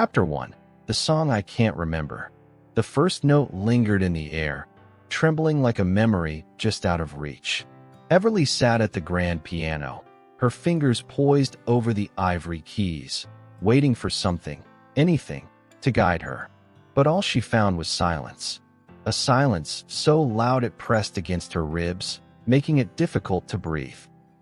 Chapter 1. The Song I Can't Remember. The first note lingered in the air, trembling like a memory just out of reach. Everly sat at the grand piano, her fingers poised over the ivory keys, waiting for something, anything, to guide her. But all she found was silence. A silence so loud it pressed against her ribs, making it difficult to breathe.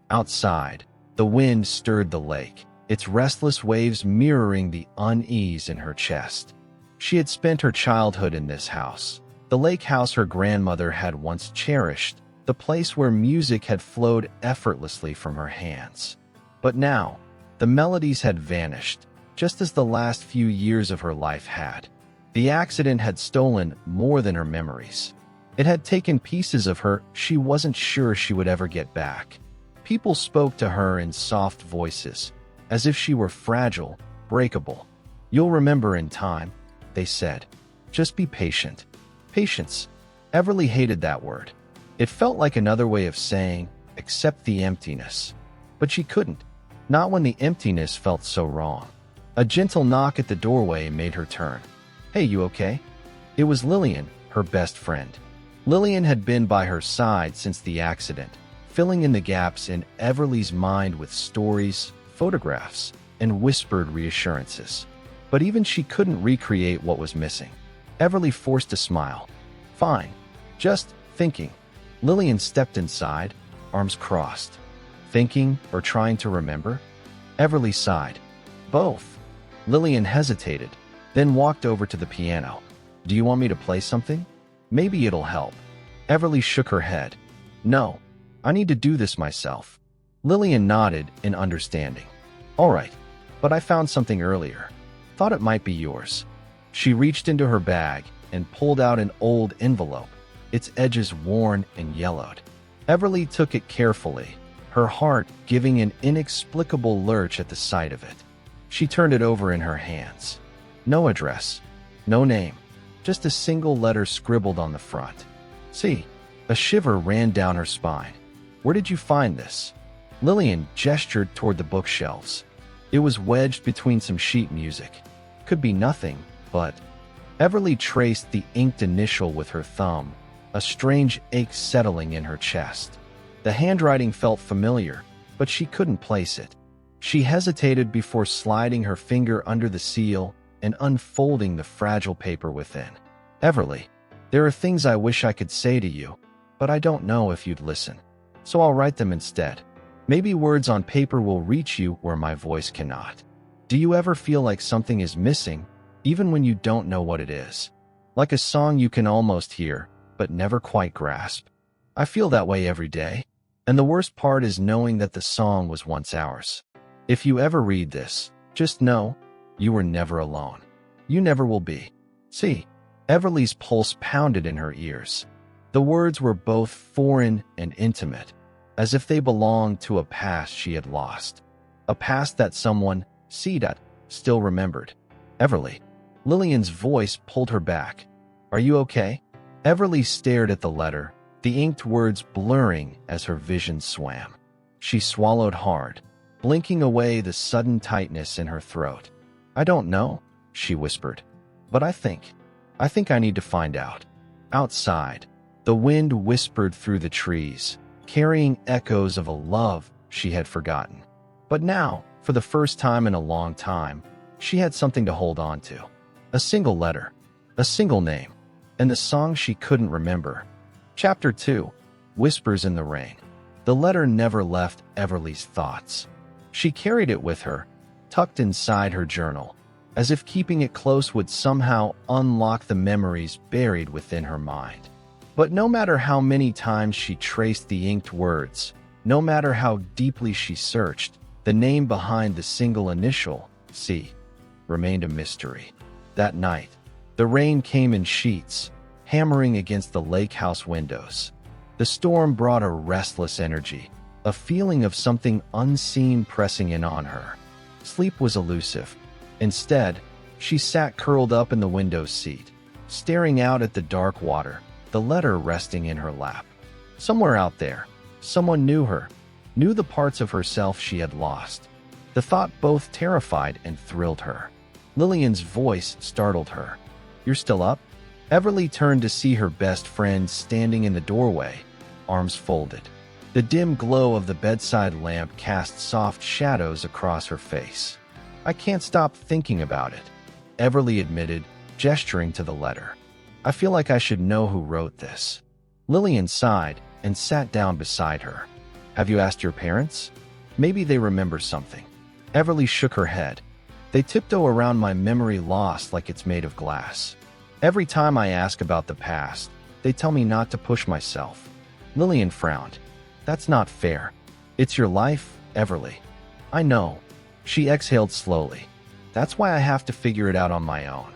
Outside, the wind stirred the lake, its restless waves mirroring the unease in her chest. She had spent her childhood in this house, the lake house her grandmother had once cherished, the place where music had flowed effortlessly from her hands. But now, the melodies had vanished, just as the last few years of her life had. The accident had stolen more than her memories. It had taken pieces of her she wasn't sure she would ever get back. People spoke to her in soft voices, as if she were fragile, breakable. "You'll remember in time," they said. "Just be patient." Patience. Everly hated that word. It felt like another way of saying, accept the emptiness. But she couldn't. Not when the emptiness felt so wrong. A gentle knock at the doorway made her turn. "Hey, you okay?" It was Lillian, her best friend. Lillian had been by her side since the accident, filling in the gaps in Everly's mind with stories, photographs, and whispered reassurances. But even she couldn't recreate what was missing. Everly forced a smile. "Fine. Just thinking." Lillian stepped inside, arms crossed. Thinking or trying to remember? Everly sighed. "Both." Lillian hesitated, then walked over to the piano. "Do you want me to play something? Maybe it'll help." Everly shook her head. "No, I need to do this myself." Lillian nodded in understanding. "All right, but I found something earlier. Thought it might be yours." She reached into her bag and pulled out an old envelope, its edges worn and yellowed. Everly took it carefully, her heart giving an inexplicable lurch at the sight of it. She turned it over in her hands. No address, no name, just a single letter scribbled on the front. "See." A shiver ran down her spine. "Where did you find this?" Lillian gestured toward the bookshelves. It was wedged between some sheet music. Could be nothing, but... Everly traced the inked initial with her thumb, a strange ache settling in her chest. The handwriting felt familiar, but she couldn't place it. She hesitated before sliding her finger under the seal and unfolding the fragile paper within. "Everly, there are things I wish I could say to you, but I don't know if you'd listen. So I'll write them instead. Maybe words on paper will reach you where my voice cannot. Do you ever feel like something is missing, even when you don't know what it is? Like a song you can almost hear, but never quite grasp? I feel that way every day. And the worst part is knowing that the song was once ours. If you ever read this, just know, you were never alone. You never will be." See, Everly's pulse pounded in her ears. The words were both foreign and intimate, as if they belonged to a past she had lost. A past that someone, Sedat, still remembered. "Everly." Lillian's voice pulled her back. "Are you okay?" Everly stared at the letter, the inked words blurring as her vision swam. She swallowed hard, blinking away the sudden tightness in her throat. "I don't know," she whispered. "But I think I need to find out." Outside, the wind whispered through the trees, carrying echoes of a love she had forgotten. But now, for the first time in a long time, she had something to hold on to. A single letter, a single name, and the song she couldn't remember. Chapter 2. Whispers in the Rain. The letter never left Everly's thoughts. She carried it with her, tucked inside her journal, as if keeping it close would somehow unlock the memories buried within her mind. But no matter how many times she traced the inked words, no matter how deeply she searched, the name behind the single initial, C, remained a mystery. That night, the rain came in sheets, hammering against the lake house windows. The storm brought a restless energy, a feeling of something unseen pressing in on her. Sleep was elusive. Instead, she sat curled up in the window seat, staring out at the dark water, the letter resting in her lap. Somewhere out there, someone knew her, knew the parts of herself she had lost. The thought both terrified and thrilled her. Lillian's voice startled her. "You're still up?" Everly turned to see her best friend standing in the doorway, arms folded. The dim glow of the bedside lamp cast soft shadows across her face. "I can't stop thinking about it," Everly admitted, gesturing to the letter. "I feel like I should know who wrote this." Lillian sighed and sat down beside her. "Have you asked your parents? Maybe they remember something." Everly shook her head. "They tiptoe around my memory loss like it's made of glass. Every time I ask about the past, they tell me not to push myself." Lillian frowned. "That's not fair. It's your life, Everly." "I know." She exhaled slowly. "That's why I have to figure it out on my own."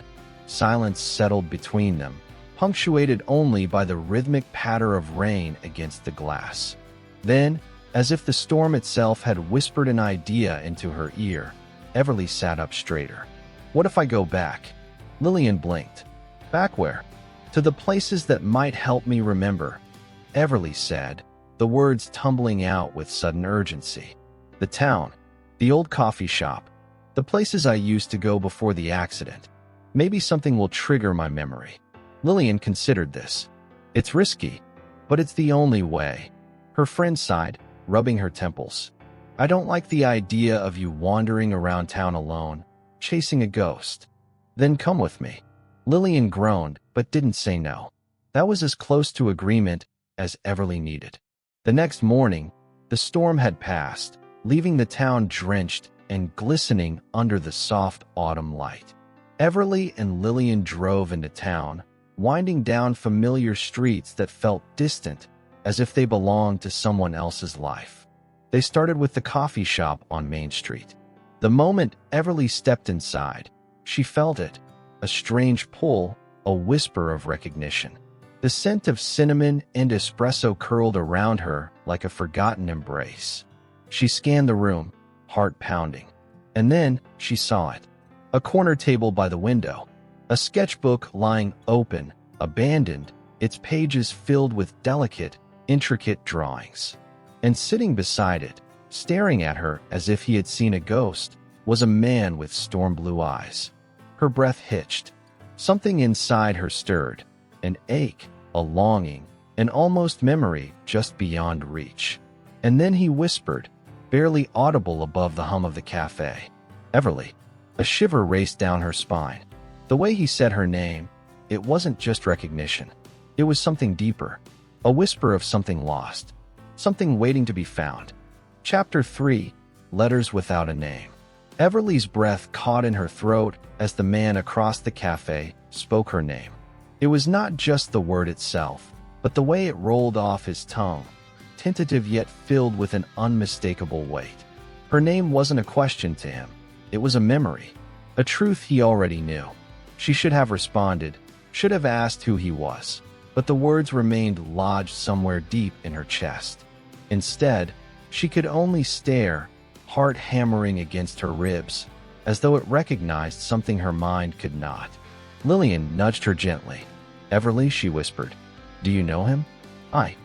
Silence settled between them, punctuated only by the rhythmic patter of rain against the glass. Then, as if the storm itself had whispered an idea into her ear, Everly sat up straighter. "What if I go back?" Lillian blinked. "Back where?" "To the places that might help me remember," Everly said, the words tumbling out with sudden urgency. "The town, the old coffee shop, the places I used to go before the accident. Maybe something will trigger my memory." Lillian considered this. "It's risky, but it's the only way." Her friend sighed, rubbing her temples. "I don't like the idea of you wandering around town alone, chasing a ghost." "Then come with me." Lillian groaned, but didn't say no. That was as close to agreement as Everly needed. The next morning, the storm had passed, leaving the town drenched and glistening under the soft autumn light. Everly and Lillian drove into town, winding down familiar streets that felt distant, as if they belonged to someone else's life. They started with the coffee shop on Main Street. The moment Everly stepped inside, she felt it, a strange pull, a whisper of recognition. The scent of cinnamon and espresso curled around her like a forgotten embrace. She scanned the room, heart pounding. And then she saw it. A corner table by the window, a sketchbook lying open, abandoned, its pages filled with delicate, intricate drawings. And sitting beside it, staring at her as if he had seen a ghost, was a man with storm-blue eyes. Her breath hitched. Something inside her stirred, an ache, a longing, an almost memory just beyond reach. And then he whispered, barely audible above the hum of the cafe, "Everly." A shiver raced down her spine. The way he said her name, it wasn't just recognition. It was something deeper, a whisper of something lost, something waiting to be found. Chapter 3, Letters Without a Name. Everly's breath caught in her throat as the man across the cafe spoke her name. It was not just the word itself, but the way it rolled off his tongue, tentative yet filled with an unmistakable weight. Her name wasn't a question to him. It was a memory, a truth he already knew. She should have responded, should have asked who he was, but the words remained lodged somewhere deep in her chest. Instead, she could only stare, heart hammering against her ribs, as though it recognized something her mind could not. Lillian nudged her gently. "Everly," she whispered. "Do you know him?" I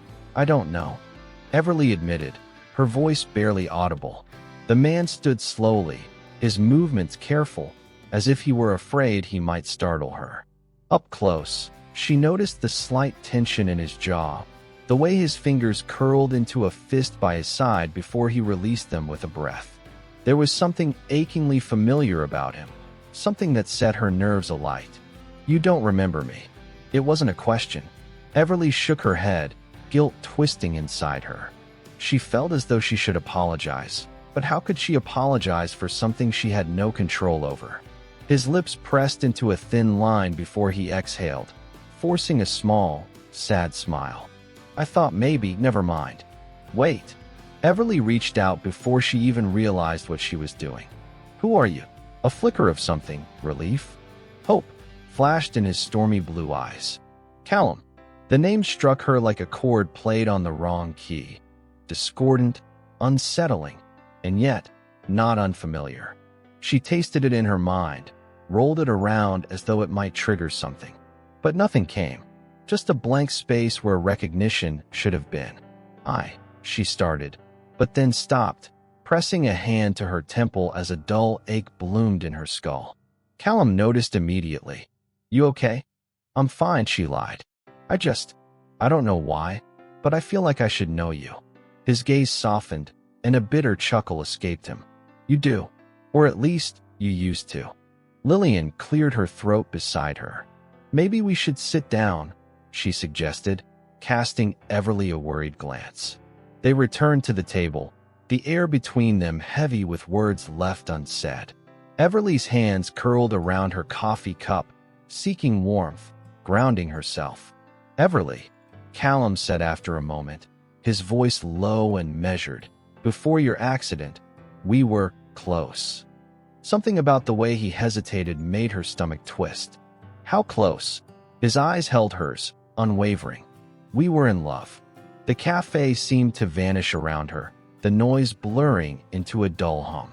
don't know," Everly admitted, her voice barely audible. The man stood slowly, his movements careful, as if he were afraid he might startle her. Up close, she noticed the slight tension in his jaw, the way his fingers curled into a fist by his side before he released them with a breath. There was something achingly familiar about him, something that set her nerves alight. "You don't remember me." It wasn't a question. Everly shook her head, guilt twisting inside her. She felt as though she should apologize, but how could she apologize for something she had no control over? His lips pressed into a thin line before he exhaled, forcing a small, sad smile. "I thought maybe, never mind." "Wait." Everly reached out before she even realized what she was doing. "Who are you?" A flicker of something, relief, hope, flashed in his stormy blue eyes. "Callum." The name struck her like a chord played on the wrong key. Discordant, unsettling, and yet not unfamiliar. She tasted it in her mind, rolled it around as though it might trigger something. But nothing came, just a blank space where recognition should have been. She started, but then stopped, pressing a hand to her temple as a dull ache bloomed in her skull. Callum noticed immediately. "You okay?" "I'm fine," she lied. I don't know why, but I feel like I should know you." His gaze softened, and a bitter chuckle escaped him. "You do. Or at least, you used to." Lillian cleared her throat beside her. "Maybe we should sit down," she suggested, casting Everly a worried glance. They returned to the table, the air between them heavy with words left unsaid. Everly's hands curled around her coffee cup, seeking warmth, grounding herself. "Everly," Callum said after a moment, his voice low and measured, "before your accident, we were close." Something about the way he hesitated made her stomach twist. "How close?" His eyes held hers, unwavering. "We were in love." The cafe seemed to vanish around her, the noise blurring into a dull hum.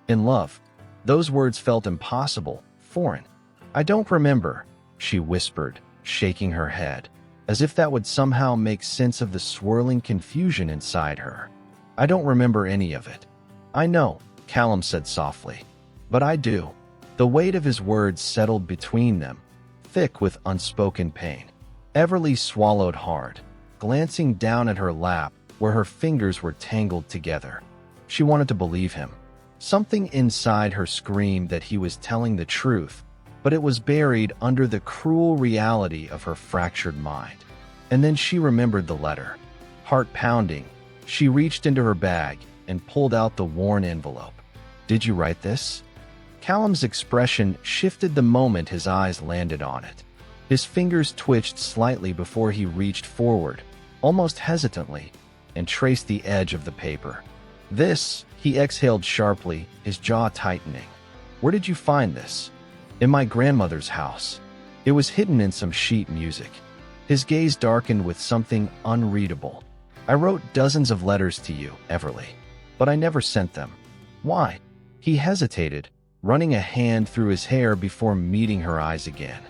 "In love?" Those words felt impossible, foreign. "I don't remember," she whispered, shaking her head, as if that would somehow make sense of the swirling confusion inside her. "I don't remember any of it." "I know," Callum said softly. "But I do." The weight of his words settled between them, thick with unspoken pain. Everly swallowed hard, glancing down at her lap where her fingers were tangled together. She wanted to believe him. Something inside her screamed that he was telling the truth, but it was buried under the cruel reality of her fractured mind. And then she remembered the letter. Heart pounding, she reached into her bag and pulled out the worn envelope. "Did you write this?" Callum's expression shifted the moment his eyes landed on it. His fingers twitched slightly before he reached forward, almost hesitantly, and traced the edge of the paper. "This," he exhaled sharply, his jaw tightening. "Where did you find this?" "In my grandmother's house." It was hidden in some sheet music. His gaze darkened with something unreadable. "I wrote dozens of letters to you, Everly, but I never sent them." "Why?" He hesitated, running a hand through his hair before meeting her eyes again.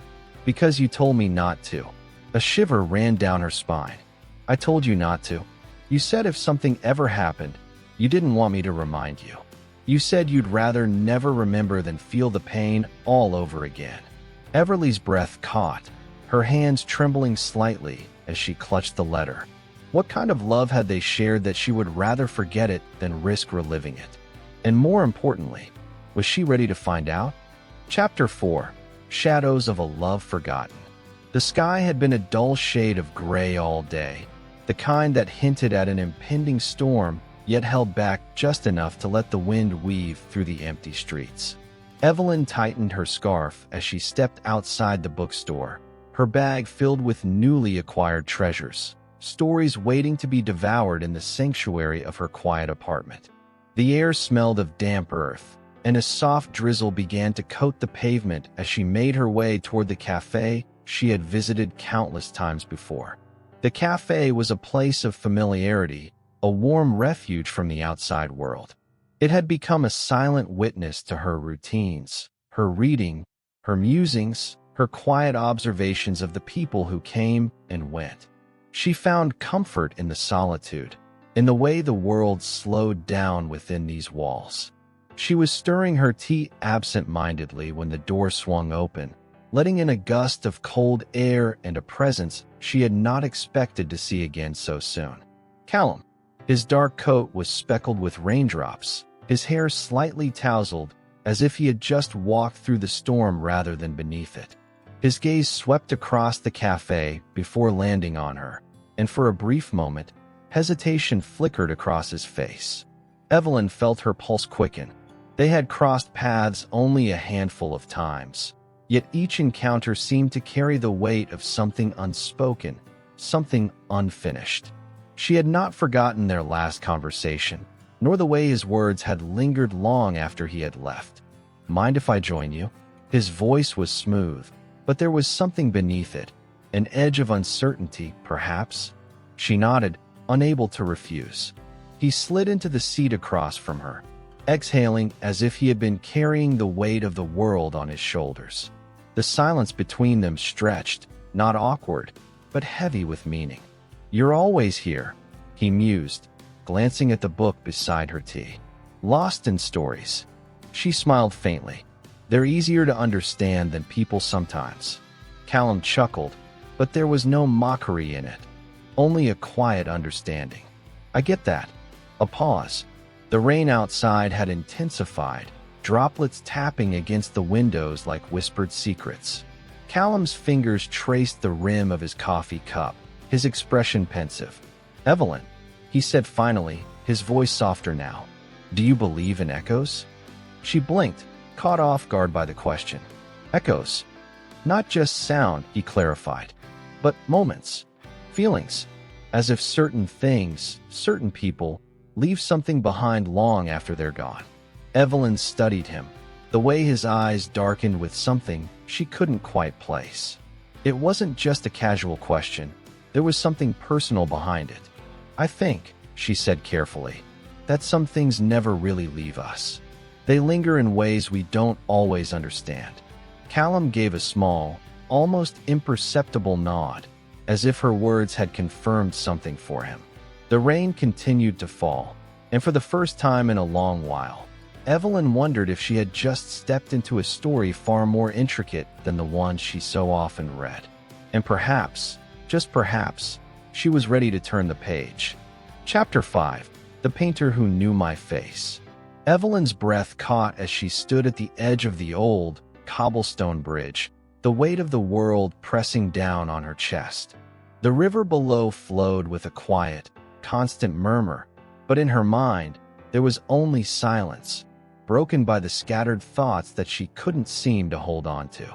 "Because you told me not to." A shiver ran down her spine. "I told you not to. You said if something ever happened, you didn't want me to remind you. You said you'd rather never remember than feel the pain all over again." Everly's breath caught, her hands trembling slightly as she clutched the letter. What kind of love had they shared that she would rather forget it than risk reliving it? And more importantly, was she ready to find out? Chapter 4. Shadows of a Love Forgotten. The sky had been a dull shade of gray all day, the kind that hinted at an impending storm, yet held back just enough to let the wind weave through the empty streets. Evelyn tightened her scarf as she stepped outside the bookstore, her bag filled with newly acquired treasures, stories waiting to be devoured in the sanctuary of her quiet apartment. The air smelled of damp earth, and a soft drizzle began to coat the pavement as she made her way toward the cafe she had visited countless times before. The cafe was a place of familiarity, a warm refuge from the outside world. It had become a silent witness to her routines, her reading, her musings, her quiet observations of the people who came and went. She found comfort in the solitude, in the way the world slowed down within these walls. She was stirring her tea absent-mindedly when the door swung open, letting in a gust of cold air and a presence she had not expected to see again so soon. Callum. His dark coat was speckled with raindrops, his hair slightly tousled, as if he had just walked through the storm rather than beneath it. His gaze swept across the cafe before landing on her, and for a brief moment, hesitation flickered across his face. Evelyn felt her pulse quicken. They had crossed paths only a handful of times, yet each encounter seemed to carry the weight of something unspoken, something unfinished. She had not forgotten their last conversation, nor the way his words had lingered long after he had left. "Mind if I join you?" His voice was smooth, but there was something beneath it, an edge of uncertainty, perhaps. She nodded, unable to refuse. He slid into the seat across from her, exhaling as if he had been carrying the weight of the world on his shoulders. The silence between them stretched, not awkward, but heavy with meaning. "You're always here," he mused, glancing at the book beside her tea. "Lost in stories." She smiled faintly. They're easier to understand than people sometimes. Callum chuckled, but there was no mockery in it. Only a quiet understanding. I get that. A pause. The rain outside had intensified, droplets tapping against the windows like whispered secrets. Callum's fingers traced the rim of his coffee cup, his expression pensive. "Evelyn," he said finally, his voice softer now. "Do you believe in echoes?" She blinked, caught off guard by the question. "Echoes? Not just sound," he clarified, "but moments, feelings, as if certain things, certain people, leave something behind long after they're gone." Evelyn studied him, the way his eyes darkened with something she couldn't quite place. It wasn't just a casual question, there was something personal behind it. "I think," she said carefully, "that some things never really leave us. They linger in ways we don't always understand." Callum gave a small, almost imperceptible nod, as if her words had confirmed something for him. The rain continued to fall, and for the first time in a long while, Evelyn wondered if she had just stepped into a story far more intricate than the ones she so often read. And perhaps, just perhaps, she was ready to turn the page. Chapter 5. The Painter Who Knew My Face. Evelyn's breath caught as she stood at the edge of the old, cobblestone bridge, the weight of the world pressing down on her chest. The river below flowed with a quiet, constant murmur, but in her mind, there was only silence, broken by the scattered thoughts that she couldn't seem to hold on to.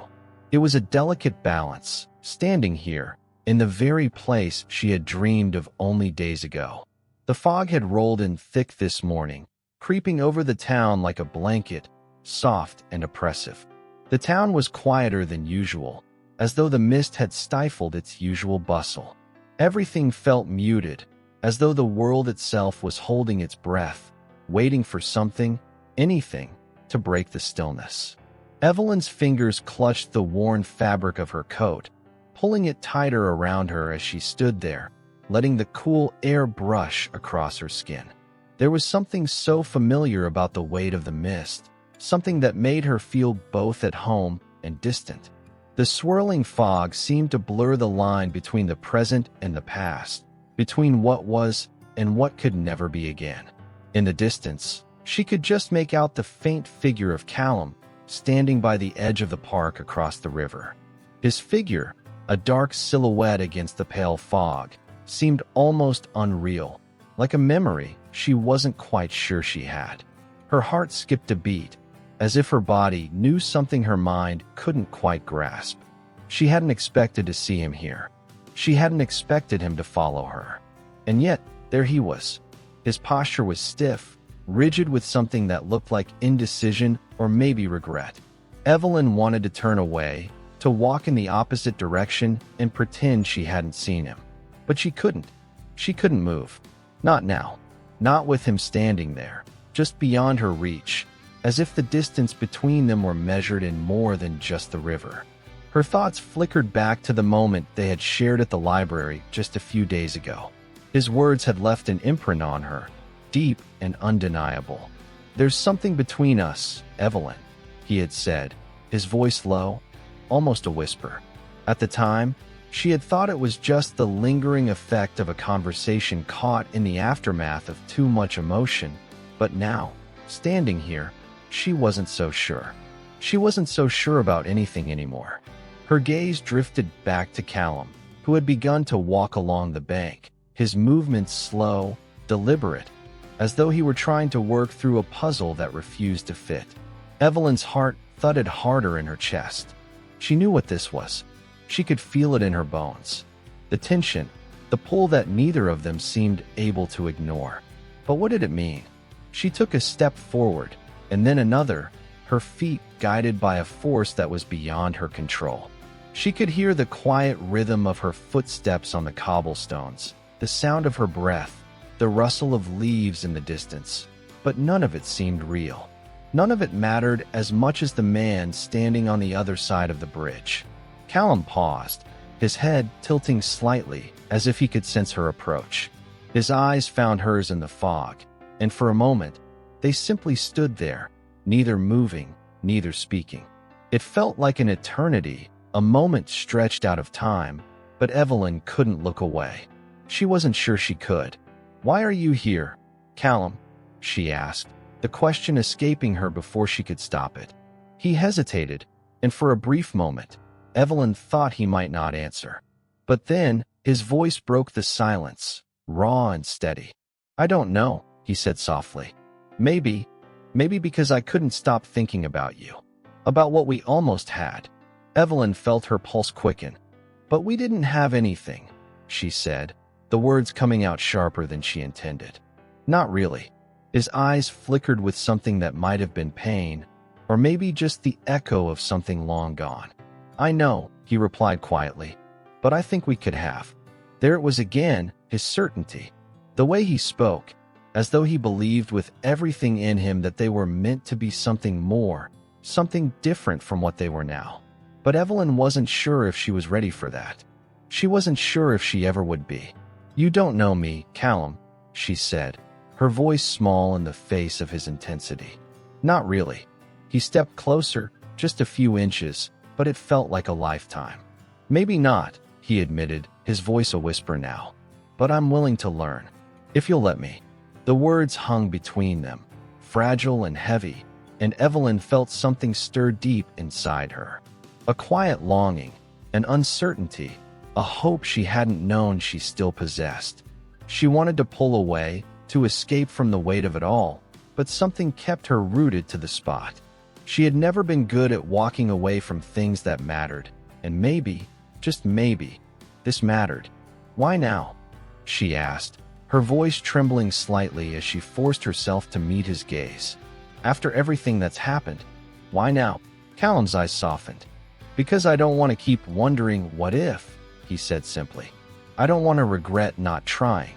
It was a delicate balance, standing here, in the very place she had dreamed of only days ago. The fog had rolled in thick this morning, creeping over the town like a blanket, soft and oppressive. The town was quieter than usual, as though the mist had stifled its usual bustle. Everything felt muted, as though the world itself was holding its breath, waiting for something, anything, to break the stillness. Evelyn's fingers clutched the worn fabric of her coat, pulling it tighter around her as she stood there, letting the cool air brush across her skin. There was something so familiar about the weight of the mist, something that made her feel both at home and distant. The swirling fog seemed to blur the line between the present and the past, between what was and what could never be again. In the distance, she could just make out the faint figure of Callum, standing by the edge of the park across the river. His figure, a dark silhouette against the pale fog, seemed almost unreal, like a memory she wasn't quite sure she had. Her heart skipped a beat, as if her body knew something her mind couldn't quite grasp. She hadn't expected to see him here. She hadn't expected him to follow her. And yet, there he was. His posture was stiff, rigid with something that looked like indecision or maybe regret. Evelyn wanted to turn away, to walk in the opposite direction and pretend she hadn't seen him. But she couldn't. She couldn't move. Not now. Not with him standing there, just beyond her reach, as if the distance between them were measured in more than just the river. Her thoughts flickered back to the moment they had shared at the library just a few days ago. His words had left an imprint on her, deep and undeniable. "There's something between us, Evelyn," he had said, his voice low, almost a whisper. At the time, she had thought it was just the lingering effect of a conversation caught in the aftermath of too much emotion, but now, standing here, she wasn't so sure. She wasn't so sure about anything anymore. Her gaze drifted back to Callum, who had begun to walk along the bank, his movements slow, deliberate, as though he were trying to work through a puzzle that refused to fit. Evelyn's heart thudded harder in her chest. She knew what this was. She could feel it in her bones. The tension, the pull that neither of them seemed able to ignore. But what did it mean? She took a step forward, and then another, her feet guided by a force that was beyond her control. She could hear the quiet rhythm of her footsteps on the cobblestones, the sound of her breath, the rustle of leaves in the distance, but none of it seemed real. None of it mattered as much as the man standing on the other side of the bridge. Callum paused, his head tilting slightly as if he could sense her approach. His eyes found hers in the fog, and for a moment, they simply stood there, neither moving, neither speaking. It felt like an eternity, a moment stretched out of time, but Evelyn couldn't look away. She wasn't sure she could. "Why are you here, Callum?" she asked, the question escaping her before she could stop it. He hesitated, and for a brief moment, Evelyn thought he might not answer. But then, his voice broke the silence, raw and steady. "I don't know," he said softly. Maybe because I couldn't stop thinking about you. About what we almost had." Evelyn felt her pulse quicken. "But we didn't have anything," she said, the words coming out sharper than she intended. "Not really." His eyes flickered with something that might have been pain, or maybe just the echo of something long gone. "I know," he replied quietly, "but I think we could have." There it was again, his certainty. The way he spoke, as though he believed with everything in him that they were meant to be something more, something different from what they were now. But Evelyn wasn't sure if she was ready for that. She wasn't sure if she ever would be. "You don't know me, Callum," she said, her voice small in the face of his intensity. "Not really." He stepped closer, just a few inches, but it felt like a lifetime. "Maybe not," he admitted, his voice a whisper now. "But I'm willing to learn. If you'll let me." The words hung between them, fragile and heavy, and Evelyn felt something stir deep inside her. A quiet longing, an uncertainty, a hope she hadn't known she still possessed. She wanted to pull away, to escape from the weight of it all, but something kept her rooted to the spot. She had never been good at walking away from things that mattered, and maybe, just maybe, this mattered. "Why now?" she asked, her voice trembling slightly as she forced herself to meet his gaze. "After everything that's happened, why now?" Callum's eyes softened. "Because I don't want to keep wondering what if," he said simply. "I don't want to regret not trying."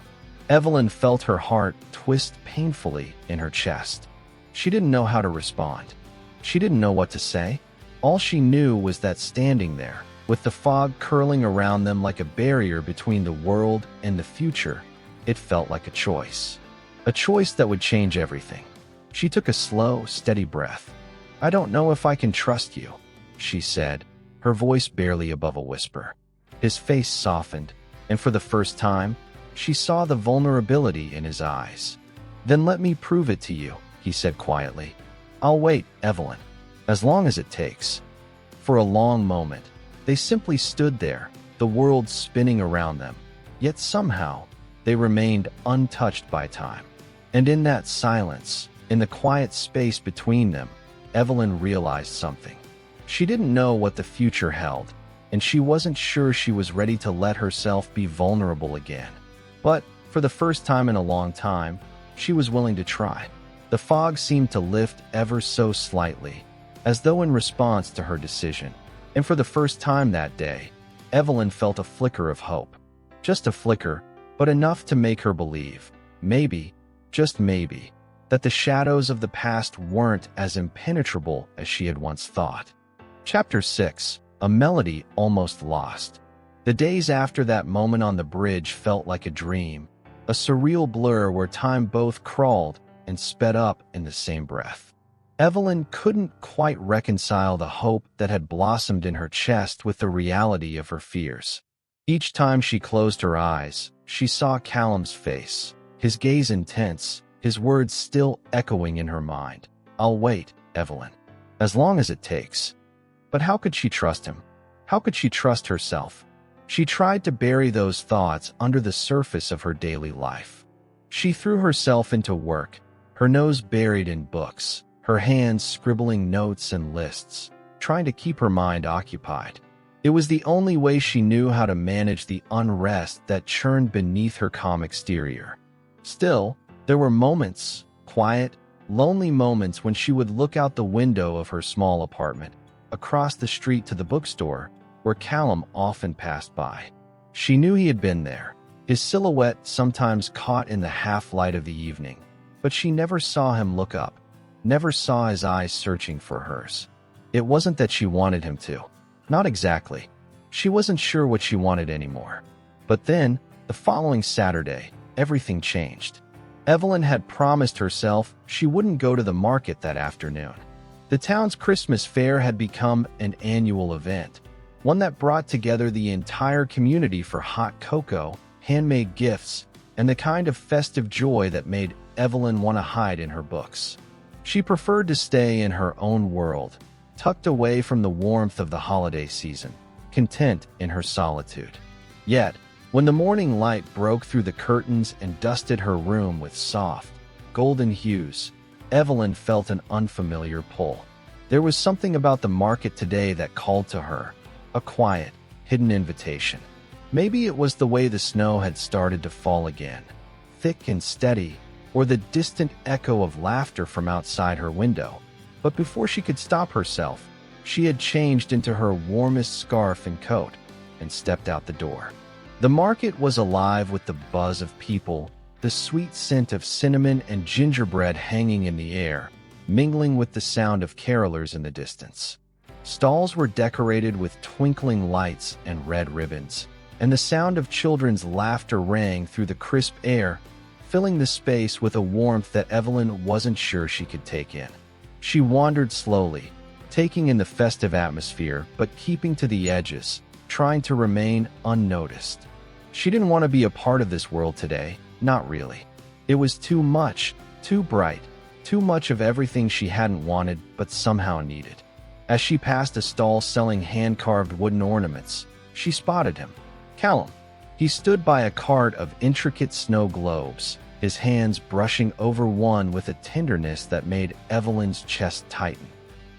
Evelyn felt her heart twist painfully in her chest. She didn't know how to respond. She didn't know what to say. All she knew was that standing there, with the fog curling around them like a barrier between the world and the future, it felt like a choice. A choice that would change everything. She took a slow, steady breath. "I don't know if I can trust you," she said, her voice barely above a whisper. His face softened, and for the first time, she saw the vulnerability in his eyes. "Then let me prove it to you," he said quietly. "I'll wait, Evelyn, as long as it takes." For a long moment, they simply stood there, the world spinning around them, yet somehow, they remained untouched by time. And in that silence, in the quiet space between them, Evelyn realized something. She didn't know what the future held, and she wasn't sure she was ready to let herself be vulnerable again. But, for the first time in a long time, she was willing to try. The fog seemed to lift ever so slightly, as though in response to her decision. And for the first time that day, Evelyn felt a flicker of hope. Just a flicker, but enough to make her believe, maybe, just maybe, that the shadows of the past weren't as impenetrable as she had once thought. Chapter 6. A Melody Almost Lost. The days after that moment on the bridge felt like a dream, a surreal blur where time both crawled and sped up in the same breath. Evelyn couldn't quite reconcile the hope that had blossomed in her chest with the reality of her fears. Each time she closed her eyes, she saw Callum's face, his gaze intense, his words still echoing in her mind. "I'll wait, Evelyn, as long as it takes." But how could she trust him? How could she trust herself? She tried to bury those thoughts under the surface of her daily life. She threw herself into work, her nose buried in books, her hands scribbling notes and lists, trying to keep her mind occupied. It was the only way she knew how to manage the unrest that churned beneath her calm exterior. Still, there were moments, quiet, lonely moments when she would look out the window of her small apartment, across the street to the bookstore, where Callum often passed by. She knew he had been there, his silhouette sometimes caught in the half-light of the evening, but she never saw him look up, never saw his eyes searching for hers. It wasn't that she wanted him to. Not exactly. She wasn't sure what she wanted anymore. But then, the following Saturday, everything changed. Evelyn had promised herself she wouldn't go to the market that afternoon. The town's Christmas fair had become an annual event, one that brought together the entire community for hot cocoa, handmade gifts, and the kind of festive joy that made Evelyn want to hide in her books. She preferred to stay in her own world, tucked away from the warmth of the holiday season, content in her solitude. Yet, when the morning light broke through the curtains and dusted her room with soft, golden hues, Evelyn felt an unfamiliar pull. There was something about the market today that called to her, a quiet, hidden invitation. Maybe it was the way the snow had started to fall again, thick and steady, or the distant echo of laughter from outside her window. But before she could stop herself, she had changed into her warmest scarf and coat and stepped out the door. The market was alive with the buzz of people, the sweet scent of cinnamon and gingerbread hanging in the air, mingling with the sound of carolers in the distance. Stalls were decorated with twinkling lights and red ribbons, and the sound of children's laughter rang through the crisp air, filling the space with a warmth that Evelyn wasn't sure she could take in. She wandered slowly, taking in the festive atmosphere but keeping to the edges, trying to remain unnoticed. She didn't want to be a part of this world today, not really. It was too much, too bright, too much of everything she hadn't wanted but somehow needed. As she passed a stall selling hand-carved wooden ornaments, she spotted him. Callum. He stood by a cart of intricate snow globes, his hands brushing over one with a tenderness that made Evelyn's chest tighten.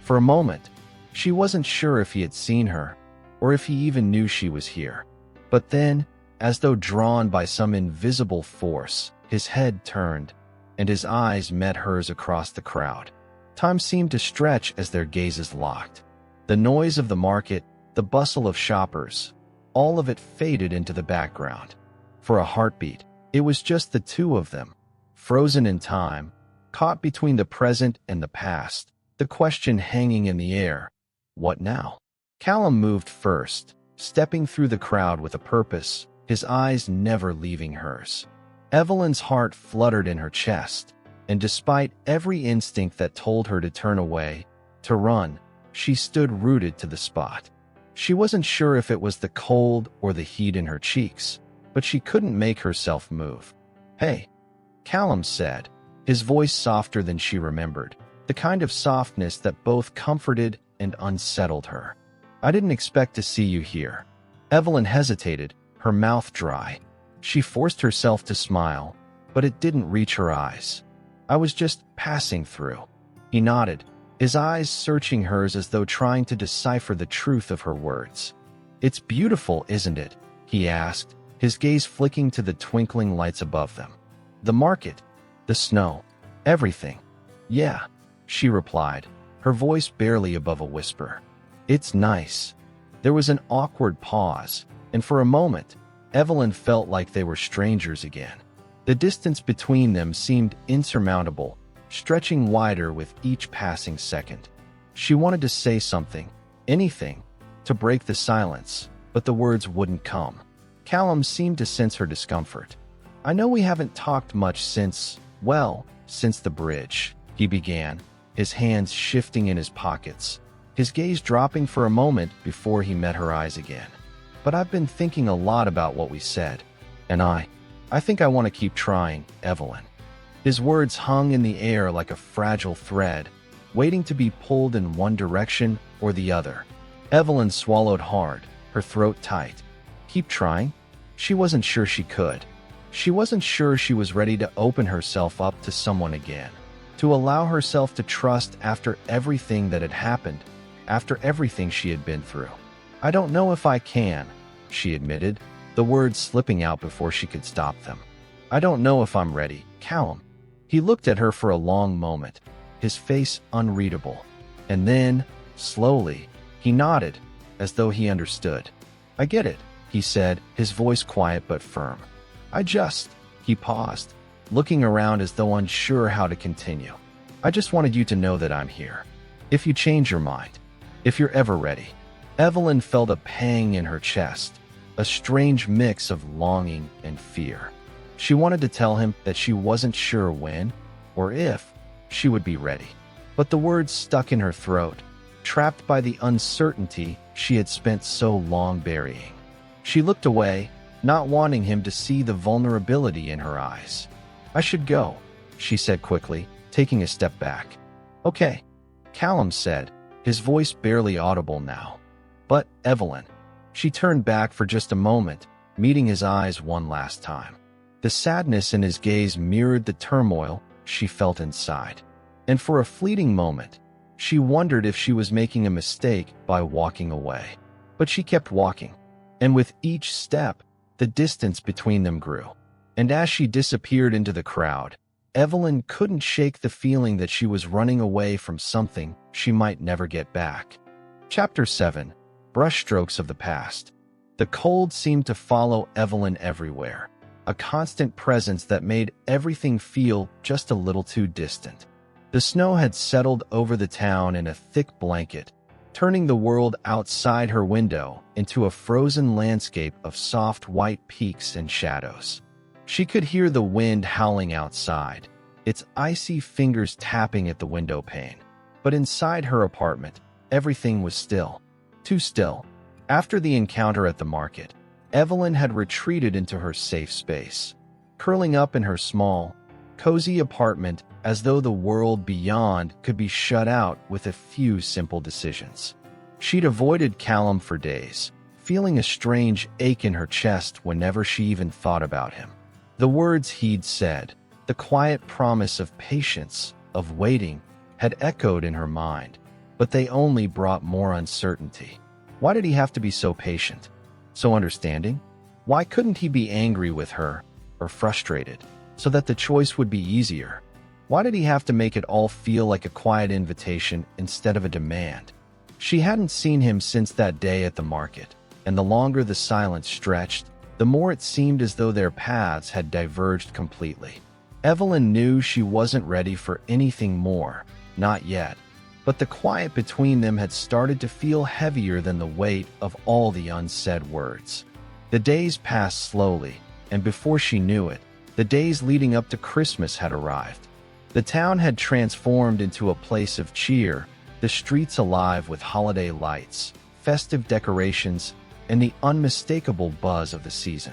For a moment, she wasn't sure if he had seen her, or if he even knew she was here. But then, as though drawn by some invisible force, his head turned, and his eyes met hers across the crowd. Time seemed to stretch as their gazes locked. The noise of the market, the bustle of shoppers, all of it faded into the background. For a heartbeat, it was just the two of them, frozen in time, caught between the present and the past, the question hanging in the air, what now? Callum moved first, stepping through the crowd with a purpose, his eyes never leaving hers. Evelyn's heart fluttered in her chest, and despite every instinct that told her to turn away, to run, she stood rooted to the spot. She wasn't sure if it was the cold or the heat in her cheeks, but she couldn't make herself move. "Hey," Callum said, his voice softer than she remembered, the kind of softness that both comforted and unsettled her. "I didn't expect to see you here." Evelyn hesitated, her mouth dry. She forced herself to smile, but it didn't reach her eyes. "I was just passing through." He nodded, his eyes searching hers as though trying to decipher the truth of her words. "It's beautiful, isn't it?" he asked, his gaze flicking to the twinkling lights above them. "The market, the snow, everything." "Yeah," she replied, her voice barely above a whisper. "It's nice." There was an awkward pause, and for a moment, Evelyn felt like they were strangers again. The distance between them seemed insurmountable, stretching wider with each passing second. She wanted to say something, anything, to break the silence, but the words wouldn't come. Callum seemed to sense her discomfort. "I know we haven't talked much since the bridge," he began, his hands shifting in his pockets, his gaze dropping for a moment before he met her eyes again. "But I've been thinking a lot about what we said, and I think I want to keep trying, Evelyn." His words hung in the air like a fragile thread, waiting to be pulled in one direction or the other. Evelyn swallowed hard, her throat tight. Keep trying? She wasn't sure she could. She wasn't sure she was ready to open herself up to someone again, to allow herself to trust after everything that had happened, after everything she had been through. "I don't know if I can," she admitted, the words slipping out before she could stop them. "I don't know if I'm ready, Callum." He looked at her for a long moment, his face unreadable. And then, slowly, he nodded, as though he understood. "I get it," he said, his voice quiet but firm. He paused, looking around as though unsure how to continue. "I just wanted you to know that I'm here. If you change your mind, if you're ever ready." Evelyn felt a pang in her chest, a strange mix of longing and fear. She wanted to tell him that she wasn't sure when, or if, she would be ready. But the words stuck in her throat, trapped by the uncertainty she had spent so long burying. She looked away, not wanting him to see the vulnerability in her eyes. "I should go," she said quickly, taking a step back. "Okay," Callum said, his voice barely audible now. "But, Evelyn." She turned back for just a moment, meeting his eyes one last time. The sadness in his gaze mirrored the turmoil she felt inside. And for a fleeting moment, she wondered if she was making a mistake by walking away. But she kept walking, and with each step, the distance between them grew. And as she disappeared into the crowd, Evelyn couldn't shake the feeling that she was running away from something she might never get back. Chapter 7. Brushstrokes of the Past. The cold seemed to follow Evelyn everywhere, a constant presence that made everything feel just a little too distant. The snow had settled over the town in a thick blanket, turning the world outside her window into a frozen landscape of soft white peaks and shadows. She could hear the wind howling outside, its icy fingers tapping at the window pane. But inside her apartment, everything was still. Too still. After the encounter at the market, Evelyn had retreated into her safe space, curling up in her small, cozy apartment as though the world beyond could be shut out with a few simple decisions. She'd avoided Callum for days, feeling a strange ache in her chest whenever she even thought about him. The words he'd said, the quiet promise of patience, of waiting, had echoed in her mind, but they only brought more uncertainty. Why did he have to be so patient, so understanding? Why couldn't he be angry with her, or frustrated, so that the choice would be easier? Why did he have to make it all feel like a quiet invitation instead of a demand? She hadn't seen him since that day at the market, and the longer the silence stretched, the more it seemed as though their paths had diverged completely. Evelyn knew she wasn't ready for anything more, not yet, but the quiet between them had started to feel heavier than the weight of all the unsaid words. The days passed slowly, and before she knew it, the days leading up to Christmas had arrived. The town had transformed into a place of cheer, the streets alive with holiday lights, festive decorations, and the unmistakable buzz of the season.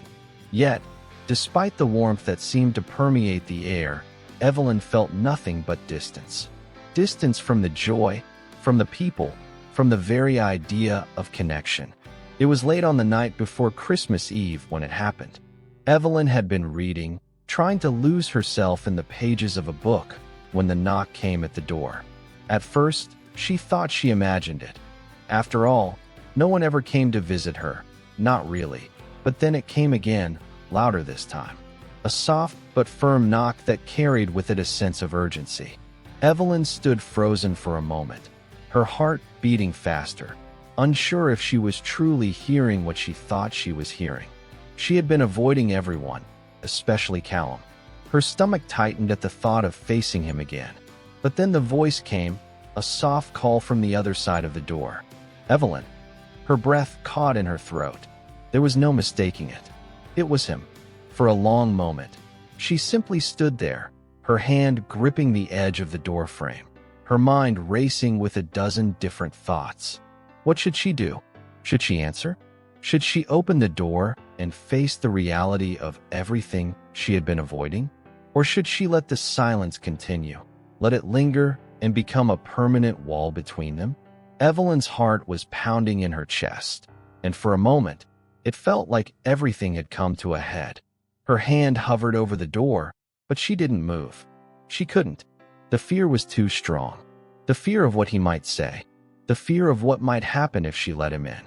Yet, despite the warmth that seemed to permeate the air, Evelyn felt nothing but distance. Distance from the joy, from the people, from the very idea of connection. It was late on the night before Christmas Eve when it happened. Evelyn had been reading, trying to lose herself in the pages of a book, when the knock came at the door. At first, she thought she imagined it. After all, no one ever came to visit her, not really. But then it came again, louder this time. A soft but firm knock that carried with it a sense of urgency. Evelyn stood frozen for a moment, her heart beating faster, unsure if she was truly hearing what she thought she was hearing. She had been avoiding everyone, especially Callum. Her stomach tightened at the thought of facing him again. But then the voice came, a soft call from the other side of the door. "Evelyn." Her breath caught in her throat. There was no mistaking it. It was him. For a long moment, she simply stood there, her hand gripping the edge of the doorframe, her mind racing with a dozen different thoughts. What should she do? Should she answer? Should she open the door and face the reality of everything she had been avoiding? Or should she let the silence continue, let it linger and become a permanent wall between them? Evelyn's heart was pounding in her chest, and for a moment, it felt like everything had come to a head. Her hand hovered over the door, but she didn't move. She couldn't. The fear was too strong. The fear of what he might say. The fear of what might happen if she let him in.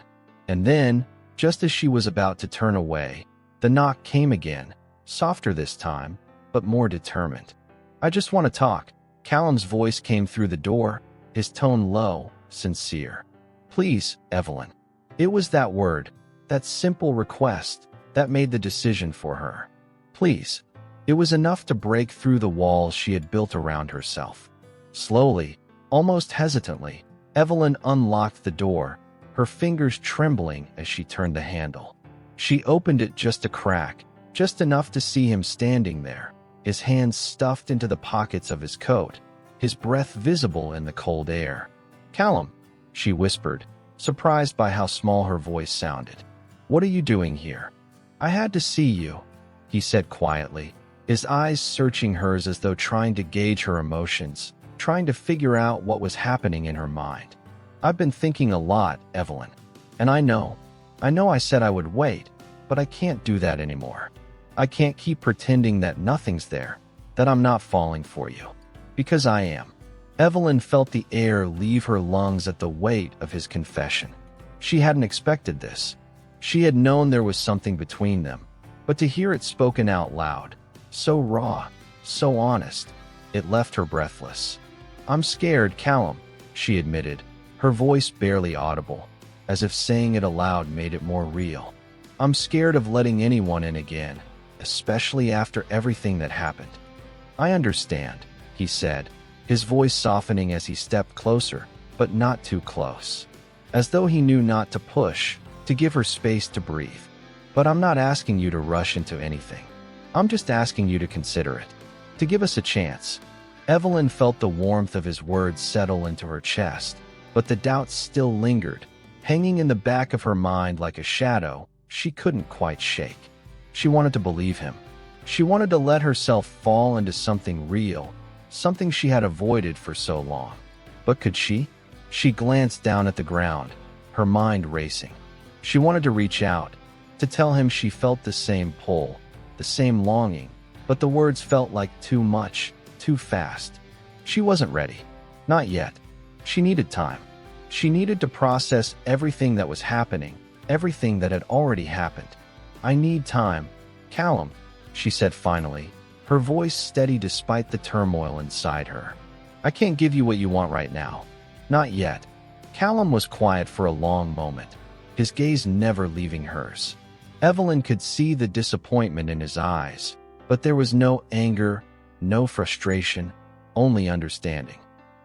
And then, just as she was about to turn away, the knock came again, softer this time, but more determined. "I just want to talk." Callum's voice came through the door, his tone low, sincere. "Please, Evelyn." It was that word, that simple request, that made the decision for her. Please. It was enough to break through the walls she had built around herself. Slowly, almost hesitantly, Evelyn unlocked the door, her fingers trembling as she turned the handle. She opened it just a crack, just enough to see him standing there, his hands stuffed into the pockets of his coat, his breath visible in the cold air. "Callum," she whispered, surprised by how small her voice sounded. "What are you doing here?" "I had to see you," he said quietly, his eyes searching hers as though trying to gauge her emotions, trying to figure out what was happening in her mind. "I've been thinking a lot, Evelyn. And I know I said I would wait, but I can't do that anymore. I can't keep pretending that nothing's there, that I'm not falling for you. Because I am." Evelyn felt the air leave her lungs at the weight of his confession. She hadn't expected this. She had known there was something between them, but to hear it spoken out loud, so raw, so honest, it left her breathless. "I'm scared, Callum," she admitted, her voice barely audible, as if saying it aloud made it more real. "I'm scared of letting anyone in again, especially after everything that happened." "I understand," he said, his voice softening as he stepped closer, but not too close, as though he knew not to push, to give her space to breathe. "But I'm not asking you to rush into anything. I'm just asking you to consider it, to give us a chance." Evelyn felt the warmth of his words settle into her chest, but the doubts still lingered, hanging in the back of her mind like a shadow she couldn't quite shake. She wanted to believe him. She wanted to let herself fall into something real, something she had avoided for so long. But could she? She glanced down at the ground, her mind racing. She wanted to reach out, to tell him she felt the same pull, the same longing, but the words felt like too much, too fast. She wasn't ready. Not yet. She needed time. She needed to process everything that was happening, everything that had already happened. "I need time, Callum," she said finally, her voice steady despite the turmoil inside her. "I can't give you what you want right now. Not yet." Callum was quiet for a long moment, his gaze never leaving hers. Evelyn could see the disappointment in his eyes, but there was no anger, no frustration, only understanding.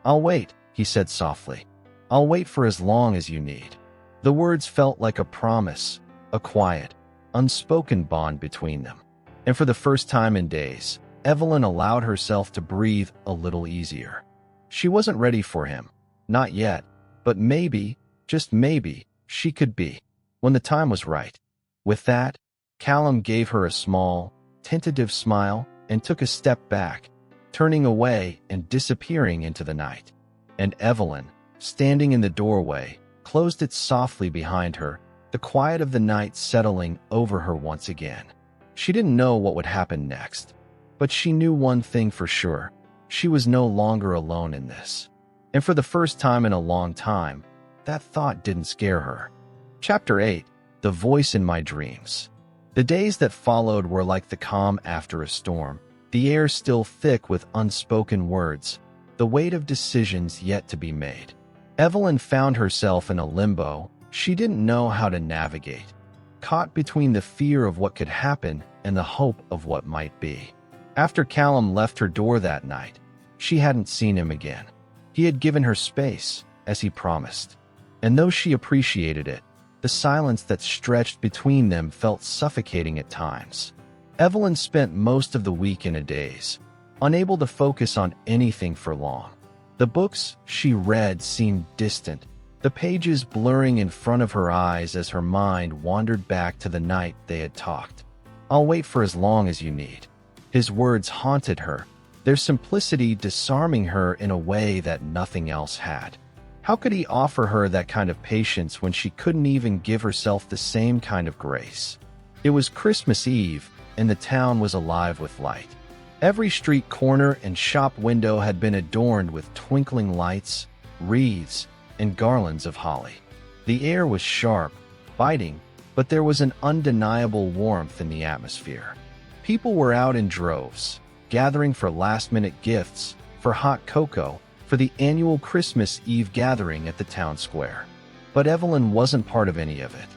"I'll wait," he said softly. "I'll wait for as long as you need." The words felt like a promise, a quiet, unspoken bond between them. And for the first time in days, Evelyn allowed herself to breathe a little easier. She wasn't ready for him, not yet, but maybe, just maybe, she could be, when the time was right. With that, Callum gave her a small, tentative smile and took a step back, turning away and disappearing into the night. And Evelyn, standing in the doorway, closed it softly behind her, the quiet of the night settling over her once again. She didn't know what would happen next, but she knew one thing for sure: she was no longer alone in this. And for the first time in a long time, that thought didn't scare her. Chapter 8: The Voice in My Dreams. The days that followed were like the calm after a storm, the air still thick with unspoken words, the weight of decisions yet to be made. Evelyn found herself in a limbo she didn't know how to navigate, caught between the fear of what could happen and the hope of what might be. After Callum left her door that night, she hadn't seen him again. He had given her space, as he promised. And though she appreciated it, the silence that stretched between them felt suffocating at times. Evelyn spent most of the week in a daze, unable to focus on anything for long. The books she read seemed distant, the pages blurring in front of her eyes as her mind wandered back to the night they had talked. "I'll wait for as long as you need." His words haunted her, their simplicity disarming her in a way that nothing else had. How could he offer her that kind of patience when she couldn't even give herself the same kind of grace? It was Christmas Eve, and the town was alive with light. Every street corner and shop window had been adorned with twinkling lights, wreaths, and garlands of holly. The air was sharp, biting, but there was an undeniable warmth in the atmosphere. People were out in droves, gathering for last-minute gifts, for hot cocoa, for the annual Christmas Eve gathering at the town square. But Evelyn wasn't part of any of it.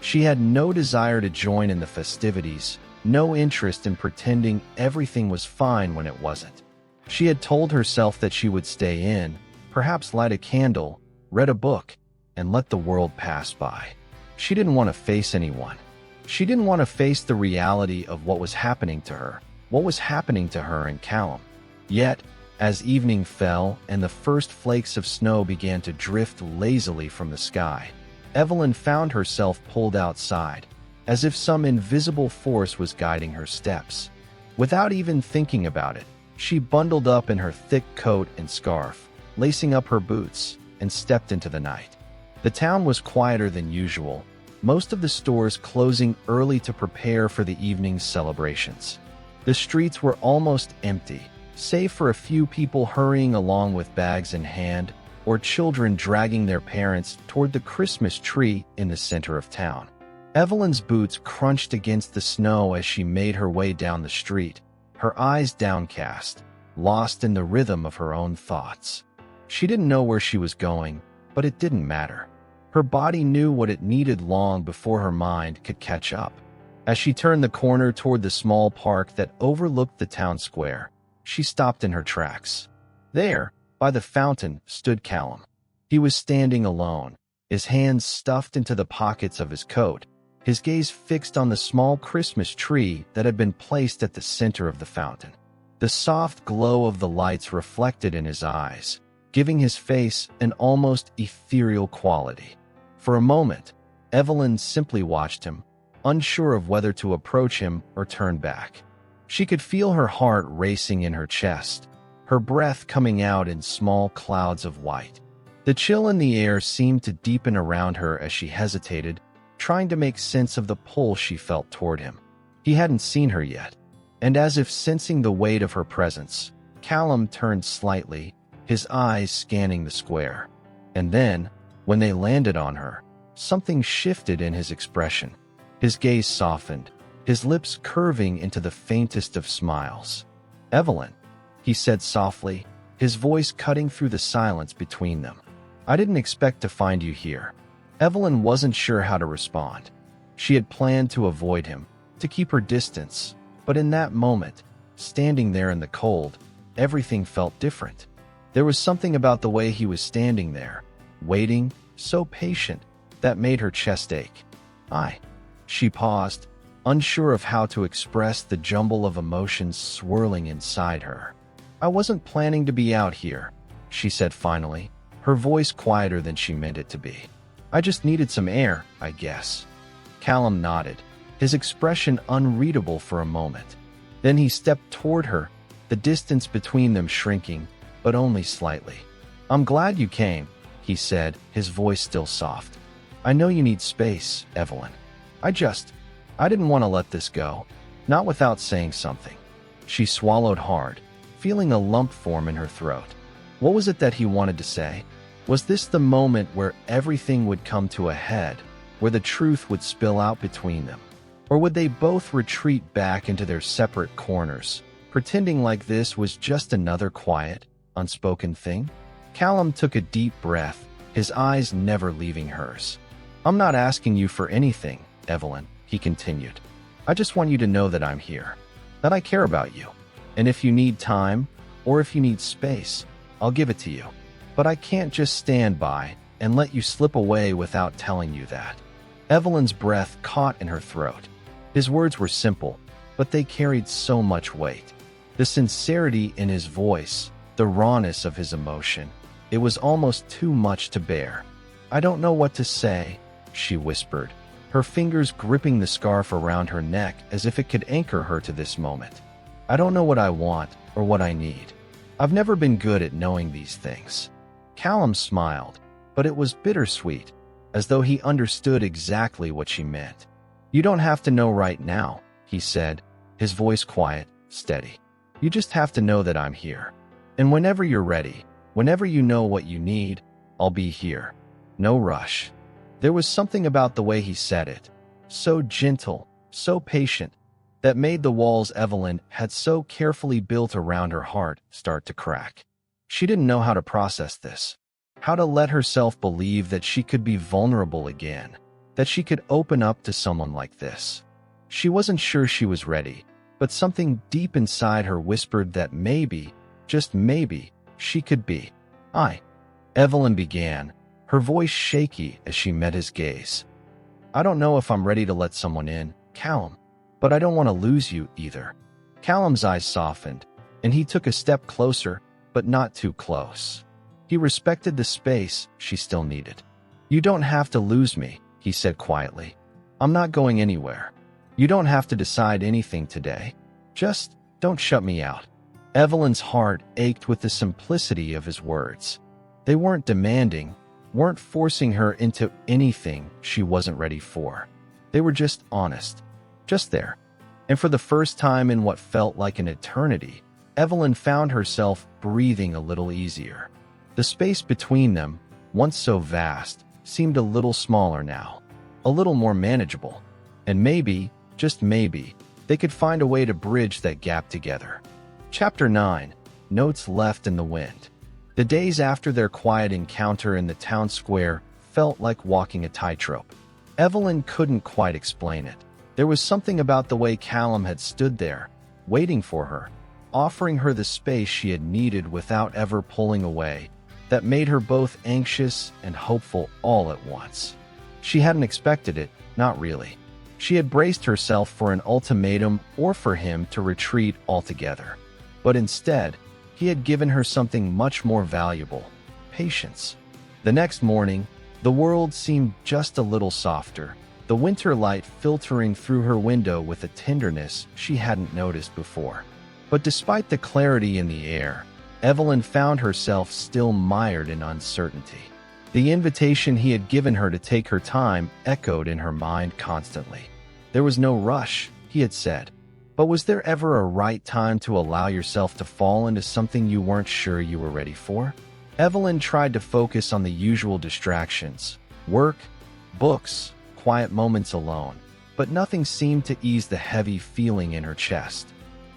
She had no desire to join in the festivities, no interest in pretending everything was fine when it wasn't. She had told herself that she would stay in, perhaps light a candle, read a book, and let the world pass by. She didn't want to face anyone. She didn't want to face the reality of what was happening to her and Callum. Yet, As evening fell and the first flakes of snow began to drift lazily from the sky, Evelyn found herself pulled outside, as if some invisible force was guiding her steps. Without even thinking about it, she bundled up in her thick coat and scarf, lacing up her boots, and stepped into the night. The town was quieter than usual, most of the stores closing early to prepare for the evening's celebrations. The streets were almost empty, save for a few people hurrying along with bags in hand, or children dragging their parents toward the Christmas tree in the center of town. Evelyn's boots crunched against the snow as she made her way down the street, her eyes downcast, lost in the rhythm of her own thoughts. She didn't know where she was going, but it didn't matter. Her body knew what it needed long before her mind could catch up. As she turned the corner toward the small park that overlooked the town square, she stopped in her tracks. There, by the fountain, stood Callum. He was standing alone, his hands stuffed into the pockets of his coat, his gaze fixed on the small Christmas tree that had been placed at the center of the fountain. The soft glow of the lights reflected in his eyes, giving his face an almost ethereal quality. For a moment, Evelyn simply watched him, unsure of whether to approach him or turn back. She could feel her heart racing in her chest, her breath coming out in small clouds of white. The chill in the air seemed to deepen around her as she hesitated, trying to make sense of the pull she felt toward him. He hadn't seen her yet, and as if sensing the weight of her presence, Callum turned slightly, his eyes scanning the square. And then, when they landed on her, something shifted in his expression. His gaze softened, his lips curving into the faintest of smiles. "Evelyn," he said softly, his voice cutting through the silence between them. "I didn't expect to find you here." Evelyn wasn't sure how to respond. She had planned to avoid him, to keep her distance, but in that moment, standing there in the cold, everything felt different. There was something about the way he was standing there, waiting, so patient, that made her chest ache. She paused, unsure of how to express the jumble of emotions swirling inside her. "I wasn't planning to be out here," she said finally, her voice quieter than she meant it to be. "I just needed some air, I guess." Callum nodded, his expression unreadable for a moment. Then he stepped toward her, the distance between them shrinking, but only slightly. "I'm glad you came," he said, his voice still soft. "I know you need space, Evelyn. I didn't want to let this go, not without saying something." She swallowed hard, feeling a lump form in her throat. What was it that he wanted to say? Was this the moment where everything would come to a head, where the truth would spill out between them? Or would they both retreat back into their separate corners, pretending like this was just another quiet, unspoken thing? Callum took a deep breath, his eyes never leaving hers. "I'm not asking you for anything, Evelyn," he continued. "I just want you to know that I'm here, that I care about you. And if you need time, or if you need space, I'll give it to you. But I can't just stand by and let you slip away without telling you that." Evelyn's breath caught in her throat. His words were simple, but they carried so much weight. The sincerity in his voice, the rawness of his emotion, it was almost too much to bear. "I don't know what to say," she whispered, her fingers gripping the scarf around her neck as if it could anchor her to this moment. "I don't know what I want or what I need. I've never been good at knowing these things." Callum smiled, but it was bittersweet, as though he understood exactly what she meant. "You don't have to know right now," he said, his voice quiet, steady. "You just have to know that I'm here. And whenever you're ready, whenever you know what you need, I'll be here. No rush." There was something about the way he said it, so gentle, so patient, that made the walls Evelyn had so carefully built around her heart start to crack. She didn't know how to process this, how to let herself believe that she could be vulnerable again, that she could open up to someone like this. She wasn't sure she was ready, but something deep inside her whispered that maybe, just maybe, she could be. Evelyn began, her voice shaky as she met his gaze. "I don't know if I'm ready to let someone in, Callum, but I don't want to lose you either." Callum's eyes softened, and he took a step closer, but not too close. He respected the space she still needed. "You don't have to lose me," he said quietly. "I'm not going anywhere. You don't have to decide anything today. Just don't shut me out." Evelyn's heart ached with the simplicity of his words. They weren't demanding, weren't forcing her into anything she wasn't ready for. They were just honest, just there. And for the first time in what felt like an eternity, Evelyn found herself breathing a little easier. The space between them, once so vast, seemed a little smaller now, a little more manageable. And maybe, just maybe, they could find a way to bridge that gap together. Chapter 9. Notes Left in the Wind. The days after their quiet encounter in the town square felt like walking a tightrope. Evelyn couldn't quite explain it. There was something about the way Callum had stood there, waiting for her, offering her the space she had needed without ever pulling away, that made her both anxious and hopeful all at once. She hadn't expected it, not really. She had braced herself for an ultimatum or for him to retreat altogether. But instead, he had given her something much more valuable: patience. The next morning, the world seemed just a little softer, the winter light filtering through her window with a tenderness she hadn't noticed before. But despite the clarity in the air, Evelyn found herself still mired in uncertainty. The invitation he had given her to take her time echoed in her mind constantly. There was no rush, he had said. But was there ever a right time to allow yourself to fall into something you weren't sure you were ready for? Evelyn tried to focus on the usual distractions: work, books, quiet moments alone, but nothing seemed to ease the heavy feeling in her chest.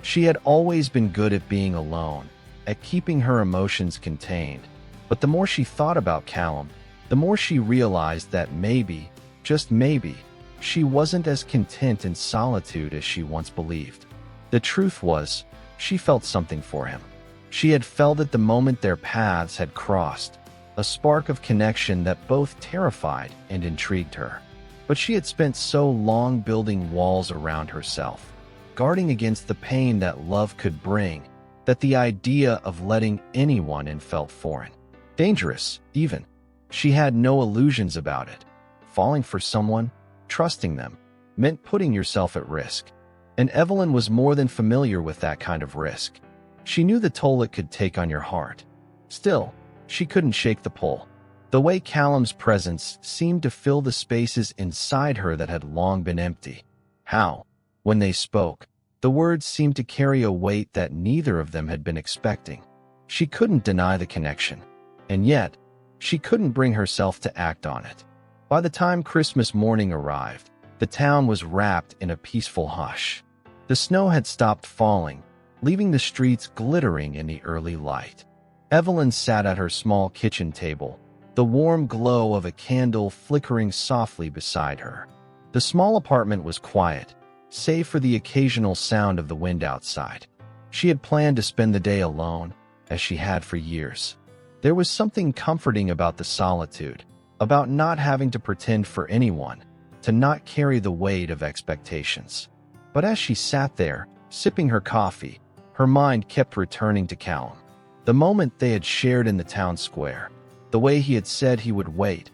She had always been good at being alone, at keeping her emotions contained, but the more she thought about Callum, the more she realized that maybe, just maybe, she wasn't as content in solitude as she once believed. The truth was, she felt something for him. She had felt it the moment their paths had crossed, a spark of connection that both terrified and intrigued her. But she had spent so long building walls around herself, guarding against the pain that love could bring, that the idea of letting anyone in felt foreign. Dangerous, even. She had no illusions about it. Falling for someone, trusting them, meant putting yourself at risk. And Evelyn was more than familiar with that kind of risk. She knew the toll it could take on your heart. Still, she couldn't shake the pull. The way Callum's presence seemed to fill the spaces inside her that had long been empty. How, when they spoke, the words seemed to carry a weight that neither of them had been expecting. She couldn't deny the connection, and yet, she couldn't bring herself to act on it. By the time Christmas morning arrived, the town was wrapped in a peaceful hush. The snow had stopped falling, leaving the streets glittering in the early light. Evelyn sat at her small kitchen table, the warm glow of a candle flickering softly beside her. The small apartment was quiet, save for the occasional sound of the wind outside. She had planned to spend the day alone, as she had for years. There was something comforting about the solitude, about not having to pretend for anyone, to not carry the weight of expectations. But as she sat there, sipping her coffee, her mind kept returning to Callum. The moment they had shared in the town square, the way he had said he would wait,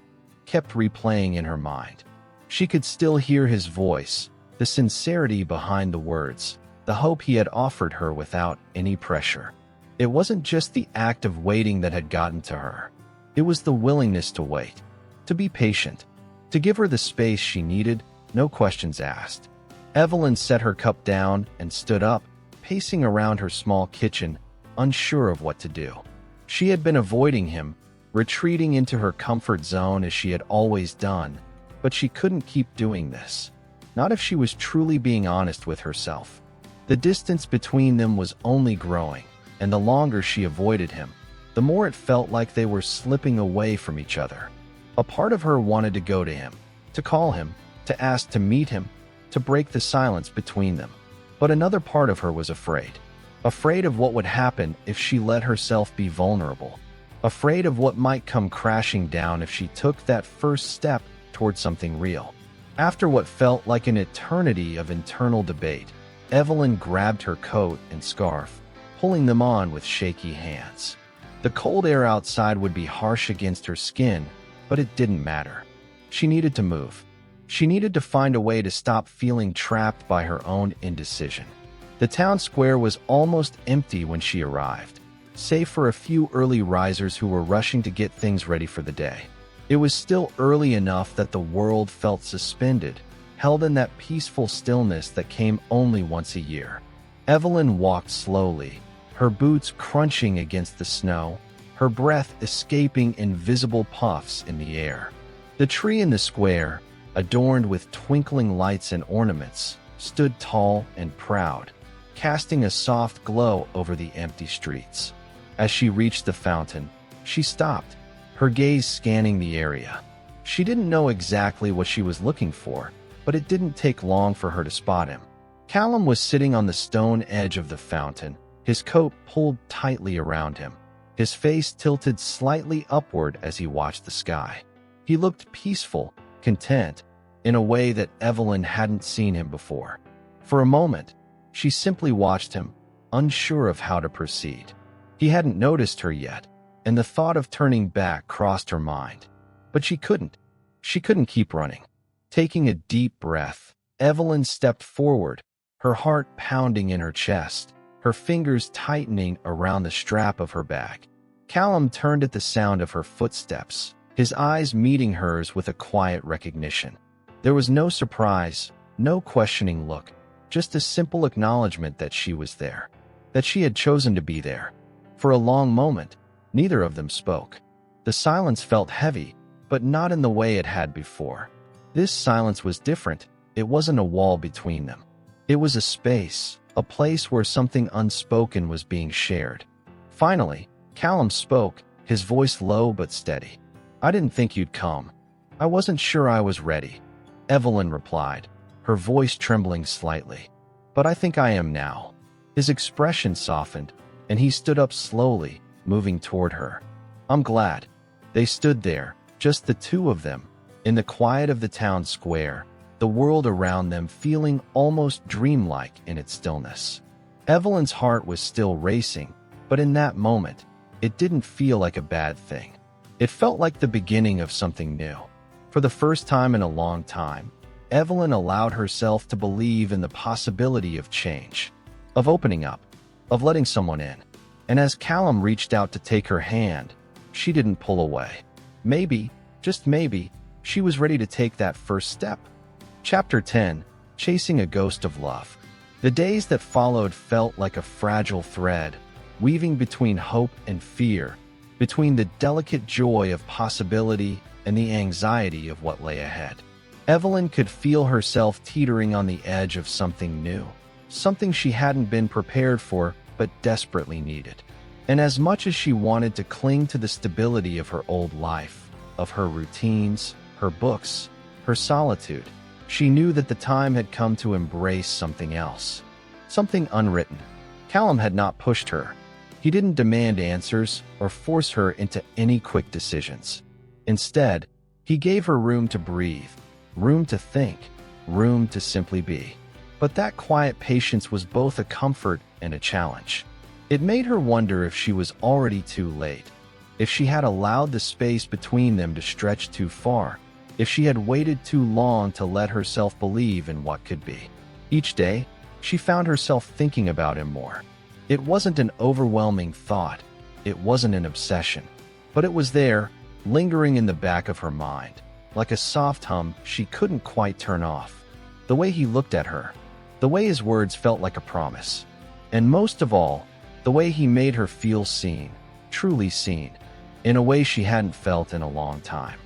kept replaying in her mind. She could still hear his voice, the sincerity behind the words, the hope he had offered her without any pressure. It wasn't just the act of waiting that had gotten to her. It was the willingness to wait, to be patient, to give her the space she needed, no questions asked. Evelyn set her cup down and stood up, pacing around her small kitchen, unsure of what to do. She had been avoiding him, retreating into her comfort zone as she had always done, but she couldn't keep doing this. Not if she was truly being honest with herself. The distance between them was only growing, and the longer she avoided him, the more it felt like they were slipping away from each other. A part of her wanted to go to him, to call him, to ask to meet him, to break the silence between them. But another part of her was afraid. Afraid of what would happen if she let herself be vulnerable. Afraid of what might come crashing down if she took that first step toward something real. After what felt like an eternity of internal debate, Evelyn grabbed her coat and scarf, pulling them on with shaky hands. The cold air outside would be harsh against her skin, but it didn't matter. She needed to move. She needed to find a way to stop feeling trapped by her own indecision. The town square was almost empty when she arrived, save for a few early risers who were rushing to get things ready for the day. It was still early enough that the world felt suspended, held in that peaceful stillness that came only once a year. Evelyn walked slowly, her boots crunching against the snow, her breath escaping invisible puffs in the air. The tree in the square, adorned with twinkling lights and ornaments, stood tall and proud, casting a soft glow over the empty streets. As she reached the fountain, she stopped, her gaze scanning the area. She didn't know exactly what she was looking for, but it didn't take long for her to spot him. Callum was sitting on the stone edge of the fountain, his coat pulled tightly around him, his face tilted slightly upward as he watched the sky. He looked peaceful, content, in a way that Evelyn hadn't seen him before. For a moment, she simply watched him, unsure of how to proceed. He hadn't noticed her yet, and the thought of turning back crossed her mind. But she couldn't. She couldn't keep running. Taking a deep breath, Evelyn stepped forward, her heart pounding in her chest, her fingers tightening around the strap of her bag. Callum turned at the sound of her footsteps, his eyes meeting hers with a quiet recognition. There was no surprise, no questioning look, just a simple acknowledgement that she was there, that she had chosen to be there. For a long moment, neither of them spoke. The silence felt heavy, but not in the way it had before. This silence was different. It wasn't a wall between them. It was a space, a place where something unspoken was being shared. Finally, Callum spoke, his voice low but steady. "I didn't think you'd come. I wasn't sure I was ready," Evelyn replied, her voice trembling slightly. "But I think I am now." His expression softened, and he stood up slowly, moving toward her. "I'm glad." They stood there, just the two of them, in the quiet of the town square, the world around them feeling almost dreamlike in its stillness. Evelyn's heart was still racing, but in that moment, it didn't feel like a bad thing. It felt like the beginning of something new. For the first time in a long time, Evelyn allowed herself to believe in the possibility of change, of opening up, of letting someone in. And as Callum reached out to take her hand, she didn't pull away. Maybe, just maybe, she was ready to take that first step. Chapter 10, Chasing a Ghost of Love. The days that followed felt like a fragile thread, weaving between hope and fear, between the delicate joy of possibility and the anxiety of what lay ahead. Evelyn could feel herself teetering on the edge of something new, something she hadn't been prepared for but desperately needed. And as much as she wanted to cling to the stability of her old life, of her routines, her books, her solitude, she knew that the time had come to embrace something else, something unwritten. Callum had not pushed her. He didn't demand answers or force her into any quick decisions. Instead, he gave her room to breathe, room to think, room to simply be. But that quiet patience was both a comfort and a challenge. It made her wonder if she was already too late, if she had allowed the space between them to stretch too far, if she had waited too long to let herself believe in what could be. Each day, she found herself thinking about him more. It wasn't an overwhelming thought, it wasn't an obsession, but it was there, lingering in the back of her mind, like a soft hum she couldn't quite turn off. The way he looked at her, the way his words felt like a promise, and most of all, the way he made her feel seen, truly seen, in a way she hadn't felt in a long time.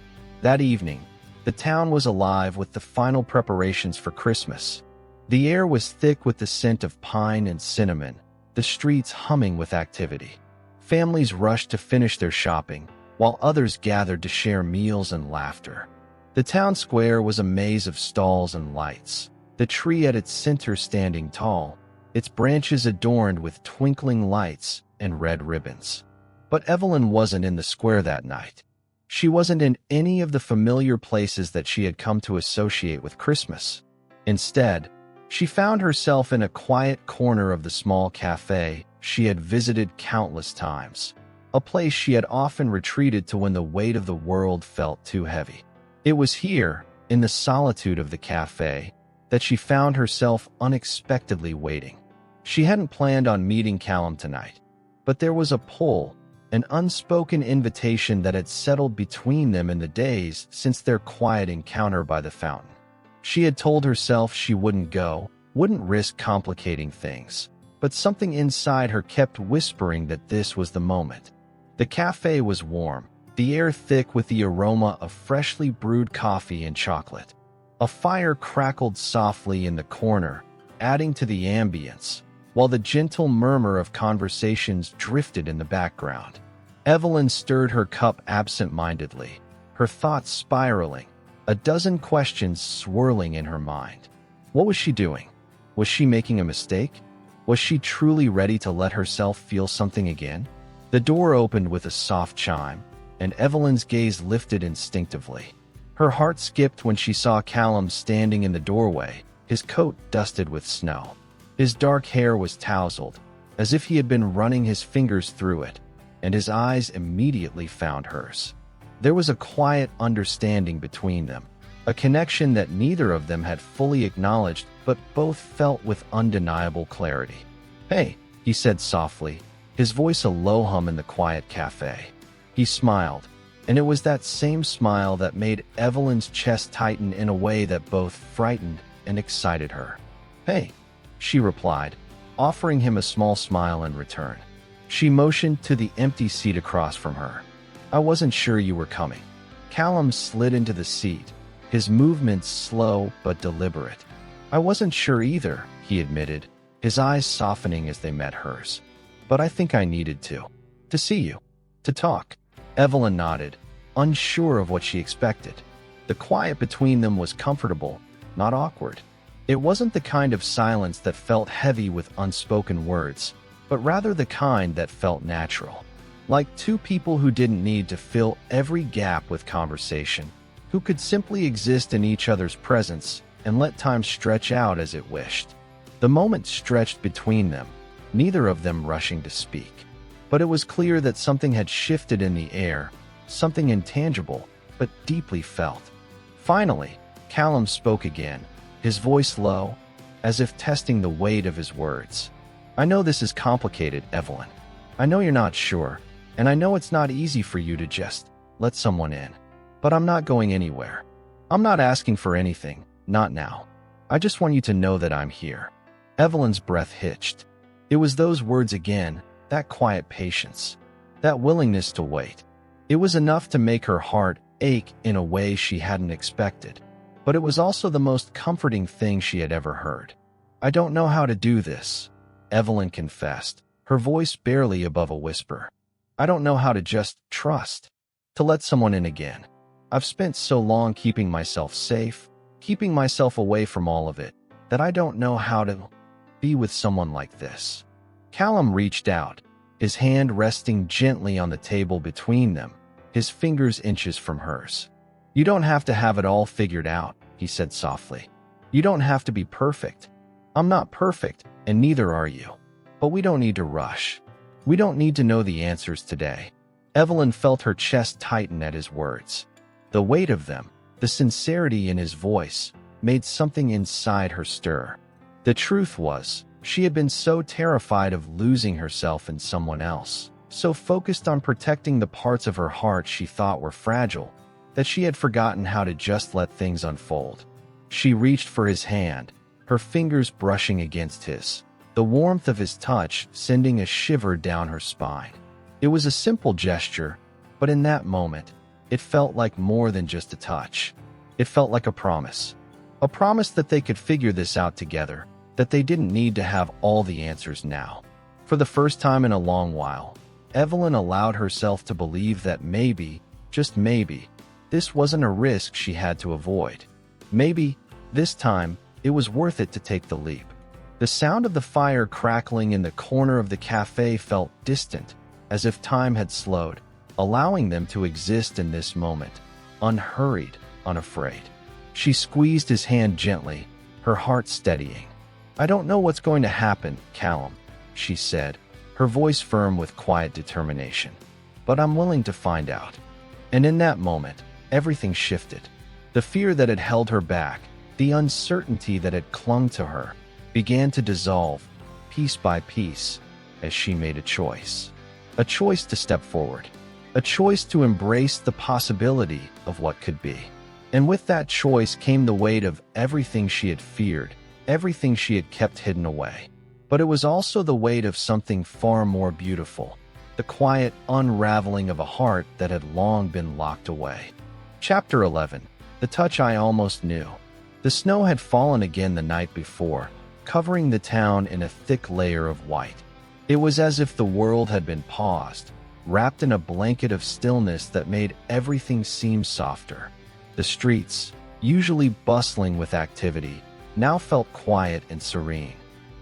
That evening, the town was alive with the final preparations for Christmas. The air was thick with the scent of pine and cinnamon, the streets humming with activity. Families rushed to finish their shopping, while others gathered to share meals and laughter. The town square was a maze of stalls and lights, the tree at its center standing tall, its branches adorned with twinkling lights and red ribbons. But Evelyn wasn't in the square that night. She wasn't in any of the familiar places that she had come to associate with Christmas. Instead, She found herself in a quiet corner of the small cafe she had visited countless times, a place she had often retreated to when the weight of the world felt too heavy. It was here, in the solitude of the cafe, that she found herself unexpectedly waiting. She hadn't planned on meeting Callum tonight, but there was a pull, an unspoken invitation that had settled between them in the days since their quiet encounter by the fountain. She had told herself she wouldn't go, wouldn't risk complicating things, but something inside her kept whispering that this was the moment. The cafe was warm, the air thick with the aroma of freshly brewed coffee and chocolate. A fire crackled softly in the corner, adding to the ambience, while the gentle murmur of conversations drifted in the background. Evelyn stirred her cup absent-mindedly, her thoughts spiraling, a dozen questions swirling in her mind. What was she doing? Was she making a mistake? Was she truly ready to let herself feel something again? The door opened with a soft chime, and Evelyn's gaze lifted instinctively. Her heart skipped when she saw Callum standing in the doorway, his coat dusted with snow. His dark hair was tousled, as if he had been running his fingers through it, and his eyes immediately found hers. There was a quiet understanding between them, a connection that neither of them had fully acknowledged but both felt with undeniable clarity. "Hey," he said softly, his voice a low hum in the quiet cafe. He smiled, and it was that same smile that made Evelyn's chest tighten in a way that both frightened and excited her. "Hey," she replied, offering him a small smile in return. She motioned to the empty seat across from her. "I wasn't sure you were coming." Callum slid into the seat, his movements slow but deliberate. "I wasn't sure either," he admitted, his eyes softening as they met hers. "But I think I needed to see you, to talk." Evelyn nodded, unsure of what she expected. The quiet between them was comfortable, not awkward. It wasn't the kind of silence that felt heavy with unspoken words, but rather the kind that felt natural. Like two people who didn't need to fill every gap with conversation, who could simply exist in each other's presence and let time stretch out as it wished. The moment stretched between them, neither of them rushing to speak. But it was clear that something had shifted in the air, something intangible, but deeply felt. Finally, Callum spoke again, his voice low, as if testing the weight of his words. "I know this is complicated, Evelyn. I know you're not sure, and I know it's not easy for you to just let someone in. But I'm not going anywhere. I'm not asking for anything, not now. I just want you to know that I'm here." Evelyn's breath hitched. It was those words again, that quiet patience, that willingness to wait. It was enough to make her heart ache in a way she hadn't expected. But it was also the most comforting thing she had ever heard. "I don't know how to do this," Evelyn confessed, her voice barely above a whisper. "I don't know how to just trust, to let someone in again. I've spent so long keeping myself safe, keeping myself away from all of it, that I don't know how to be with someone like this." Callum reached out, his hand resting gently on the table between them, his fingers inches from hers. "You don't have to have it all figured out," he said softly. "You don't have to be perfect. I'm not perfect, and neither are you. But we don't need to rush. We don't need to know the answers today." Evelyn felt her chest tighten at his words. The weight of them, the sincerity in his voice, made something inside her stir. The truth was, she had been so terrified of losing herself in someone else, so focused on protecting the parts of her heart she thought were fragile, that she had forgotten how to just let things unfold. She reached for his hand, her fingers brushing against his, the warmth of his touch sending a shiver down her spine. It was a simple gesture, but in that moment, it felt like more than just a touch. It felt like a promise that they could figure this out together, that they didn't need to have all the answers now. For the first time in a long while, Evelyn allowed herself to believe that maybe, just maybe, this wasn't a risk she had to avoid. Maybe, this time, it was worth it to take the leap. The sound of the fire crackling in the corner of the cafe felt distant, as if time had slowed, allowing them to exist in this moment, unhurried, unafraid. She squeezed his hand gently, her heart steadying. "I don't know what's going to happen, Callum," she said, her voice firm with quiet determination. "But I'm willing to find out." And in that moment, everything shifted. The fear that had held her back, the uncertainty that had clung to her, began to dissolve, piece by piece, as she made a choice. A choice to step forward. A choice to embrace the possibility of what could be. And with that choice came the weight of everything she had feared, everything she had kept hidden away. But it was also the weight of something far more beautiful, the quiet unraveling of a heart that had long been locked away. Chapter 11. The Touch I Almost Knew. The snow had fallen again the night before, covering the town in a thick layer of white. It was as if the world had been paused, wrapped in a blanket of stillness that made everything seem softer. The streets, usually bustling with activity, now felt quiet and serene.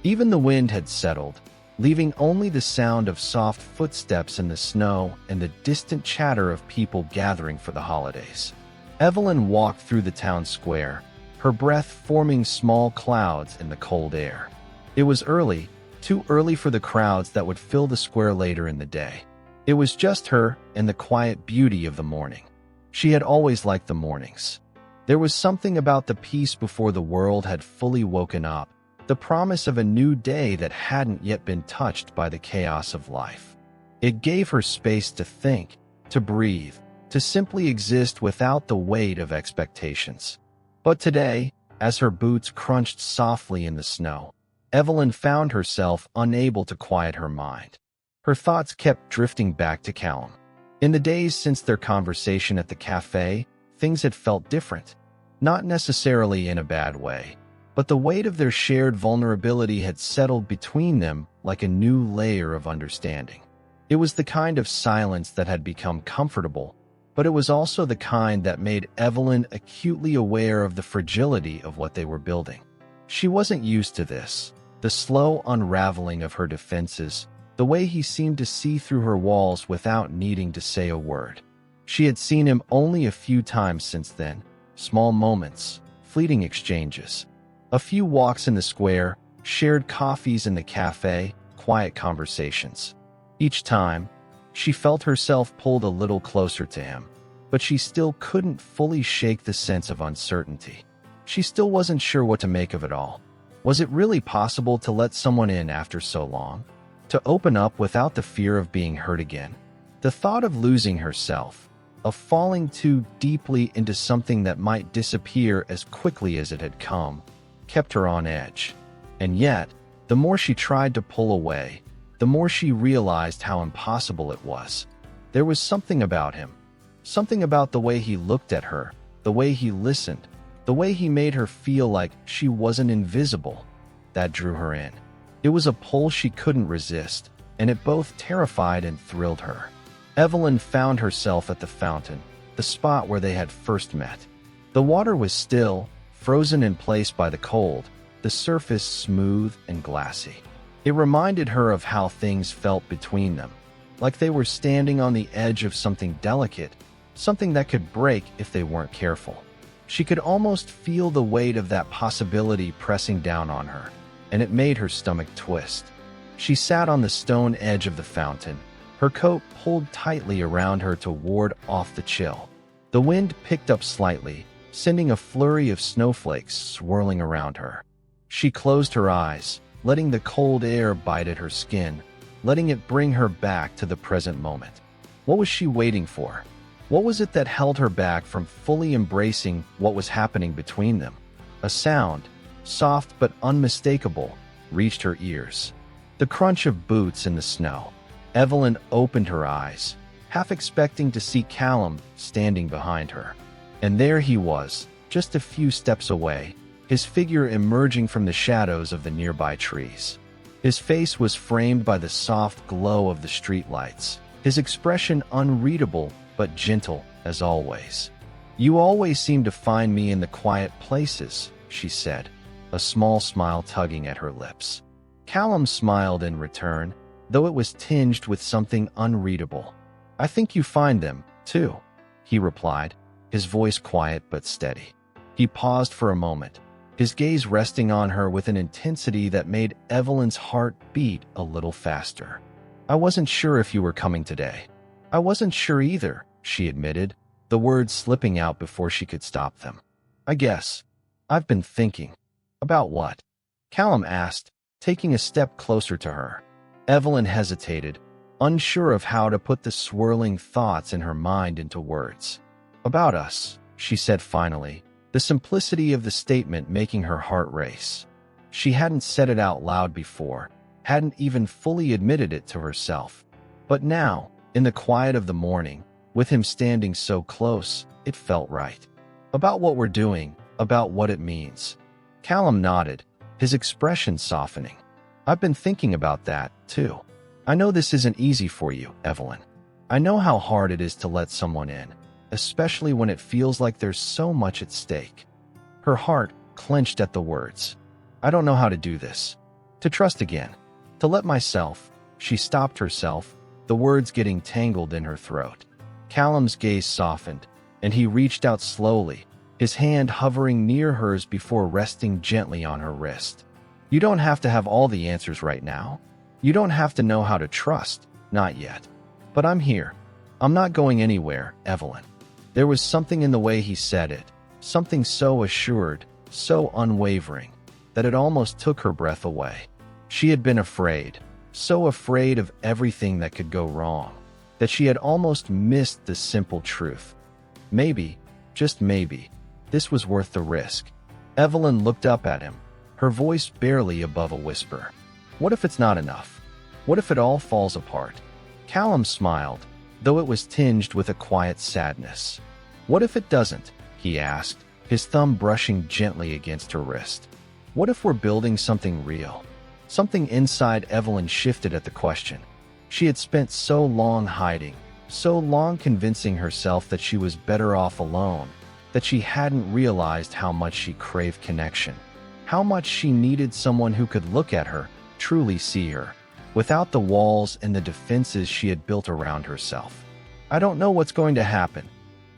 Even the wind had settled, leaving only the sound of soft footsteps in the snow and the distant chatter of people gathering for the holidays. Evelyn walked through the town square, her breath forming small clouds in the cold air. It was early, too early for the crowds that would fill the square later in the day. It was just her and the quiet beauty of the morning. She had always liked the mornings. There was something about the peace before the world had fully woken up, the promise of a new day that hadn't yet been touched by the chaos of life. It gave her space to think, to breathe, to simply exist without the weight of expectations. But today, as her boots crunched softly in the snow, Evelyn found herself unable to quiet her mind. Her thoughts kept drifting back to Callum. In the days since their conversation at the cafe, things had felt different. Not necessarily in a bad way, but the weight of their shared vulnerability had settled between them like a new layer of understanding. It was the kind of silence that had become comfortable, but it was also the kind that made Evelyn acutely aware of the fragility of what they were building. She wasn't used to this, the slow unraveling of her defenses, the way he seemed to see through her walls without needing to say a word. She had seen him only a few times since then, small moments, fleeting exchanges. A few walks in the square, shared coffees in the cafe, quiet conversations. Each time, she felt herself pulled a little closer to him, but she still couldn't fully shake the sense of uncertainty. She still wasn't sure what to make of it all. Was it really possible to let someone in after so long? To open up without the fear of being hurt again? The thought of losing herself, of falling too deeply into something that might disappear as quickly as it had come, kept her on edge. And yet, the more she tried to pull away, the more she realized how impossible it was. There was something about him, something about the way he looked at her, the way he listened, the way he made her feel like she wasn't invisible, that drew her in. It was a pull she couldn't resist, and it both terrified and thrilled her. Evelyn found herself at the fountain, the spot where they had first met. The water was still, frozen in place by the cold, the surface smooth and glassy. It reminded her of how things felt between them, like they were standing on the edge of something delicate, something that could break if they weren't careful. She could almost feel the weight of that possibility pressing down on her, and it made her stomach twist. She sat on the stone edge of the fountain, her coat pulled tightly around her to ward off the chill. The wind picked up slightly, sending a flurry of snowflakes swirling around her. She closed her eyes, letting the cold air bite at her skin, letting it bring her back to the present moment. What was she waiting for? What was it that held her back from fully embracing what was happening between them? A sound, soft but unmistakable, reached her ears. The crunch of boots in the snow. Evelyn opened her eyes, half expecting to see Callum standing behind her. And there he was, just a few steps away, his figure emerging from the shadows of the nearby trees. His face was framed by the soft glow of the streetlights, his expression unreadable but gentle as always. "You always seem to find me in the quiet places," she said, a small smile tugging at her lips. Callum smiled in return, though it was tinged with something unreadable. "I think you find them, too," he replied, his voice quiet but steady. He paused for a moment, his gaze resting on her with an intensity that made Evelyn's heart beat a little faster. "I wasn't sure if you were coming today." "I wasn't sure either," she admitted, the words slipping out before she could stop them. "I guess. I've been thinking." "About what?" Callum asked, taking a step closer to her. Evelyn hesitated, unsure of how to put the swirling thoughts in her mind into words. "About us," she said finally, the simplicity of the statement making her heart race. She hadn't said it out loud before, hadn't even fully admitted it to herself. But now, in the quiet of the morning, with him standing so close, it felt right. "About what we're doing, about what it means." Callum nodded, his expression softening. "I've been thinking about that, too. I know this isn't easy for you, Evelyn. I know how hard it is to let someone in, especially when it feels like there's so much at stake." Her heart clenched at the words. "I don't know how to do this. To trust again. To let myself." She stopped herself, the words getting tangled in her throat. Callum's gaze softened, and he reached out slowly, his hand hovering near hers before resting gently on her wrist. "You don't have to have all the answers right now. You don't have to know how to trust, not yet. But I'm here. I'm not going anywhere, Evelyn." There was something in the way he said it, something so assured, so unwavering, that it almost took her breath away. She had been afraid, so afraid of everything that could go wrong, that she had almost missed the simple truth. Maybe, just maybe, this was worth the risk. Evelyn looked up at him, her voice barely above a whisper. "What if it's not enough? What if it all falls apart?" Callum smiled, though it was tinged with a quiet sadness. "What if it doesn't?" he asked, his thumb brushing gently against her wrist. "What if we're building something real?" Something inside Evelyn shifted at the question. She had spent so long hiding, so long convincing herself that she was better off alone, that she hadn't realized how much she craved connection, how much she needed someone who could look at her, truly see her, without the walls and the defenses she had built around herself. "I don't know what's going to happen,"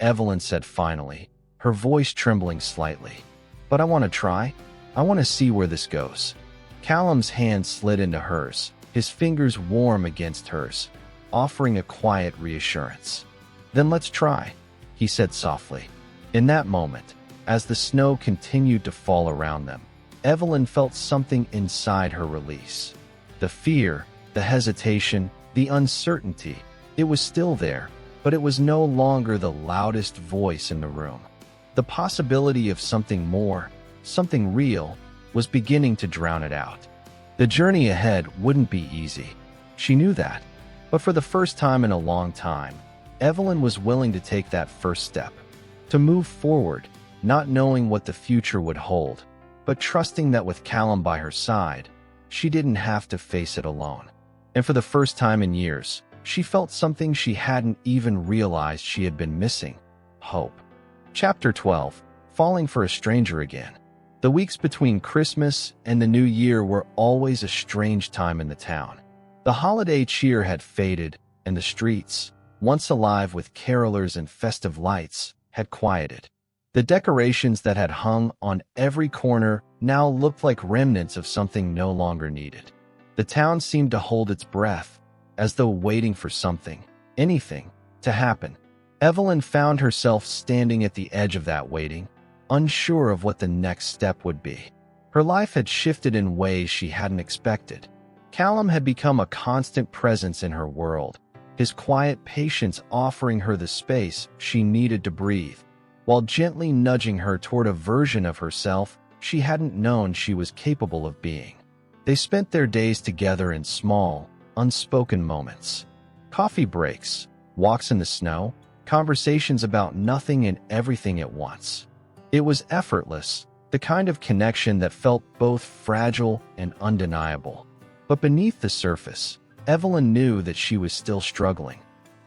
Evelyn said finally, her voice trembling slightly. "But I want to try. I want to see where this goes." Callum's hand slid into hers, his fingers warm against hers, offering a quiet reassurance. "Then let's try," he said softly. In that moment, as the snow continued to fall around them, Evelyn felt something inside her release. The fear, the hesitation, the uncertainty, it was still there, but it was no longer the loudest voice in the room. The possibility of something more, something real, was beginning to drown it out. The journey ahead wouldn't be easy. She knew that. But for the first time in a long time, Evelyn was willing to take that first step. To move forward, not knowing what the future would hold, but trusting that with Callum by her side, she didn't have to face it alone. And for the first time in years, she felt something she hadn't even realized she had been missing: hope. Chapter 12. Falling for a stranger again. The weeks between Christmas and the New Year were always a strange time in the town. The holiday cheer had faded, and the streets, once alive with carolers and festive lights, had quieted. The decorations that had hung on every corner now looked like remnants of something no longer needed. The town seemed to hold its breath, as though waiting for something, anything, to happen. Evelyn found herself standing at the edge of that waiting, unsure of what the next step would be. Her life had shifted in ways she hadn't expected. Callum had become a constant presence in her world, his quiet patience offering her the space she needed to breathe, while gently nudging her toward a version of herself she hadn't known she was capable of being. They spent their days together in small, unspoken moments. Coffee breaks, walks in the snow, conversations about nothing and everything at once. It was effortless, the kind of connection that felt both fragile and undeniable. But beneath the surface, Evelyn knew that she was still struggling.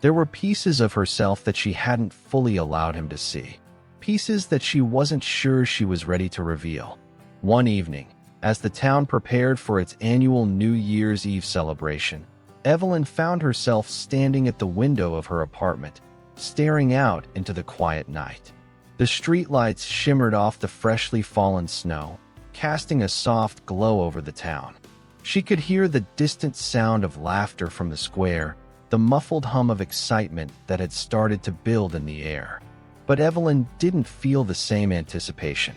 There were pieces of herself that she hadn't fully allowed him to see, pieces that she wasn't sure she was ready to reveal. One evening, as the town prepared for its annual New Year's Eve celebration, Evelyn found herself standing at the window of her apartment, staring out into the quiet night. The streetlights shimmered off the freshly fallen snow, casting a soft glow over the town. She could hear the distant sound of laughter from the square, the muffled hum of excitement that had started to build in the air. But Evelyn didn't feel the same anticipation.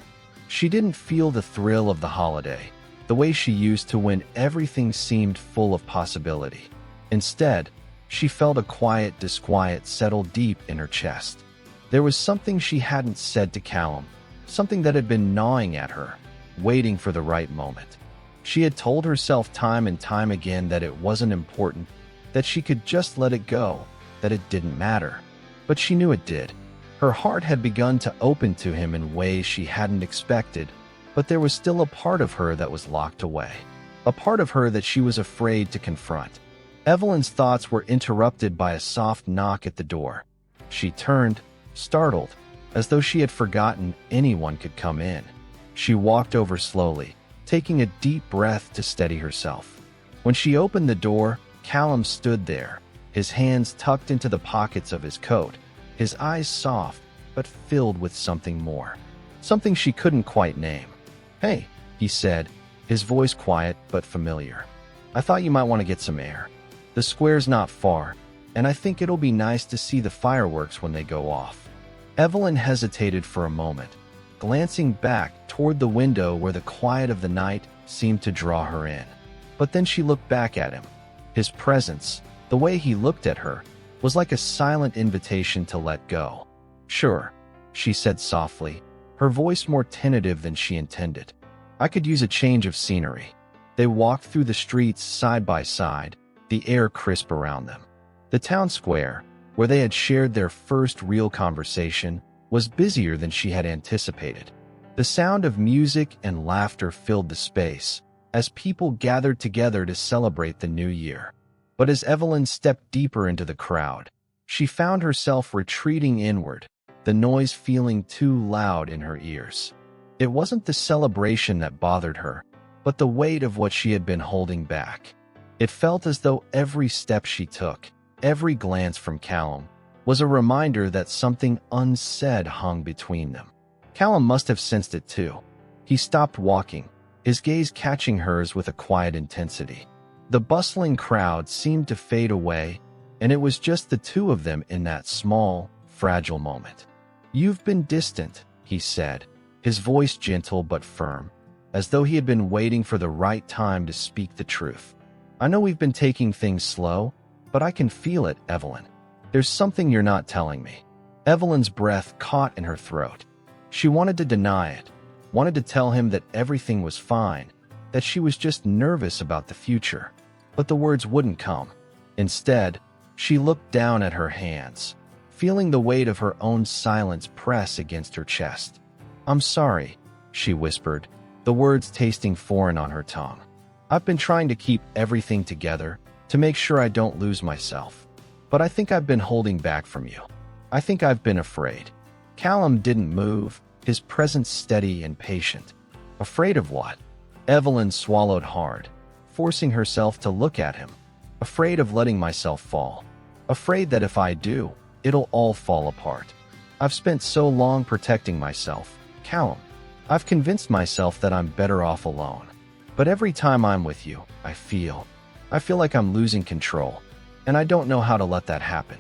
She didn't feel the thrill of the holiday, the way she used to when everything seemed full of possibility. Instead, she felt a quiet disquiet settle deep in her chest. There was something she hadn't said to Callum, something that had been gnawing at her, waiting for the right moment. She had told herself time and time again that it wasn't important, that she could just let it go, that it didn't matter. But she knew it did. Her heart had begun to open to him in ways she hadn't expected, but there was still a part of her that was locked away, a part of her that she was afraid to confront. Evelyn's thoughts were interrupted by a soft knock at the door. She turned, startled, as though she had forgotten anyone could come in. She walked over slowly, taking a deep breath to steady herself. When she opened the door, Callum stood there, his hands tucked into the pockets of his coat, his eyes soft but filled with something more, something she couldn't quite name. "Hey," he said, his voice quiet but familiar. "I thought you might want to get some air. The square's not far, and I think it'll be nice to see the fireworks when they go off." Evelyn hesitated for a moment, glancing back toward the window where the quiet of the night seemed to draw her in. But then she looked back at him. His presence, the way he looked at her, was like a silent invitation to let go. "Sure," she said softly, her voice more tentative than she intended. "I could use a change of scenery." They walked through the streets side by side, the air crisp around them. The town square, where they had shared their first real conversation, was busier than she had anticipated. The sound of music and laughter filled the space, as people gathered together to celebrate the new year. But as Evelyn stepped deeper into the crowd, she found herself retreating inward, the noise feeling too loud in her ears. It wasn't the celebration that bothered her, but the weight of what she had been holding back. It felt as though every step she took, every glance from Callum, was a reminder that something unsaid hung between them. Callum must have sensed it too. He stopped walking, his gaze catching hers with a quiet intensity. The bustling crowd seemed to fade away, and it was just the two of them in that small, fragile moment. "You've been distant," he said, his voice gentle but firm, as though he had been waiting for the right time to speak the truth. "I know we've been taking things slow, but I can feel it, Evelyn. There's something you're not telling me." Evelyn's breath caught in her throat. She wanted to deny it, wanted to tell him that everything was fine, that she was just nervous about the future. But the words wouldn't come. Instead, she looked down at her hands, feeling the weight of her own silence press against her chest. "I'm sorry," she whispered, the words tasting foreign on her tongue. "I've been trying to keep everything together, to make sure I don't lose myself. But I think I've been holding back from you. I think I've been afraid." Callum didn't move, his presence steady and patient. "Afraid of what?" Evelyn swallowed hard, forcing herself to look at him. "Afraid of letting myself fall. Afraid that if I do, it'll all fall apart. I've spent so long protecting myself, Callum. I've convinced myself that I'm better off alone. But every time I'm with you, I feel like I'm losing control, and I don't know how to let that happen."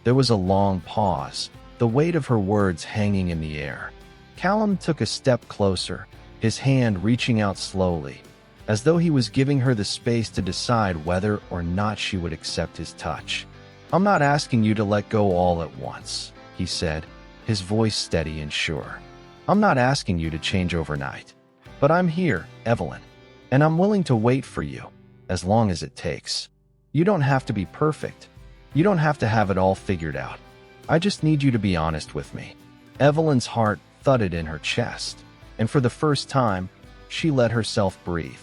There was a long pause, the weight of her words hanging in the air. Callum took a step closer, his hand reaching out slowly, as though he was giving her the space to decide whether or not she would accept his touch. "I'm not asking you to let go all at once," he said, his voice steady and sure. "I'm not asking you to change overnight. But I'm here, Evelyn, and I'm willing to wait for you, as long as it takes. You don't have to be perfect. You don't have to have it all figured out. I just need you to be honest with me." Evelyn's heart thudded in her chest, and for the first time, she let herself breathe.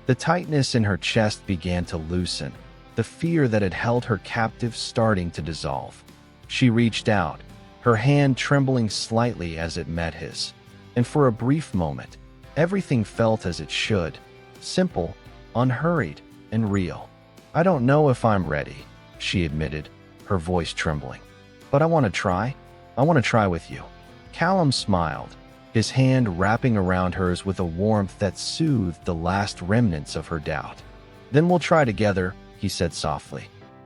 The tightness in her chest began to loosen, the fear that had held her captive starting to dissolve. She reached out, her hand trembling slightly as it met his, and for a brief moment, everything felt as it should, simple, unhurried, and real. "I don't know if I'm ready," she admitted, her voice trembling. "But I want to try. I want to try with you." Callum smiled, his hand wrapping around hers with a warmth that soothed the last remnants of her doubt. "Then we'll try together," he said softly.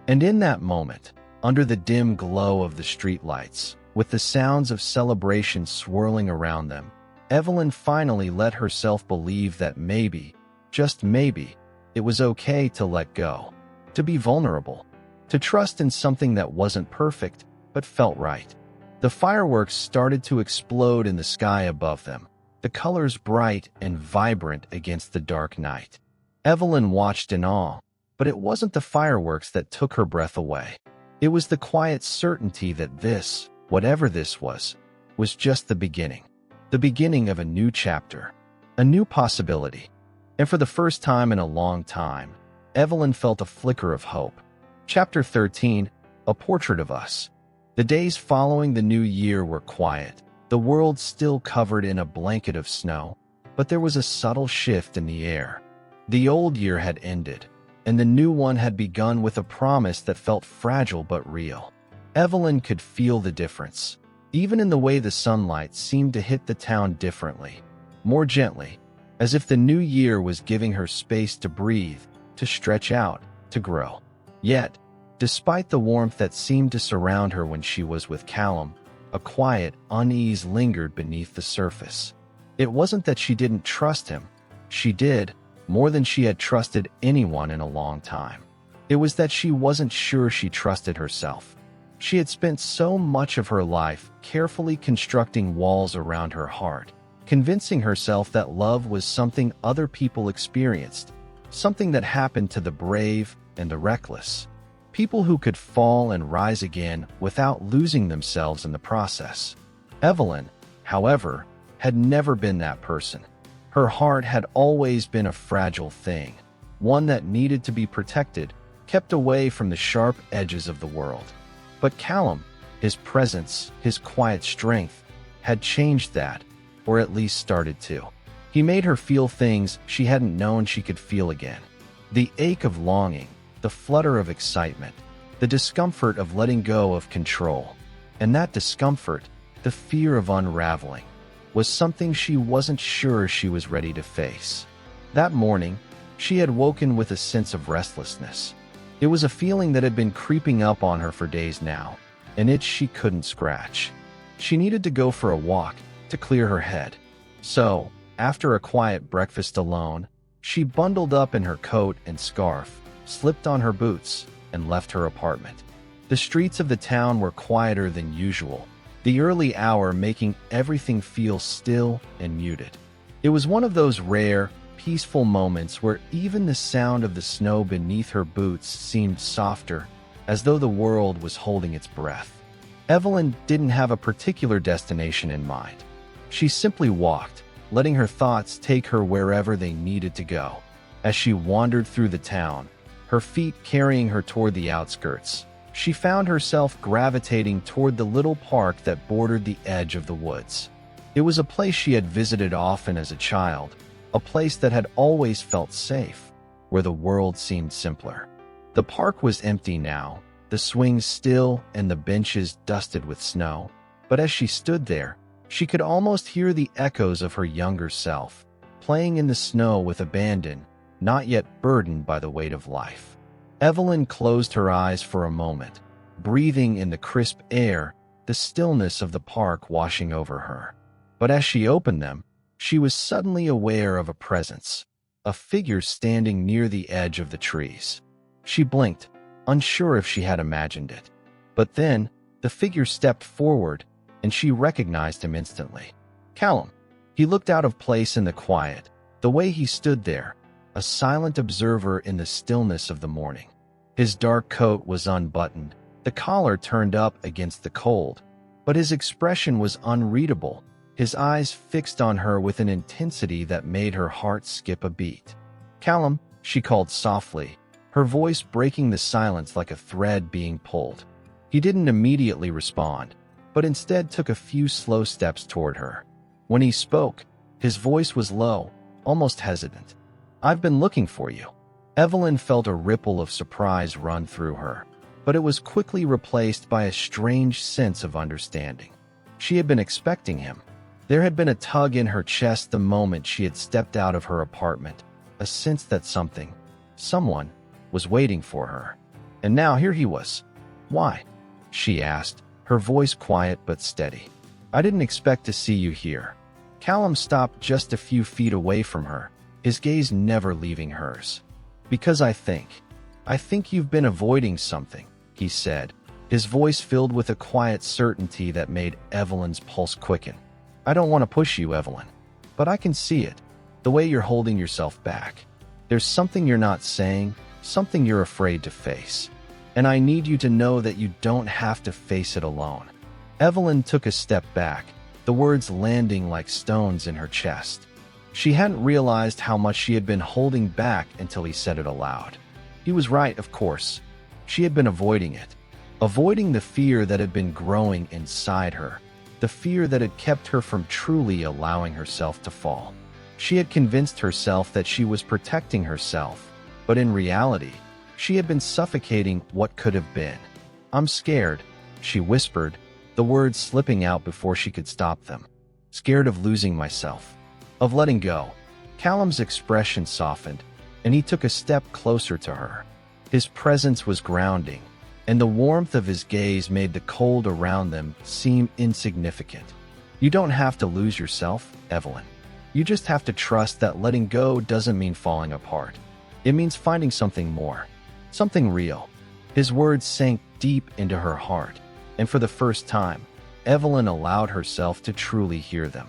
And in that moment, under the dim glow of the streetlights, with the sounds of celebration swirling around them, Evelyn finally let herself believe that maybe, just maybe, it was okay to let go, to be vulnerable, to trust in something that wasn't perfect but felt right. The fireworks started to explode in the sky above them, the colors bright and vibrant against the dark night. Evelyn watched in awe, but it wasn't the fireworks that took her breath away. It was the quiet certainty that this, whatever this was just the beginning of a new chapter, a new possibility. And for the first time in a long time, Evelyn felt a flicker of hope. Chapter 13, A Portrait of Us. The days following the new year were quiet, the world still covered in a blanket of snow, but there was a subtle shift in the air. The old year had ended, and the new one had begun with a promise that felt fragile but real. Evelyn could feel the difference, even in the way the sunlight seemed to hit the town differently, more gently, as if the new year was giving her space to breathe, to stretch out, to grow. Yet, despite the warmth that seemed to surround her when she was with Callum, a quiet unease lingered beneath the surface. It wasn't that she didn't trust him. She did, more than she had trusted anyone in a long time. It was that she wasn't sure she trusted herself. She had spent so much of her life carefully constructing walls around her heart, convincing herself that love was something other people experienced, something that happened to the brave and the reckless. People who could fall and rise again without losing themselves in the process. Evelyn, however, had never been that person. Her heart had always been a fragile thing, one that needed to be protected, kept away from the sharp edges of the world. But Callum, his presence, his quiet strength, had changed that, or at least started to. He made her feel things she hadn't known she could feel again. The ache of longing, the flutter of excitement, the discomfort of letting go of control. And that discomfort, the fear of unraveling, was something she wasn't sure she was ready to face. That morning, she had woken with a sense of restlessness. It was a feeling that had been creeping up on her for days now, an itch she couldn't scratch. She needed to go for a walk to clear her head. So, after a quiet breakfast alone, she bundled up in her coat and scarf, slipped on her boots, and left her apartment. The streets of the town were quieter than usual, the early hour making everything feel still and muted. It was one of those rare, peaceful moments where even the sound of the snow beneath her boots seemed softer, as though the world was holding its breath. Evelyn didn't have a particular destination in mind. She simply walked, letting her thoughts take her wherever they needed to go. As she wandered through the town, her feet carrying her toward the outskirts, she found herself gravitating toward the little park that bordered the edge of the woods. It was a place she had visited often as a child, a place that had always felt safe, where the world seemed simpler. The park was empty now, the swings still and the benches dusted with snow, but as she stood there, she could almost hear the echoes of her younger self, playing in the snow with abandon, not yet burdened by the weight of life. Evelyn closed her eyes for a moment, breathing in the crisp air, the stillness of the park washing over her. But as she opened them, she was suddenly aware of a presence, a figure standing near the edge of the trees. She blinked, unsure if she had imagined it. But then, the figure stepped forward, and she recognized him instantly. Callum. He looked out of place in the quiet, the way he stood there, a silent observer in the stillness of the morning. His dark coat was unbuttoned, the collar turned up against the cold, but his expression was unreadable, his eyes fixed on her with an intensity that made her heart skip a beat. "Callum," she called softly, her voice breaking the silence like a thread being pulled. He didn't immediately respond, but instead took a few slow steps toward her. When he spoke, his voice was low, almost hesitant. "I've been looking for you." Evelyn felt a ripple of surprise run through her, but it was quickly replaced by a strange sense of understanding. She had been expecting him. There had been a tug in her chest the moment she had stepped out of her apartment, a sense that someone, was waiting for her. And now here he was. "Why?" she asked, her voice quiet but steady. "I didn't expect to see you here." Callum stopped just a few feet away from her, his gaze never leaving hers. "Because I think you've been avoiding something," he said, his voice filled with a quiet certainty that made Evelyn's pulse quicken. "I don't want to push you, Evelyn, but I can see it, the way you're holding yourself back. There's something you're not saying, something you're afraid to face. And I need you to know that you don't have to face it alone." Evelyn took a step back, the words landing like stones in her chest. She hadn't realized how much she had been holding back until he said it aloud. He was right, of course. She had been avoiding it. Avoiding the fear that had been growing inside her, the fear that had kept her from truly allowing herself to fall. She had convinced herself that she was protecting herself, but in reality, she had been suffocating what could have been. "I'm scared," she whispered, the words slipping out before she could stop them. "Scared of losing myself, of letting go." Callum's expression softened, and he took a step closer to her. His presence was grounding, and the warmth of his gaze made the cold around them seem insignificant. "You don't have to lose yourself, Evelyn. You just have to trust that letting go doesn't mean falling apart. It means finding something more. Something real." His words sank deep into her heart, and for the first time, Evelyn allowed herself to truly hear them.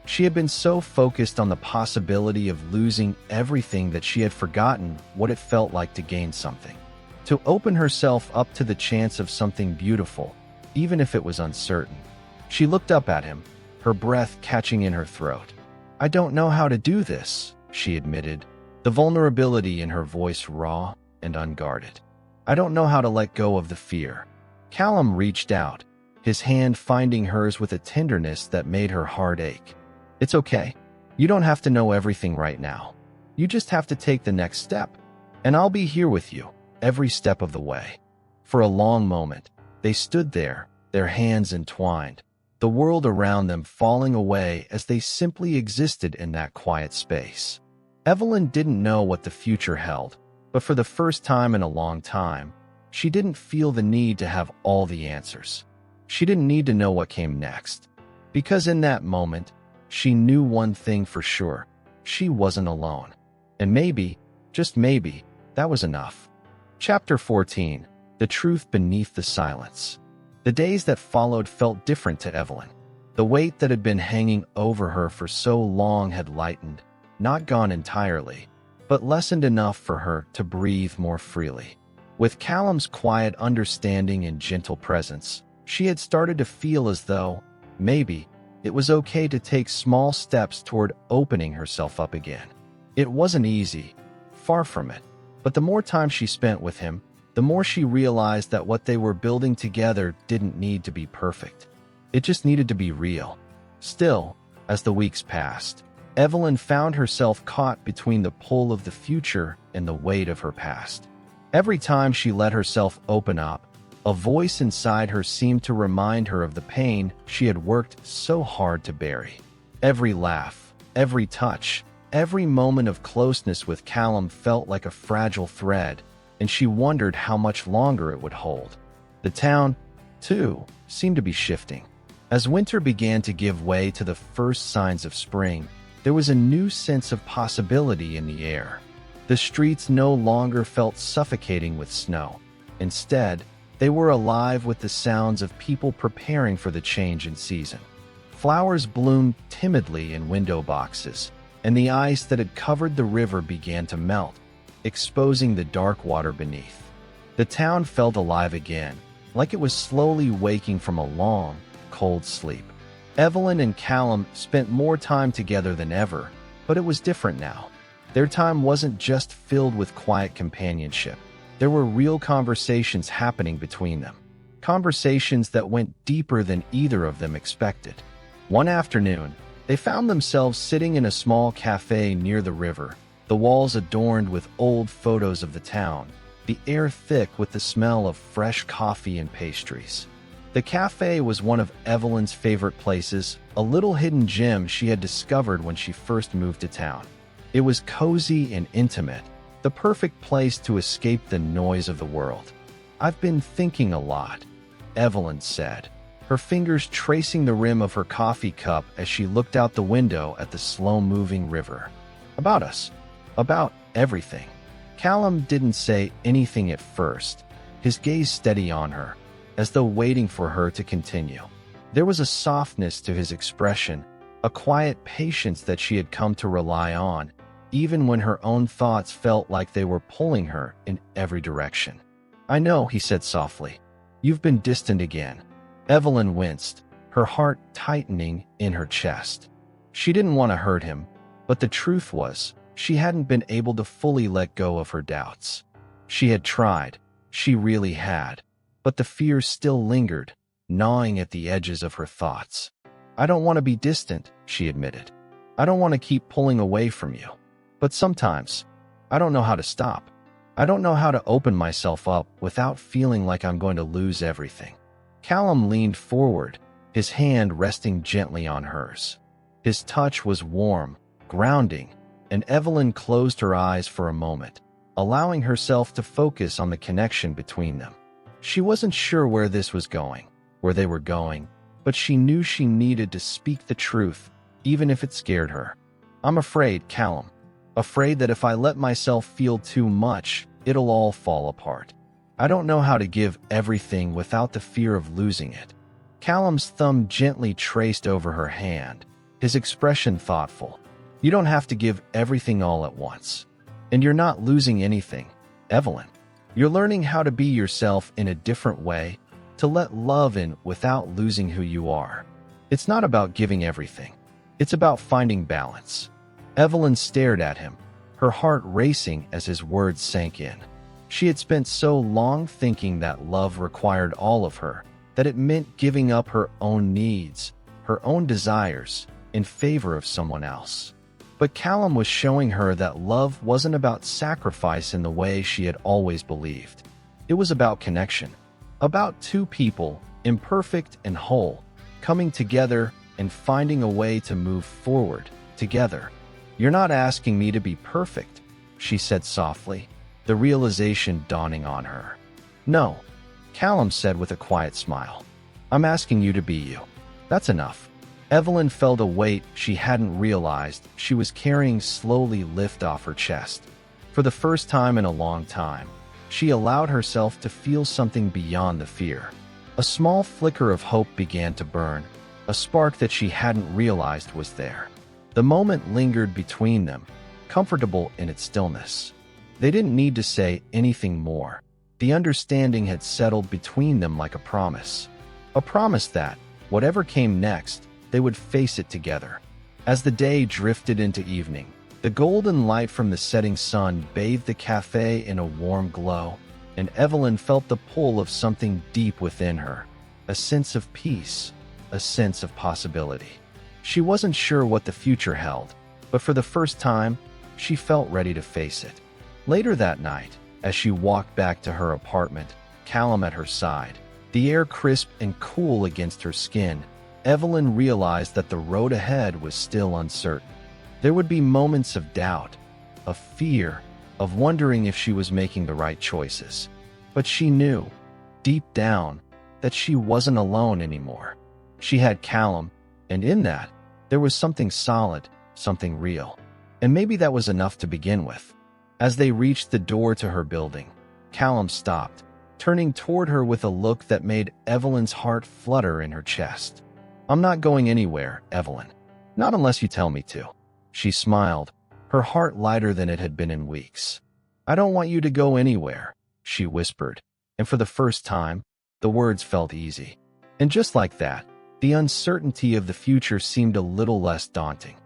She had been so focused on the possibility of losing everything that she had forgotten what it felt like to gain something. To open herself up to the chance of something beautiful, even if it was uncertain. She looked up at him, her breath catching in her throat. "I don't know how to do this," she admitted, the vulnerability in her voice raw and unguarded. "I don't know how to let go of the fear." Callum reached out, his hand finding hers with a tenderness that made her heart ache. "It's okay. You don't have to know everything right now. You just have to take the next step. And I'll be here with you, every step of the way." For a long moment, they stood there, their hands entwined, the world around them falling away as they simply existed in that quiet space. Evelyn didn't know what the future held, but for the first time in a long time, she didn't feel the need to have all the answers. She didn't need to know what came next. Because in that moment, she knew one thing for sure. She wasn't alone. And maybe, just maybe, that was enough. Chapter 14. The Truth Beneath the Silence. The days that followed felt different to Evelyn. The weight that had been hanging over her for so long had lightened, not gone entirely, but lessened enough for her to breathe more freely. With Callum's quiet understanding and gentle presence, she had started to feel as though, maybe, it was okay to take small steps toward opening herself up again. It wasn't easy, far from it, but the more time she spent with him, the more she realized that what they were building together didn't need to be perfect. It just needed to be real. Still, as the weeks passed, Evelyn found herself caught between the pull of the future and the weight of her past. Every time she let herself open up, a voice inside her seemed to remind her of the pain she had worked so hard to bury. Every laugh, every touch, every moment of closeness with Callum felt like a fragile thread, and she wondered how much longer it would hold. The town, too, seemed to be shifting. As winter began to give way to the first signs of spring, there was a new sense of possibility in the air. The streets no longer felt suffocating with snow. Instead, they were alive with the sounds of people preparing for the change in season. Flowers bloomed timidly in window boxes, and the ice that had covered the river began to melt, exposing the dark water beneath. The town felt alive again, like it was slowly waking from a long, cold sleep. Evelyn and Callum spent more time together than ever, but it was different now. Their time wasn't just filled with quiet companionship. There were real conversations happening between them. Conversations that went deeper than either of them expected. One afternoon, they found themselves sitting in a small cafe near the river, the walls adorned with old photos of the town, the air thick with the smell of fresh coffee and pastries. The cafe was one of Evelyn's favorite places, a little hidden gem she had discovered when she first moved to town. It was cozy and intimate, the perfect place to escape the noise of the world. "I've been thinking a lot," Evelyn said, her fingers tracing the rim of her coffee cup as she looked out the window at the slow-moving river. "About us. About everything." Callum didn't say anything at first, his gaze steady on her, as though waiting for her to continue. There was a softness to his expression, a quiet patience that she had come to rely on, even when her own thoughts felt like they were pulling her in every direction. "I know," he said softly. "You've been distant again." Evelyn winced, her heart tightening in her chest. She didn't want to hurt him, but the truth was, she hadn't been able to fully let go of her doubts. She had tried, she really had, but the fear still lingered, gnawing at the edges of her thoughts. "I don't want to be distant," she admitted. "I don't want to keep pulling away from you. But sometimes, I don't know how to stop. I don't know how to open myself up without feeling like I'm going to lose everything." Callum leaned forward, his hand resting gently on hers. His touch was warm, grounding, and Evelyn closed her eyes for a moment, allowing herself to focus on the connection between them. She wasn't sure where this was going, where they were going, but she knew she needed to speak the truth, even if it scared her. "I'm afraid, Callum. Afraid that if I let myself feel too much, it'll all fall apart. I don't know how to give everything without the fear of losing it." Callum's thumb gently traced over her hand, his expression thoughtful. "You don't have to give everything all at once. And you're not losing anything, Evelyn. You're learning how to be yourself in a different way, to let love in without losing who you are. It's not about giving everything. It's about finding balance." Evelyn stared at him, her heart racing as his words sank in. She had spent so long thinking that love required all of her, that it meant giving up her own needs, her own desires, in favor of someone else. But Callum was showing her that love wasn't about sacrifice in the way she had always believed. It was about connection, about two people, imperfect and whole, coming together and finding a way to move forward together. "You're not asking me to be perfect," she said softly, the realization dawning on her. "No," Callum said with a quiet smile. "I'm asking you to be you. That's enough." Evelyn felt a weight she hadn't realized she was carrying slowly lift off her chest. For the first time in a long time, she allowed herself to feel something beyond the fear. A small flicker of hope began to burn, a spark that she hadn't realized was there. The moment lingered between them, comfortable in its stillness. They didn't need to say anything more. The understanding had settled between them like a promise. A promise that, whatever came next, they would face it together. As the day drifted into evening, the golden light from the setting sun bathed the cafe in a warm glow, and Evelyn felt the pull of something deep within her, a sense of peace, a sense of possibility. She wasn't sure what the future held, but for the first time, she felt ready to face it. Later that night, as she walked back to her apartment, Callum at her side, the air crisp and cool against her skin, Evelyn realized that the road ahead was still uncertain. There would be moments of doubt, of fear, of wondering if she was making the right choices. But she knew, deep down, that she wasn't alone anymore. She had Callum, and in that, there was something solid, something real. And maybe that was enough to begin with. As they reached the door to her building, Callum stopped, turning toward her with a look that made Evelyn's heart flutter in her chest. "I'm not going anywhere, Evelyn. Not unless you tell me to." She smiled, her heart lighter than it had been in weeks. "I don't want you to go anywhere," she whispered, and for the first time, the words felt easy. And just like that, the uncertainty of the future seemed a little less daunting.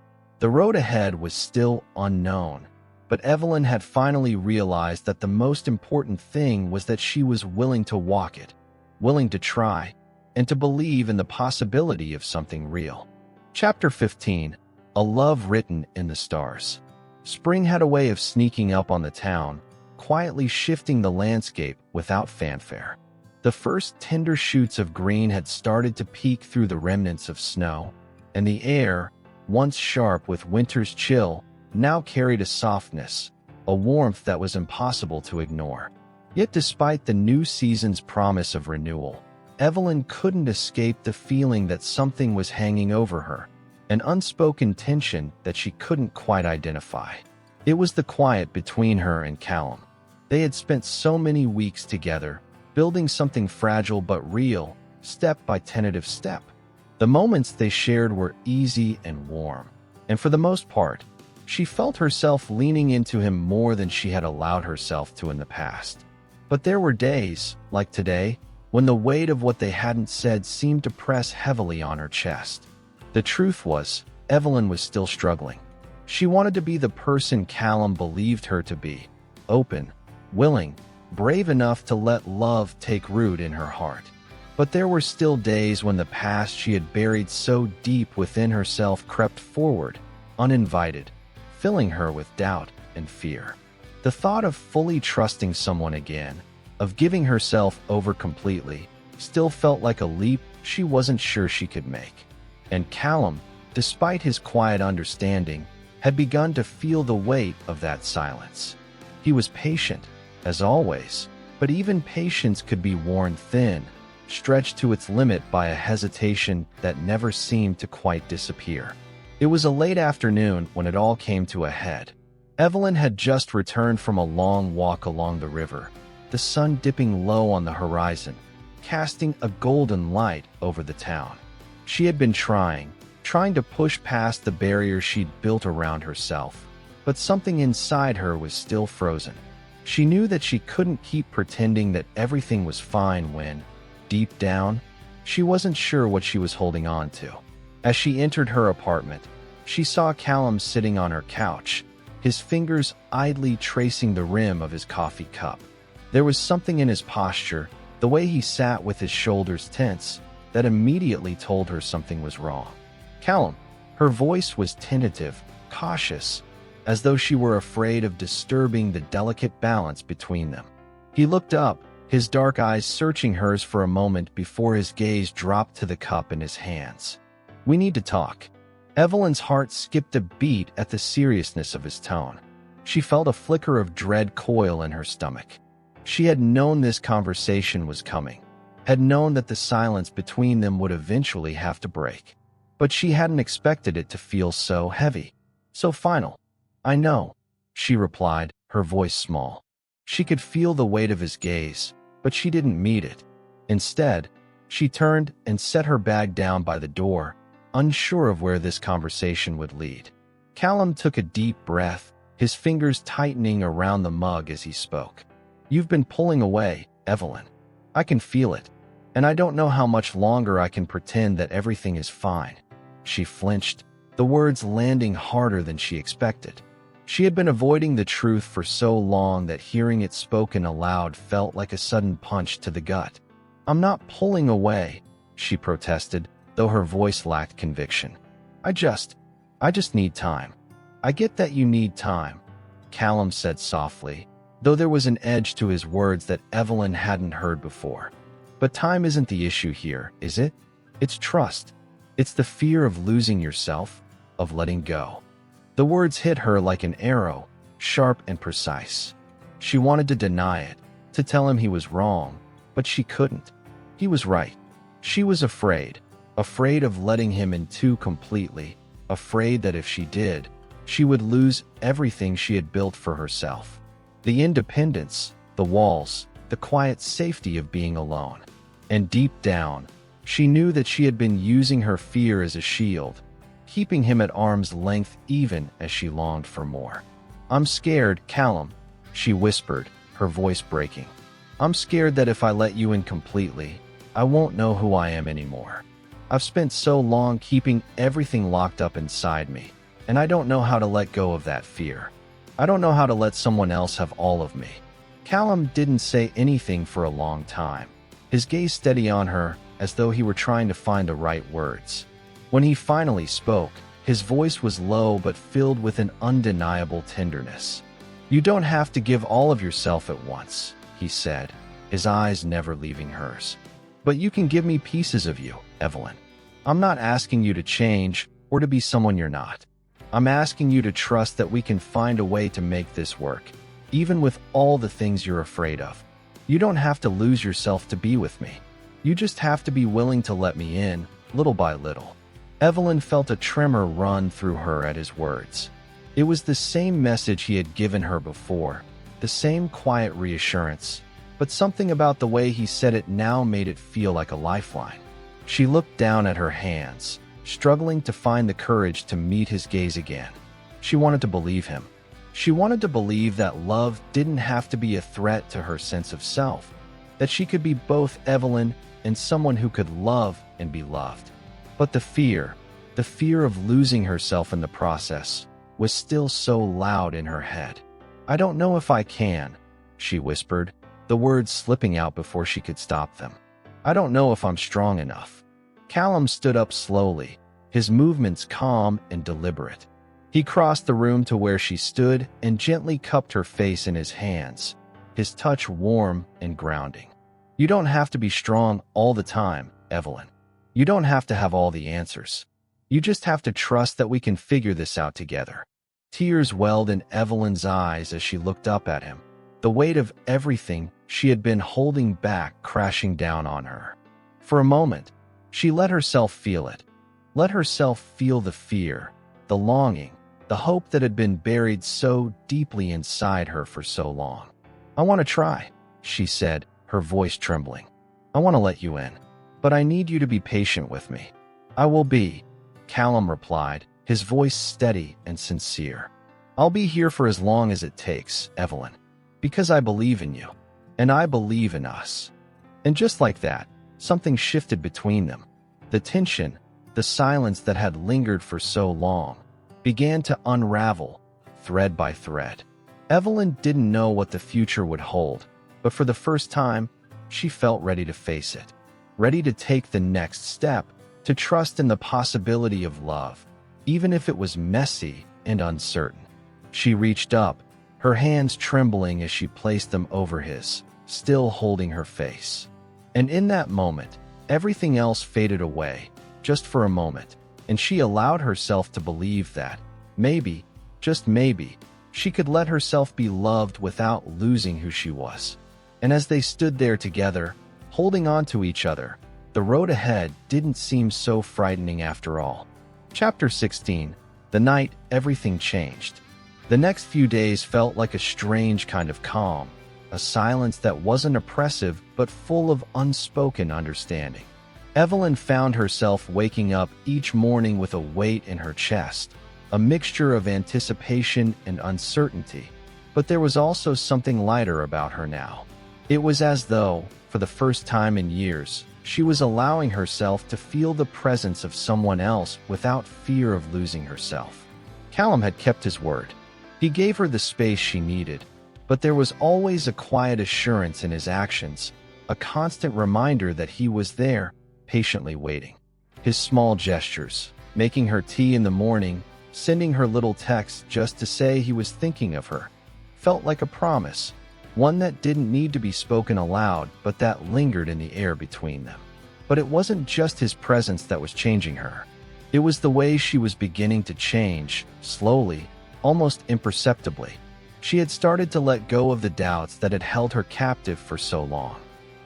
The road ahead was still unknown, but Evelyn had finally realized that the most important thing was that she was willing to walk it, willing to try, and to believe in the possibility of something real. Chapter 15. A Love Written in the Stars. Spring had a way of sneaking up on the town, quietly shifting the landscape without fanfare. The first tender shoots of green had started to peek through the remnants of snow, and the air, once sharp with winter's chill, now carried a softness, a warmth that was impossible to ignore. Yet despite the new season's promise of renewal, Evelyn couldn't escape the feeling that something was hanging over her, an unspoken tension that she couldn't quite identify. It was the quiet between her and Callum. They had spent so many weeks together, building something fragile but real, step by tentative step. The moments they shared were easy and warm, and for the most part, she felt herself leaning into him more than she had allowed herself to in the past. But there were days, like today, when the weight of what they hadn't said seemed to press heavily on her chest. The truth was, Evelyn was still struggling. She wanted to be the person Callum believed her to be, open, willing, brave enough to let love take root in her heart. But there were still days when the past she had buried so deep within herself crept forward, uninvited, filling her with doubt and fear. The thought of fully trusting someone again, of giving herself over completely, still felt like a leap she wasn't sure she could make. And Callum, despite his quiet understanding, had begun to feel the weight of that silence. He was patient, as always, but even patience could be worn thin, stretched to its limit by a hesitation that never seemed to quite disappear. It was a late afternoon when it all came to a head. Evelyn had just returned from a long walk along the river, the sun dipping low on the horizon, casting a golden light over the town. She had been trying to push past the barrier she'd built around herself, but something inside her was still frozen. She knew that she couldn't keep pretending that everything was fine when, deep down, she wasn't sure what she was holding on to. As she entered her apartment, she saw Callum sitting on her couch, his fingers idly tracing the rim of his coffee cup. There was something in his posture, the way he sat with his shoulders tense, that immediately told her something was wrong. "Callum," her voice was tentative, cautious, as though she were afraid of disturbing the delicate balance between them. He looked up, his dark eyes searching hers for a moment before his gaze dropped to the cup in his hands. "We need to talk." Evelyn's heart skipped a beat at the seriousness of his tone. She felt a flicker of dread coil in her stomach. She had known this conversation was coming, had known that the silence between them would eventually have to break. But she hadn't expected it to feel so heavy, so final. "I know," she replied, her voice small. She could feel the weight of his gaze, but she didn't meet it. Instead, she turned and set her bag down by the door, unsure of where this conversation would lead. Callum took a deep breath, his fingers tightening around the mug as he spoke. "You've been pulling away, Evelyn. I can feel it, and I don't know how much longer I can pretend that everything is fine." She flinched, the words landing harder than she expected. She had been avoiding the truth for so long that hearing it spoken aloud felt like a sudden punch to the gut. "I'm not pulling away," she protested, though her voice lacked conviction. I just need time." "I get that you need time," Callum said softly, though there was an edge to his words that Evelyn hadn't heard before. "But time isn't the issue here, is it? It's trust. It's the fear of losing yourself, of letting go." The words hit her like an arrow, sharp and precise. She wanted to deny it, to tell him he was wrong, but she couldn't. He was right. She was afraid of letting him in too completely, afraid that if she did, she would lose everything she had built for herself. The independence, the walls, the quiet safety of being alone. And deep down, she knew that she had been using her fear as a shield, keeping him at arm's length even as she longed for more. "I'm scared, Callum," she whispered, her voice breaking. "I'm scared that if I let you in completely, I won't know who I am anymore. I've spent so long keeping everything locked up inside me, and I don't know how to let go of that fear. I don't know how to let someone else have all of me." Callum didn't say anything for a long time, his gaze steady on her as though he were trying to find the right words. When he finally spoke, his voice was low but filled with an undeniable tenderness. "You don't have to give all of yourself at once," he said, his eyes never leaving hers. "But you can give me pieces of you, Evelyn. I'm not asking you to change or to be someone you're not. I'm asking you to trust that we can find a way to make this work, even with all the things you're afraid of. You don't have to lose yourself to be with me. You just have to be willing to let me in, little by little." Evelyn felt a tremor run through her at his words. It was the same message he had given her before, the same quiet reassurance, but something about the way he said it now made it feel like a lifeline. She looked down at her hands, struggling to find the courage to meet his gaze again. She wanted to believe him. She wanted to believe that love didn't have to be a threat to her sense of self, that she could be both Evelyn and someone who could love and be loved. But the fear of losing herself in the process, was still so loud in her head. "I don't know if I can," she whispered, the words slipping out before she could stop them. "I don't know if I'm strong enough." Callum stood up slowly, his movements calm and deliberate. He crossed the room to where she stood and gently cupped her face in his hands, his touch warm and grounding. "You don't have to be strong all the time, Evelyn. You don't have to have all the answers. You just have to trust that we can figure this out together." Tears welled in Evelyn's eyes as she looked up at him, the weight of everything she had been holding back crashing down on her. For a moment, she let herself feel it. Let herself feel the fear, the longing, the hope that had been buried so deeply inside her for so long. "I want to try," she said, her voice trembling. "I want to let you in, but I need you to be patient with me." "I will be," Callum replied, his voice steady and sincere. "I'll be here for as long as it takes, Evelyn, because I believe in you, and I believe in us." And just like that, something shifted between them. The tension, the silence that had lingered for so long, began to unravel, thread by thread. Evelyn didn't know what the future would hold, but for the first time, she felt ready to face it, ready to take the next step, to trust in the possibility of love, even if it was messy and uncertain. She reached up, her hands trembling as she placed them over his, still holding her face. And in that moment, everything else faded away, just for a moment, and she allowed herself to believe that, maybe, just maybe, she could let herself be loved without losing who she was. And as they stood there together, holding on to each other, the road ahead didn't seem so frightening after all. Chapter 16. The night everything changed. The next few days felt like a strange kind of calm, a silence that wasn't oppressive but full of unspoken understanding. Evelyn found herself waking up each morning with a weight in her chest, a mixture of anticipation and uncertainty, but there was also something lighter about her now. It was as though, for the first time in years, she was allowing herself to feel the presence of someone else without fear of losing herself. Callum had kept his word. He gave her the space she needed, but there was always a quiet assurance in his actions, a constant reminder that he was there, patiently waiting. His small gestures, making her tea in the morning, sending her little texts just to say he was thinking of her, felt like a promise, one that didn't need to be spoken aloud but that lingered in the air between them. But it wasn't just his presence that was changing her. It was the way she was beginning to change, slowly, almost imperceptibly. She had started to let go of the doubts that had held her captive for so long.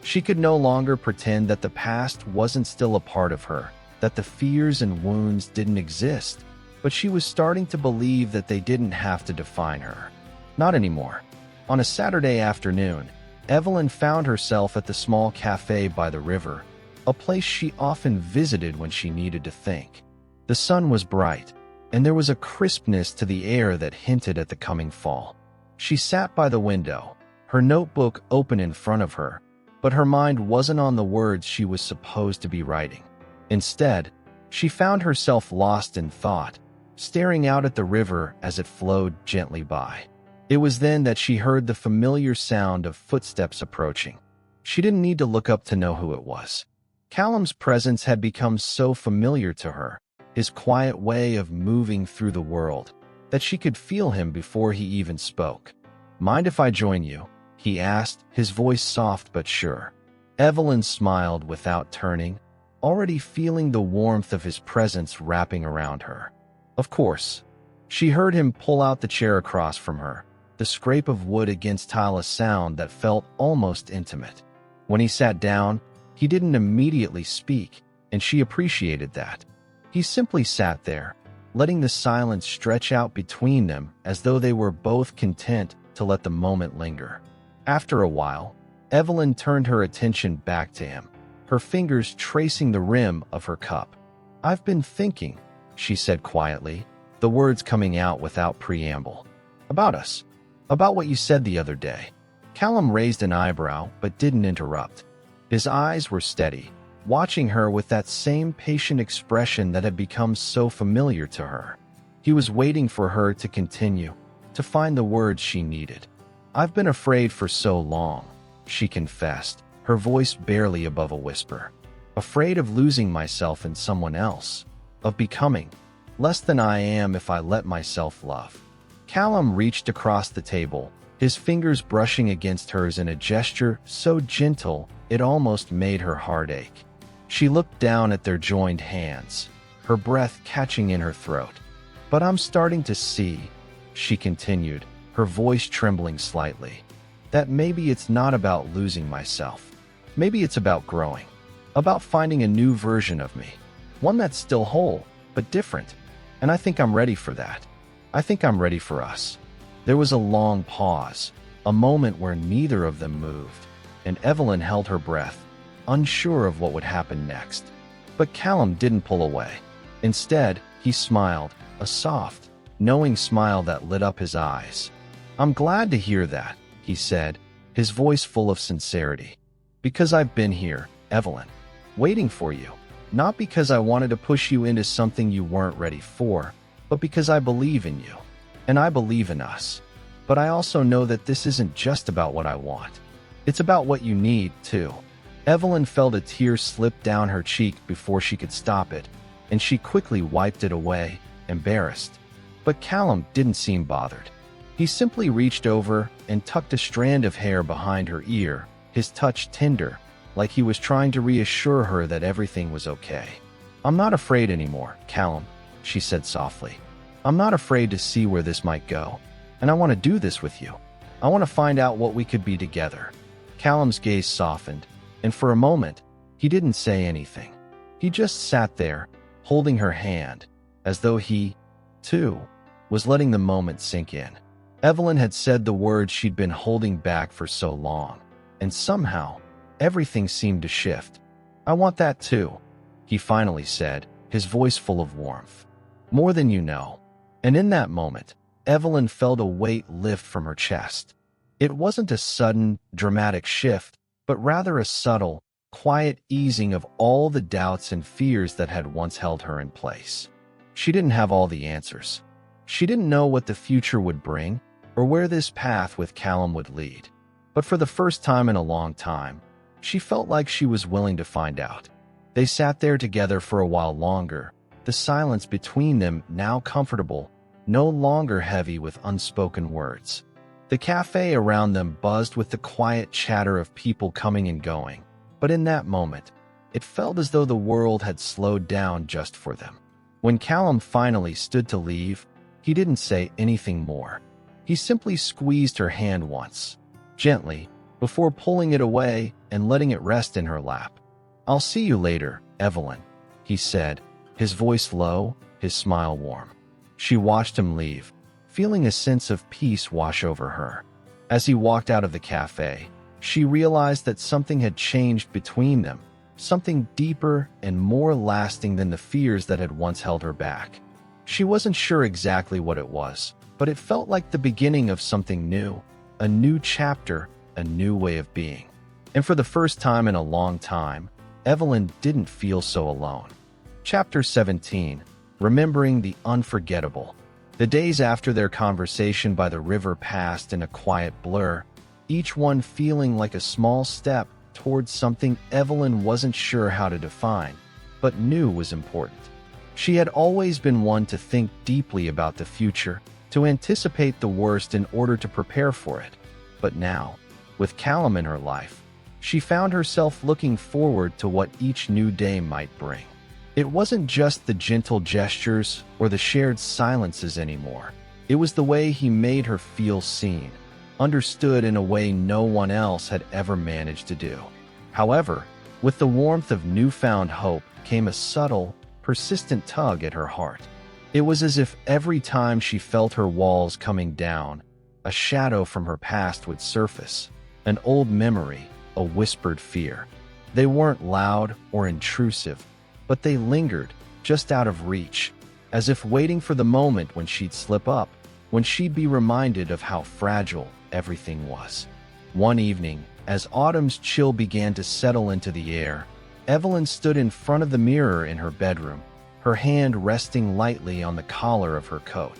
She could no longer pretend that the past wasn't still a part of her, that the fears and wounds didn't exist, but she was starting to believe that they didn't have to define her. Not anymore. On a Saturday afternoon, Evelyn found herself at the small cafe by the river, a place she often visited when she needed to think. The sun was bright, and there was a crispness to the air that hinted at the coming fall. She sat by the window, her notebook open in front of her, but her mind wasn't on the words she was supposed to be writing. Instead, she found herself lost in thought, staring out at the river as it flowed gently by. It was then that she heard the familiar sound of footsteps approaching. She didn't need to look up to know who it was. Callum's presence had become so familiar to her, his quiet way of moving through the world, that she could feel him before he even spoke. "Mind if I join you?" he asked, his voice soft but sure. Evelyn smiled without turning, already feeling the warmth of his presence wrapping around her. Of course. She heard him pull out the chair across from her, the scrape of wood against tile, a sound that felt almost intimate. When he sat down, he didn't immediately speak, and she appreciated that. He simply sat there, letting the silence stretch out between them as though they were both content to let the moment linger. After a while, Evelyn turned her attention back to him, her fingers tracing the rim of her cup. "I've been thinking," she said quietly, the words coming out without preamble. "About us. About what you said the other day." Callum raised an eyebrow but didn't interrupt. His eyes were steady, watching her with that same patient expression that had become so familiar to her. He was waiting for her to continue, to find the words she needed. "I've been afraid for so long," she confessed, her voice barely above a whisper. "Afraid of losing myself in someone else, of becoming less than I am if I let myself love." Callum reached across the table, his fingers brushing against hers in a gesture so gentle it almost made her heart ache. She looked down at their joined hands, her breath catching in her throat. "But I'm starting to see," she continued, her voice trembling slightly, "that maybe it's not about losing myself. Maybe it's about growing, about finding a new version of me, one that's still whole, but different. And I think I'm ready for that. I think I'm ready for us." There was a long pause, a moment where neither of them moved, and Evelyn held her breath, unsure of what would happen next. But Callum didn't pull away. Instead, he smiled, a soft, knowing smile that lit up his eyes. "I'm glad to hear that," he said, his voice full of sincerity. "Because I've been here, Evelyn, waiting for you. Not because I wanted to push you into something you weren't ready for, but because I believe in you. And I believe in us. But I also know that this isn't just about what I want. It's about what you need, too." Evelyn felt a tear slip down her cheek before she could stop it, and she quickly wiped it away, embarrassed. But Callum didn't seem bothered. He simply reached over and tucked a strand of hair behind her ear, his touch tender, like he was trying to reassure her that everything was okay. "I'm not afraid anymore, Callum," she said softly. "I'm not afraid to see where this might go, and I want to do this with you. I want to find out what we could be together." Callum's gaze softened, and for a moment, he didn't say anything. He just sat there, holding her hand, as though he, too, was letting the moment sink in. Evelyn had said the words she'd been holding back for so long, and somehow, everything seemed to shift. "I want that too," he finally said, his voice full of warmth. "More than you know." And in that moment, Evelyn felt a weight lift from her chest. It wasn't a sudden, dramatic shift, but rather a subtle, quiet easing of all the doubts and fears that had once held her in place. She didn't have all the answers. She didn't know what the future would bring, or where this path with Callum would lead. But for the first time in a long time, she felt like she was willing to find out. They sat there together for a while longer, the silence between them now comfortable, no longer heavy with unspoken words. The cafe around them buzzed with the quiet chatter of people coming and going, but in that moment, it felt as though the world had slowed down just for them. When Callum finally stood to leave, he didn't say anything more. He simply squeezed her hand once, gently, before pulling it away and letting it rest in her lap. "I'll see you later, Evelyn," he said, his voice low, his smile warm. She watched him leave, feeling a sense of peace wash over her. As he walked out of the cafe, she realized that something had changed between them, something deeper and more lasting than the fears that had once held her back. She wasn't sure exactly what it was, but it felt like the beginning of something new, a new chapter, a new way of being. And for the first time in a long time, Evelyn didn't feel so alone. Chapter 17. Remembering the Unforgettable. The days after their conversation by the river passed in a quiet blur, each one feeling like a small step towards something Evelyn wasn't sure how to define, but knew was important. She had always been one to think deeply about the future, to anticipate the worst in order to prepare for it. But now, With Callum in her life, she found herself looking forward to what each new day might bring. It wasn't just the gentle gestures or the shared silences anymore. It was the way he made her feel seen, understood in a way no one else had ever managed to do. However, with the warmth of newfound hope came a subtle, persistent tug at her heart. It was as if every time she felt her walls coming down, a shadow from her past would surface, an old memory, a whispered fear. They weren't loud or intrusive, but they lingered, just out of reach, as if waiting for the moment when she'd slip up, when she'd be reminded of how fragile everything was. One evening, as autumn's chill began to settle into the air, Evelyn stood in front of the mirror in her bedroom, her hand resting lightly on the collar of her coat.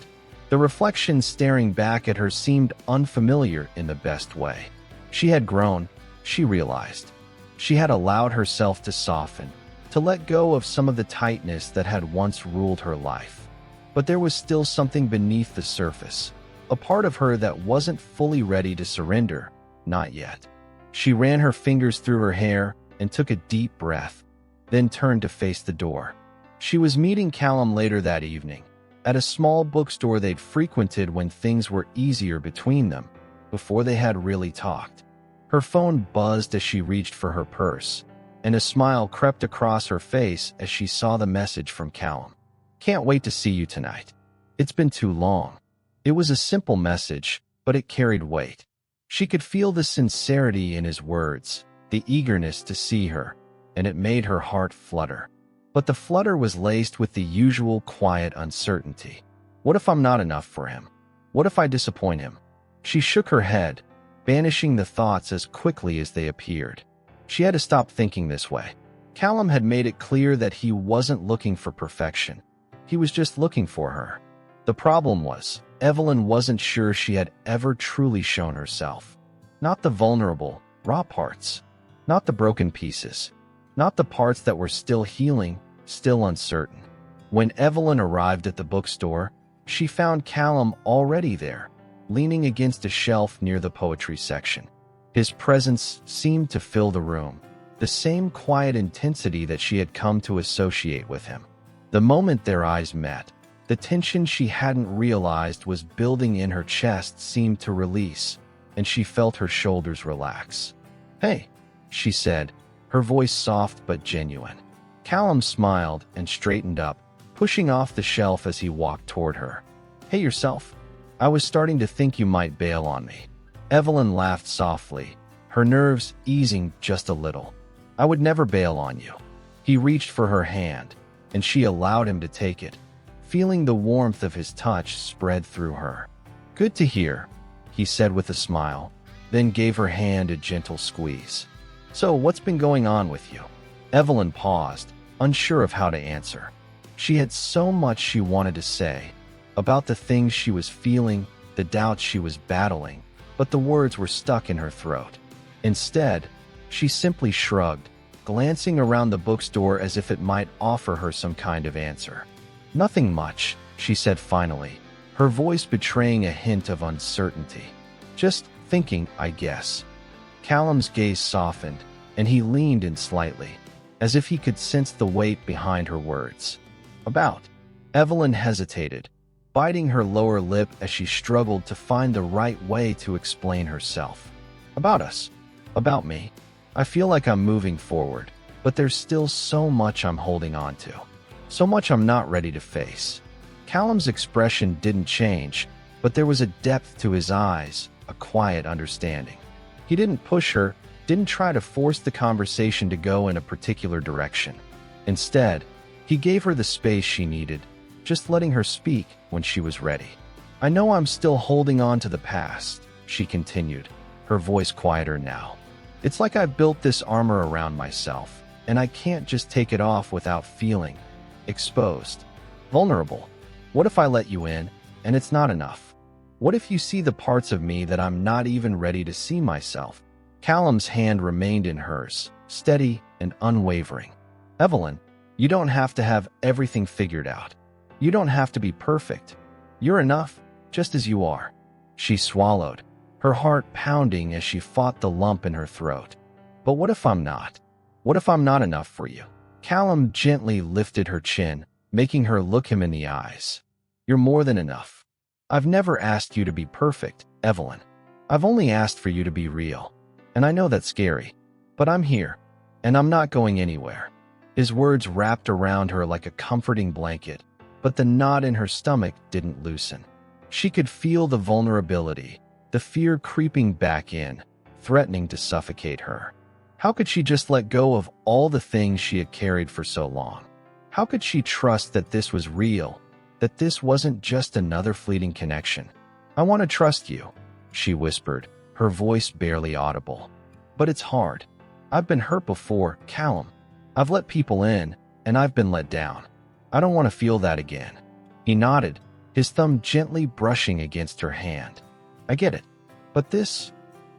The reflection staring back at her seemed unfamiliar in the best way. She had grown, she realized. She had allowed herself to soften, to let go of some of the tightness that had once ruled her life. But there was still something beneath the surface, a part of her that wasn't fully ready to surrender, not yet. She ran her fingers through her hair and took a deep breath, then turned to face the door. She was meeting Callum later that evening, at a small bookstore they'd frequented when things were easier between them, before they had really talked. Her phone buzzed as she reached for her purse, and a smile crept across her face as she saw the message from Callum. "Can't wait to see you tonight. It's been too long." It was a simple message, but it carried weight. She could feel the sincerity in his words, the eagerness to see her, and it made her heart flutter. But the flutter was laced with the usual quiet uncertainty. What if I'm not enough for him? What if I disappoint him? She shook her head, banishing the thoughts as quickly as they appeared. She had to stop thinking this way. Callum had made it clear that he wasn't looking for perfection. He was just looking for her. The problem was, Evelyn wasn't sure she had ever truly shown herself. Not the vulnerable, raw parts. Not the broken pieces. Not the parts that were still healing, still uncertain. When Evelyn arrived at the bookstore, she found Callum already there, leaning against a shelf near the poetry section. His presence seemed to fill the room, the same quiet intensity that she had come to associate with him. The moment their eyes met, the tension she hadn't realized was building in her chest seemed to release, and she felt her shoulders relax. "Hey," she said, her voice soft but genuine. Callum smiled and straightened up, pushing off the shelf as he walked toward her. "Hey yourself. I was starting to think you might bail on me." Evelyn laughed softly, her nerves easing just a little. "I would never bail on you." He reached for her hand, and she allowed him to take it, feeling the warmth of his touch spread through her. "Good to hear," he said with a smile, then gave her hand a gentle squeeze. "So, what's been going on with you?" Evelyn paused, unsure of how to answer. She had so much she wanted to say, about the things she was feeling, the doubts she was battling, but the words were stuck in her throat. Instead, she simply shrugged, glancing around the bookstore as if it might offer her some kind of answer. "Nothing much," she said finally, her voice betraying a hint of uncertainty. "Just thinking, I guess." Callum's gaze softened, and he leaned in slightly, as if he could sense the weight behind her words. "About?" Evelyn hesitated, biting her lower lip as she struggled to find the right way to explain herself. "About us. About me. I feel like I'm moving forward, but there's still so much I'm holding on to. So much I'm not ready to face." Callum's expression didn't change, but there was a depth to his eyes, a quiet understanding. He didn't push her, didn't try to force the conversation to go in a particular direction. Instead, he gave her the space she needed, just letting her speak when she was ready. "I know I'm still holding on to the past," she continued, her voice quieter now. "It's like I've built this armor around myself, and I can't just take it off without feeling exposed, vulnerable. What if I let you in, and it's not enough? What if you see the parts of me that I'm not even ready to see myself?" Callum's hand remained in hers, steady and unwavering. "Evelyn, you don't have to have everything figured out. You don't have to be perfect. You're enough, just as you are." She swallowed, her heart pounding as she fought the lump in her throat. But what if I'm not? What if I'm not enough for you? Callum gently lifted her chin, making her look him in the eyes. You're more than enough. I've never asked you to be perfect, Evelyn. I've only asked for you to be real. And I know that's scary, but I'm here, and I'm not going anywhere. His words wrapped around her like a comforting blanket, but the knot in her stomach didn't loosen. She could feel the vulnerability, the fear creeping back in, threatening to suffocate her. How could she just let go of all the things she had carried for so long? How could she trust that this was real, that this wasn't just another fleeting connection? I want to trust you, she whispered, her voice barely audible. But it's hard. I've been hurt before, Callum. I've let people in, and I've been let down. I don't want to feel that again. He nodded, his thumb gently brushing against her hand. I get it. But this,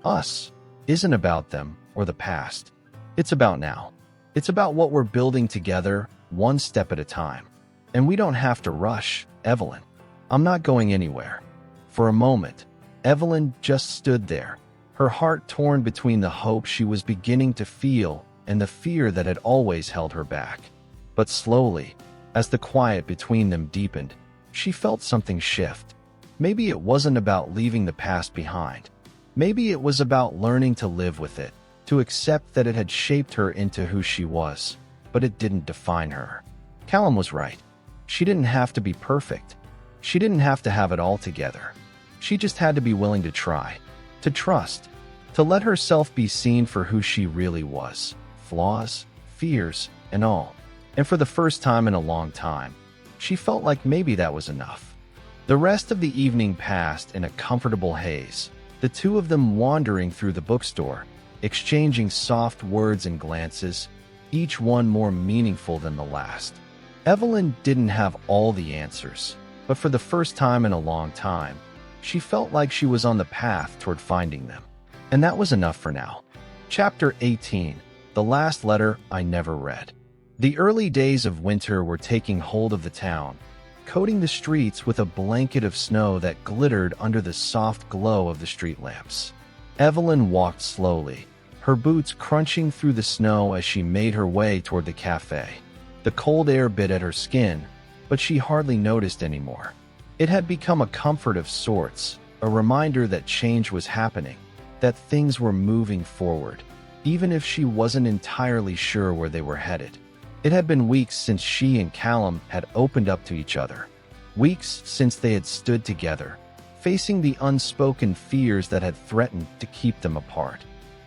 us, isn't about them or the past. It's about now. It's about what we're building together, one step at a time. And we don't have to rush, Evelyn. I'm not going anywhere. For a moment, Evelyn just stood there, her heart torn between the hope she was beginning to feel and the fear that had always held her back. But slowly, as the quiet between them deepened, she felt something shift. Maybe it wasn't about leaving the past behind. Maybe it was about learning to live with it, to accept that it had shaped her into who she was, but it didn't define her. Callum was right. She didn't have to be perfect. She didn't have to have it all together. She just had to be willing to try, to trust, to let herself be seen for who she really was, flaws, fears, and all. And for the first time in a long time, she felt like maybe that was enough. The rest of the evening passed in a comfortable haze, the two of them wandering through the bookstore, exchanging soft words and glances, each one more meaningful than the last. Evelyn didn't have all the answers, but for the first time in a long time, she felt like she was on the path toward finding them. And that was enough for now. Chapter 18, The Last Letter I Never Read. The early days of winter were taking hold of the town, coating the streets with a blanket of snow that glittered under the soft glow of the street lamps. Evelyn walked slowly, her boots crunching through the snow as she made her way toward the cafe. The cold air bit at her skin, but she hardly noticed anymore. It had become a comfort of sorts, a reminder that change was happening, that things were moving forward, even if she wasn't entirely sure where they were headed. It had been weeks since she and Callum had opened up to each other, weeks since they had stood together, facing the unspoken fears that had threatened to keep them apart.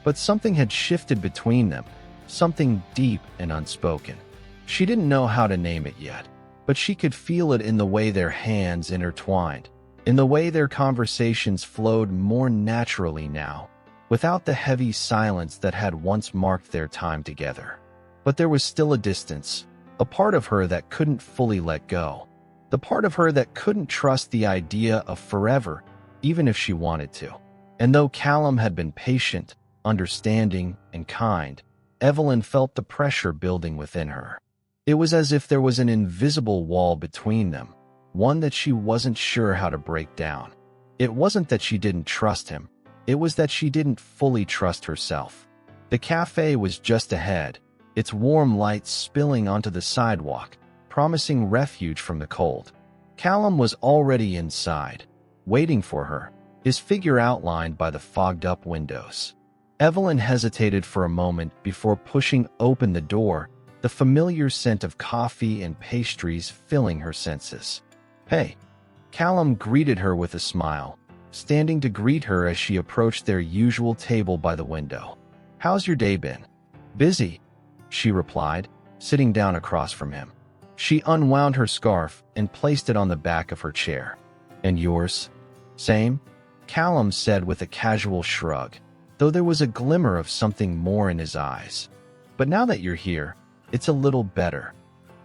But something had shifted between them, something deep and unspoken. She didn't know how to name it yet, but she could feel it in the way their hands intertwined, in the way their conversations flowed more naturally now, without the heavy silence that had once marked their time together. But there was still a distance, a part of her that couldn't fully let go, the part of her that couldn't trust the idea of forever, even if she wanted to. And though Callum had been patient, understanding, and kind, Evelyn felt the pressure building within her. It was as if there was an invisible wall between them, one that she wasn't sure how to break down. It wasn't that she didn't trust him, it was that she didn't fully trust herself. The cafe was just ahead, its warm light spilling onto the sidewalk, promising refuge from the cold. Callum was already inside, waiting for her, his figure outlined by the fogged-up windows. Evelyn hesitated for a moment before pushing open the door, the familiar scent of coffee and pastries filling her senses. Hey, Callum greeted her with a smile, standing to greet her as she approached their usual table by the window. How's your day been? Busy, she replied, sitting down across from him. She unwound her scarf and placed it on the back of her chair. And yours? Same? Callum said with a casual shrug, though there was a glimmer of something more in his eyes. But now that you're here, it's a little better.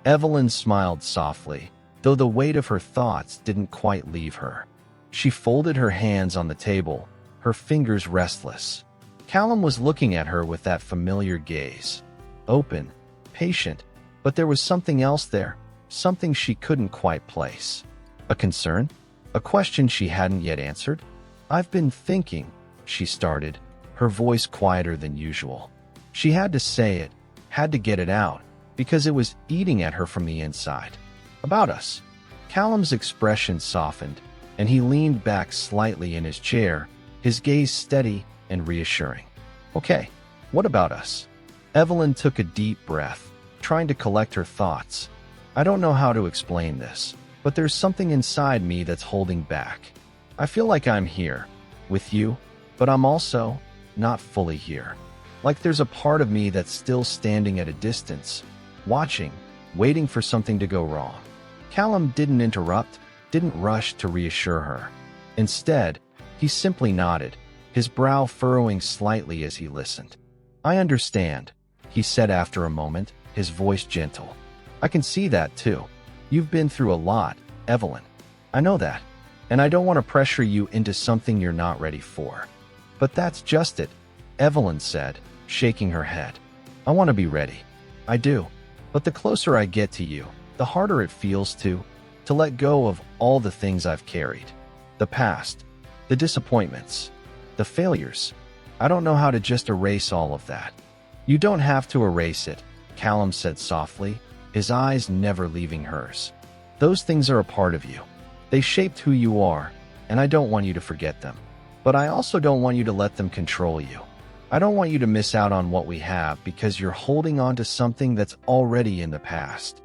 Evelyn smiled softly, though the weight of her thoughts didn't quite leave her. She folded her hands on the table, her fingers restless. Callum was looking at her with that familiar gaze. Open, patient, but there was something else there, something she couldn't quite place. A concern? A question she hadn't yet answered? I've been thinking, she started, her voice quieter than usual. She had to say it, had to get it out, because it was eating at her from the inside. About us. Callum's expression softened, and he leaned back slightly in his chair, his gaze steady and reassuring. Okay, what about us? Evelyn took a deep breath, trying to collect her thoughts. I don't know how to explain this, but there's something inside me that's holding back. I feel like I'm here, with you, but I'm also not fully here. Like there's a part of me that's still standing at a distance, watching, waiting for something to go wrong. Callum didn't interrupt, didn't rush to reassure her. Instead, he simply nodded, his brow furrowing slightly as he listened. I understand, he said after a moment, his voice gentle. I can see that too. You've been through a lot, Evelyn. I know that, and I don't want to pressure you into something you're not ready for. But that's just it, Evelyn said, shaking her head. I want to be ready. I do. But the closer I get to you, the harder it feels to let go of all the things I've carried. The past, the disappointments, the failures. I don't know how to just erase all of that. You don't have to erase it, Callum said softly, his eyes never leaving hers. Those things are a part of you. They shaped who you are, and I don't want you to forget them. But I also don't want you to let them control you. I don't want you to miss out on what we have because you're holding on to something that's already in the past.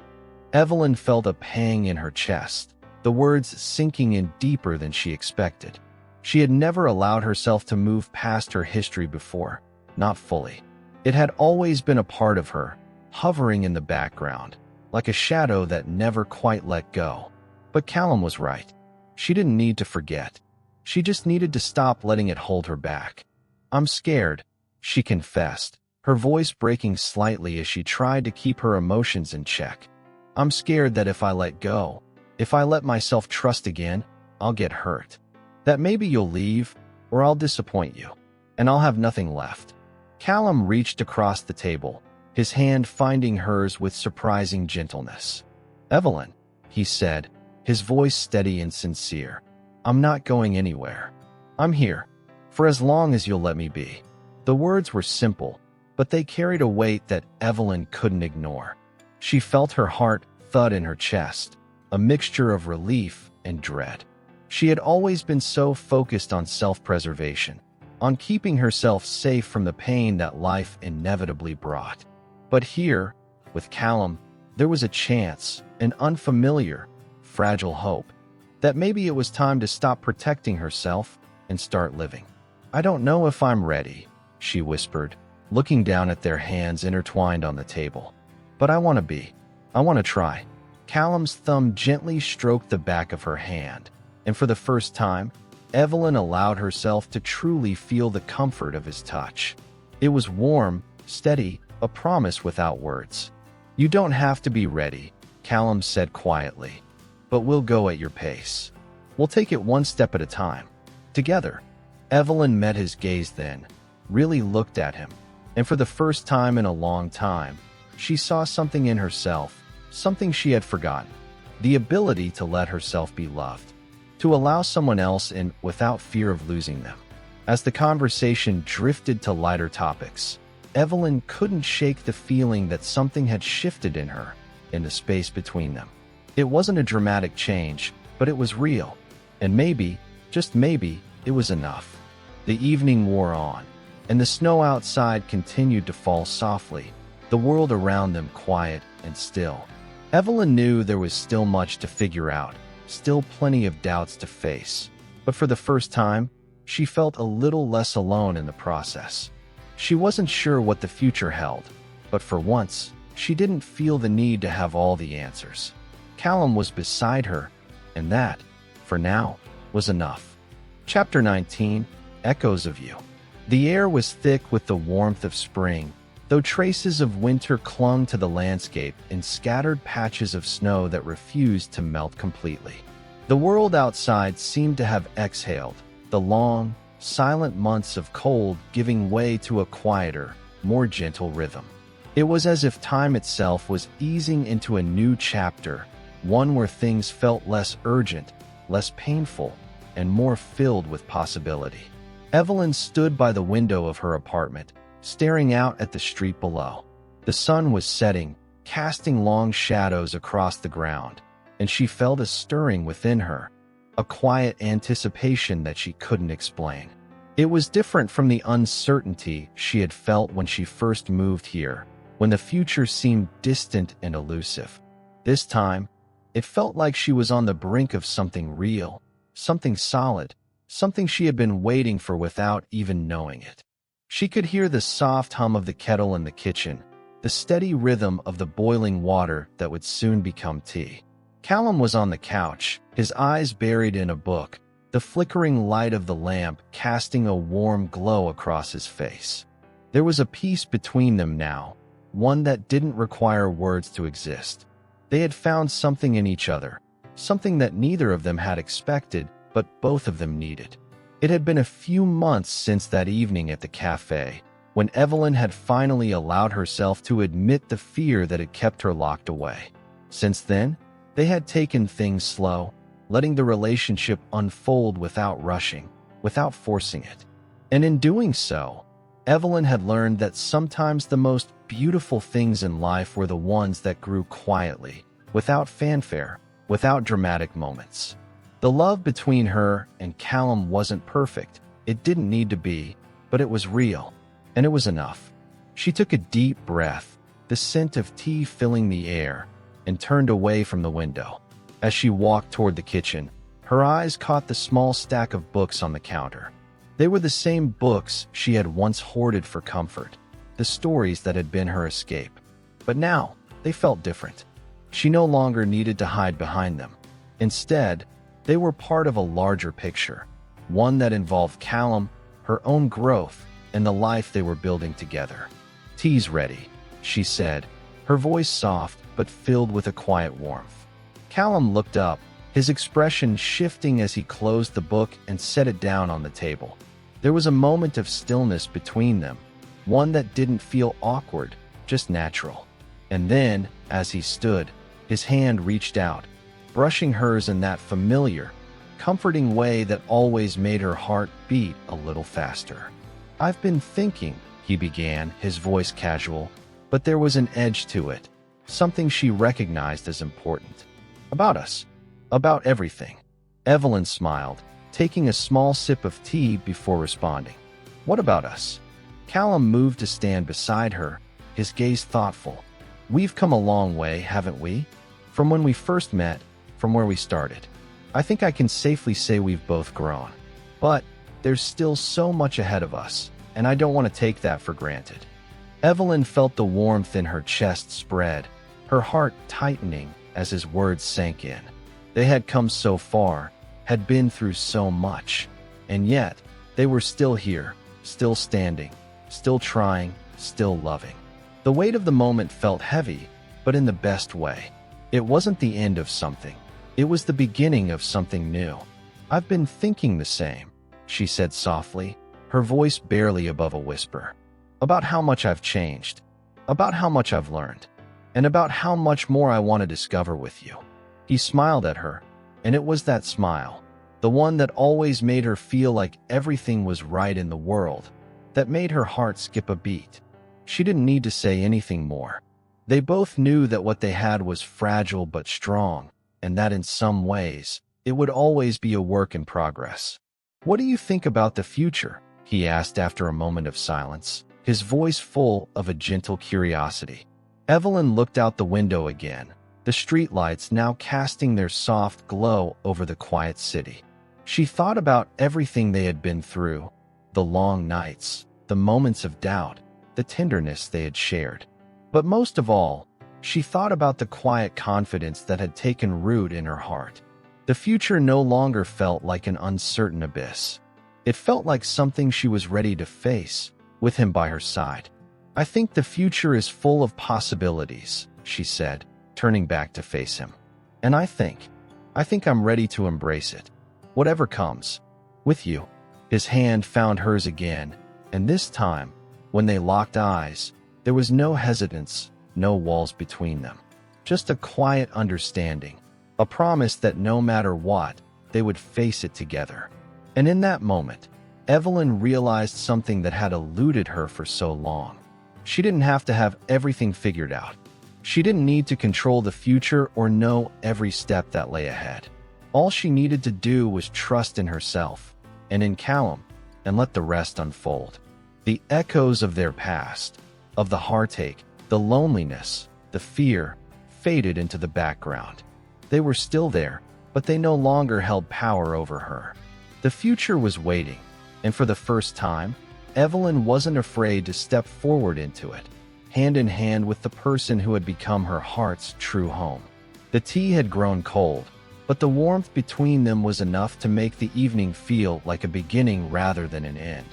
Evelyn felt a pang in her chest, the words sinking in deeper than she expected. She had never allowed herself to move past her history before, not fully. It had always been a part of her, hovering in the background, like a shadow that never quite let go. But Callum was right. She didn't need to forget. She just needed to stop letting it hold her back. I'm scared, she confessed, her voice breaking slightly as she tried to keep her emotions in check. I'm scared that if I let go, if I let myself trust again, I'll get hurt. That maybe you'll leave, or I'll disappoint you, and I'll have nothing left. Callum reached across the table, his hand finding hers with surprising gentleness. Evelyn, he said, his voice steady and sincere. I'm not going anywhere. I'm here, for as long as you'll let me be. The words were simple, but they carried a weight that Evelyn couldn't ignore. She felt her heart thud in her chest, a mixture of relief and dread. She had always been so focused on self-preservation, on keeping herself safe from the pain that life inevitably brought. But here, with Callum, there was a chance, an unfamiliar, fragile hope, that maybe it was time to stop protecting herself and start living. I don't know if I'm ready, she whispered, looking down at their hands intertwined on the table. But I want to be. I want to try. Callum's thumb gently stroked the back of her hand, and for the first time, Evelyn allowed herself to truly feel the comfort of his touch. It was warm, steady, a promise without words. You don't have to be ready, Callum said quietly, but we'll go at your pace. We'll take it one step at a time. Together. Evelyn met his gaze then, really looked at him, and for the first time in a long time, she saw something in herself, something she had forgotten. The ability to let herself be loved, to allow someone else in without fear of losing them. As the conversation drifted to lighter topics, Evelyn couldn't shake the feeling that something had shifted in her, in the space between them. It wasn't a dramatic change, but it was real. And maybe, just maybe, it was enough. The evening wore on, and the snow outside continued to fall softly, the world around them quiet and still. Evelyn knew there was still much to figure out, still plenty of doubts to face. But for the first time, she felt a little less alone in the process. She wasn't sure what the future held, but for once, she didn't feel the need to have all the answers. Callum was beside her, and that, for now, was enough. Chapter 19, Echoes of You. The air was thick with the warmth of spring, though traces of winter clung to the landscape in scattered patches of snow that refused to melt completely. The world outside seemed to have exhaled, the long, silent months of cold giving way to a quieter, more gentle rhythm. It was as if time itself was easing into a new chapter, one where things felt less urgent, less painful, and more filled with possibility. Evelyn stood by the window of her apartment, staring out at the street below. The sun was setting, casting long shadows across the ground, and she felt a stirring within her, a quiet anticipation that she couldn't explain. It was different from the uncertainty she had felt when she first moved here, when the future seemed distant and elusive. This time, it felt like she was on the brink of something real, something solid, something she had been waiting for without even knowing it. She could hear the soft hum of the kettle in the kitchen, the steady rhythm of the boiling water that would soon become tea. Callum was on the couch, his eyes buried in a book, the flickering light of the lamp casting a warm glow across his face. There was a peace between them now, one that didn't require words to exist. They had found something in each other, something that neither of them had expected, but both of them needed. It had been a few months since that evening at the cafe, when Evelyn had finally allowed herself to admit the fear that had kept her locked away. Since then, they had taken things slow, letting the relationship unfold without rushing, without forcing it. And in doing so, Evelyn had learned that sometimes the most beautiful things in life were the ones that grew quietly, without fanfare, without dramatic moments. The love between her and Callum wasn't perfect. It didn't need to be, but it was real, and it was enough. She took a deep breath, the scent of tea filling the air, and turned away from the window. As she walked toward the kitchen, her eyes caught the small stack of books on the counter. They were the same books she had once hoarded for comfort, the stories that had been her escape. But now, they felt different. She no longer needed to hide behind them. Instead, they were part of a larger picture, one that involved Callum, her own growth, and the life they were building together. "Tea's ready," she said, her voice soft but filled with a quiet warmth. Callum looked up, his expression shifting as he closed the book and set it down on the table. There was a moment of stillness between them, one that didn't feel awkward, just natural. And then, as he stood, his hand reached out, brushing hers in that familiar, comforting way that always made her heart beat a little faster. "I've been thinking," he began, his voice casual, but there was an edge to it, something she recognized as important. "About us. About everything." Evelyn smiled, taking a small sip of tea before responding. "What about us?" Callum moved to stand beside her, his gaze thoughtful. "We've come a long way, haven't we? From when we first met, from where we started. I think I can safely say we've both grown. But there's still so much ahead of us, and I don't want to take that for granted." Evelyn felt the warmth in her chest spread, her heart tightening as his words sank in. They had come so far, had been through so much, and yet they were still here, still standing, still trying, still loving. The weight of the moment felt heavy, but in the best way. It wasn't the end of something. It was the beginning of something new. "I've been thinking the same," she said softly, her voice barely above a whisper. "About how much I've changed, about how much I've learned, and about how much more I want to discover with you." He smiled at her, and it was that smile, the one that always made her feel like everything was right in the world, that made her heart skip a beat. She didn't need to say anything more. They both knew that what they had was fragile but strong, and that in some ways, it would always be a work in progress. "What do you think about the future?" he asked after a moment of silence, his voice full of a gentle curiosity. Evelyn looked out the window again, the streetlights now casting their soft glow over the quiet city. She thought about everything they had been through, the long nights, the moments of doubt, the tenderness they had shared. But most of all, she thought about the quiet confidence that had taken root in her heart. The future no longer felt like an uncertain abyss. It felt like something she was ready to face, with him by her side. "I think the future is full of possibilities," she said, turning back to face him. "And I think I'm ready to embrace it. Whatever comes. With you." His hand found hers again, and this time, when they locked eyes, there was no hesitance, no walls between them. Just a quiet understanding, a promise that no matter what, they would face it together. And in that moment, Evelyn realized something that had eluded her for so long. She didn't have to have everything figured out. She didn't need to control the future or know every step that lay ahead. All she needed to do was trust in herself and in Callum and let the rest unfold. The echoes of their past, of the heartache, the loneliness, the fear, faded into the background. They were still there, but they no longer held power over her. The future was waiting, and for the first time, Evelyn wasn't afraid to step forward into it, hand in hand with the person who had become her heart's true home. The tea had grown cold, but the warmth between them was enough to make the evening feel like a beginning rather than an end.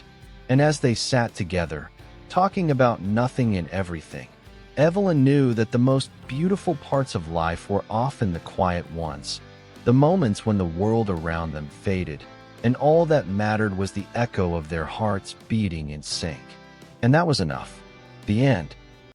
And as they sat together, talking about nothing and everything, Evelyn knew that the most beautiful parts of life were often the quiet ones, the moments when the world around them faded, and all that mattered was the echo of their hearts beating in sync. And that was enough. The end.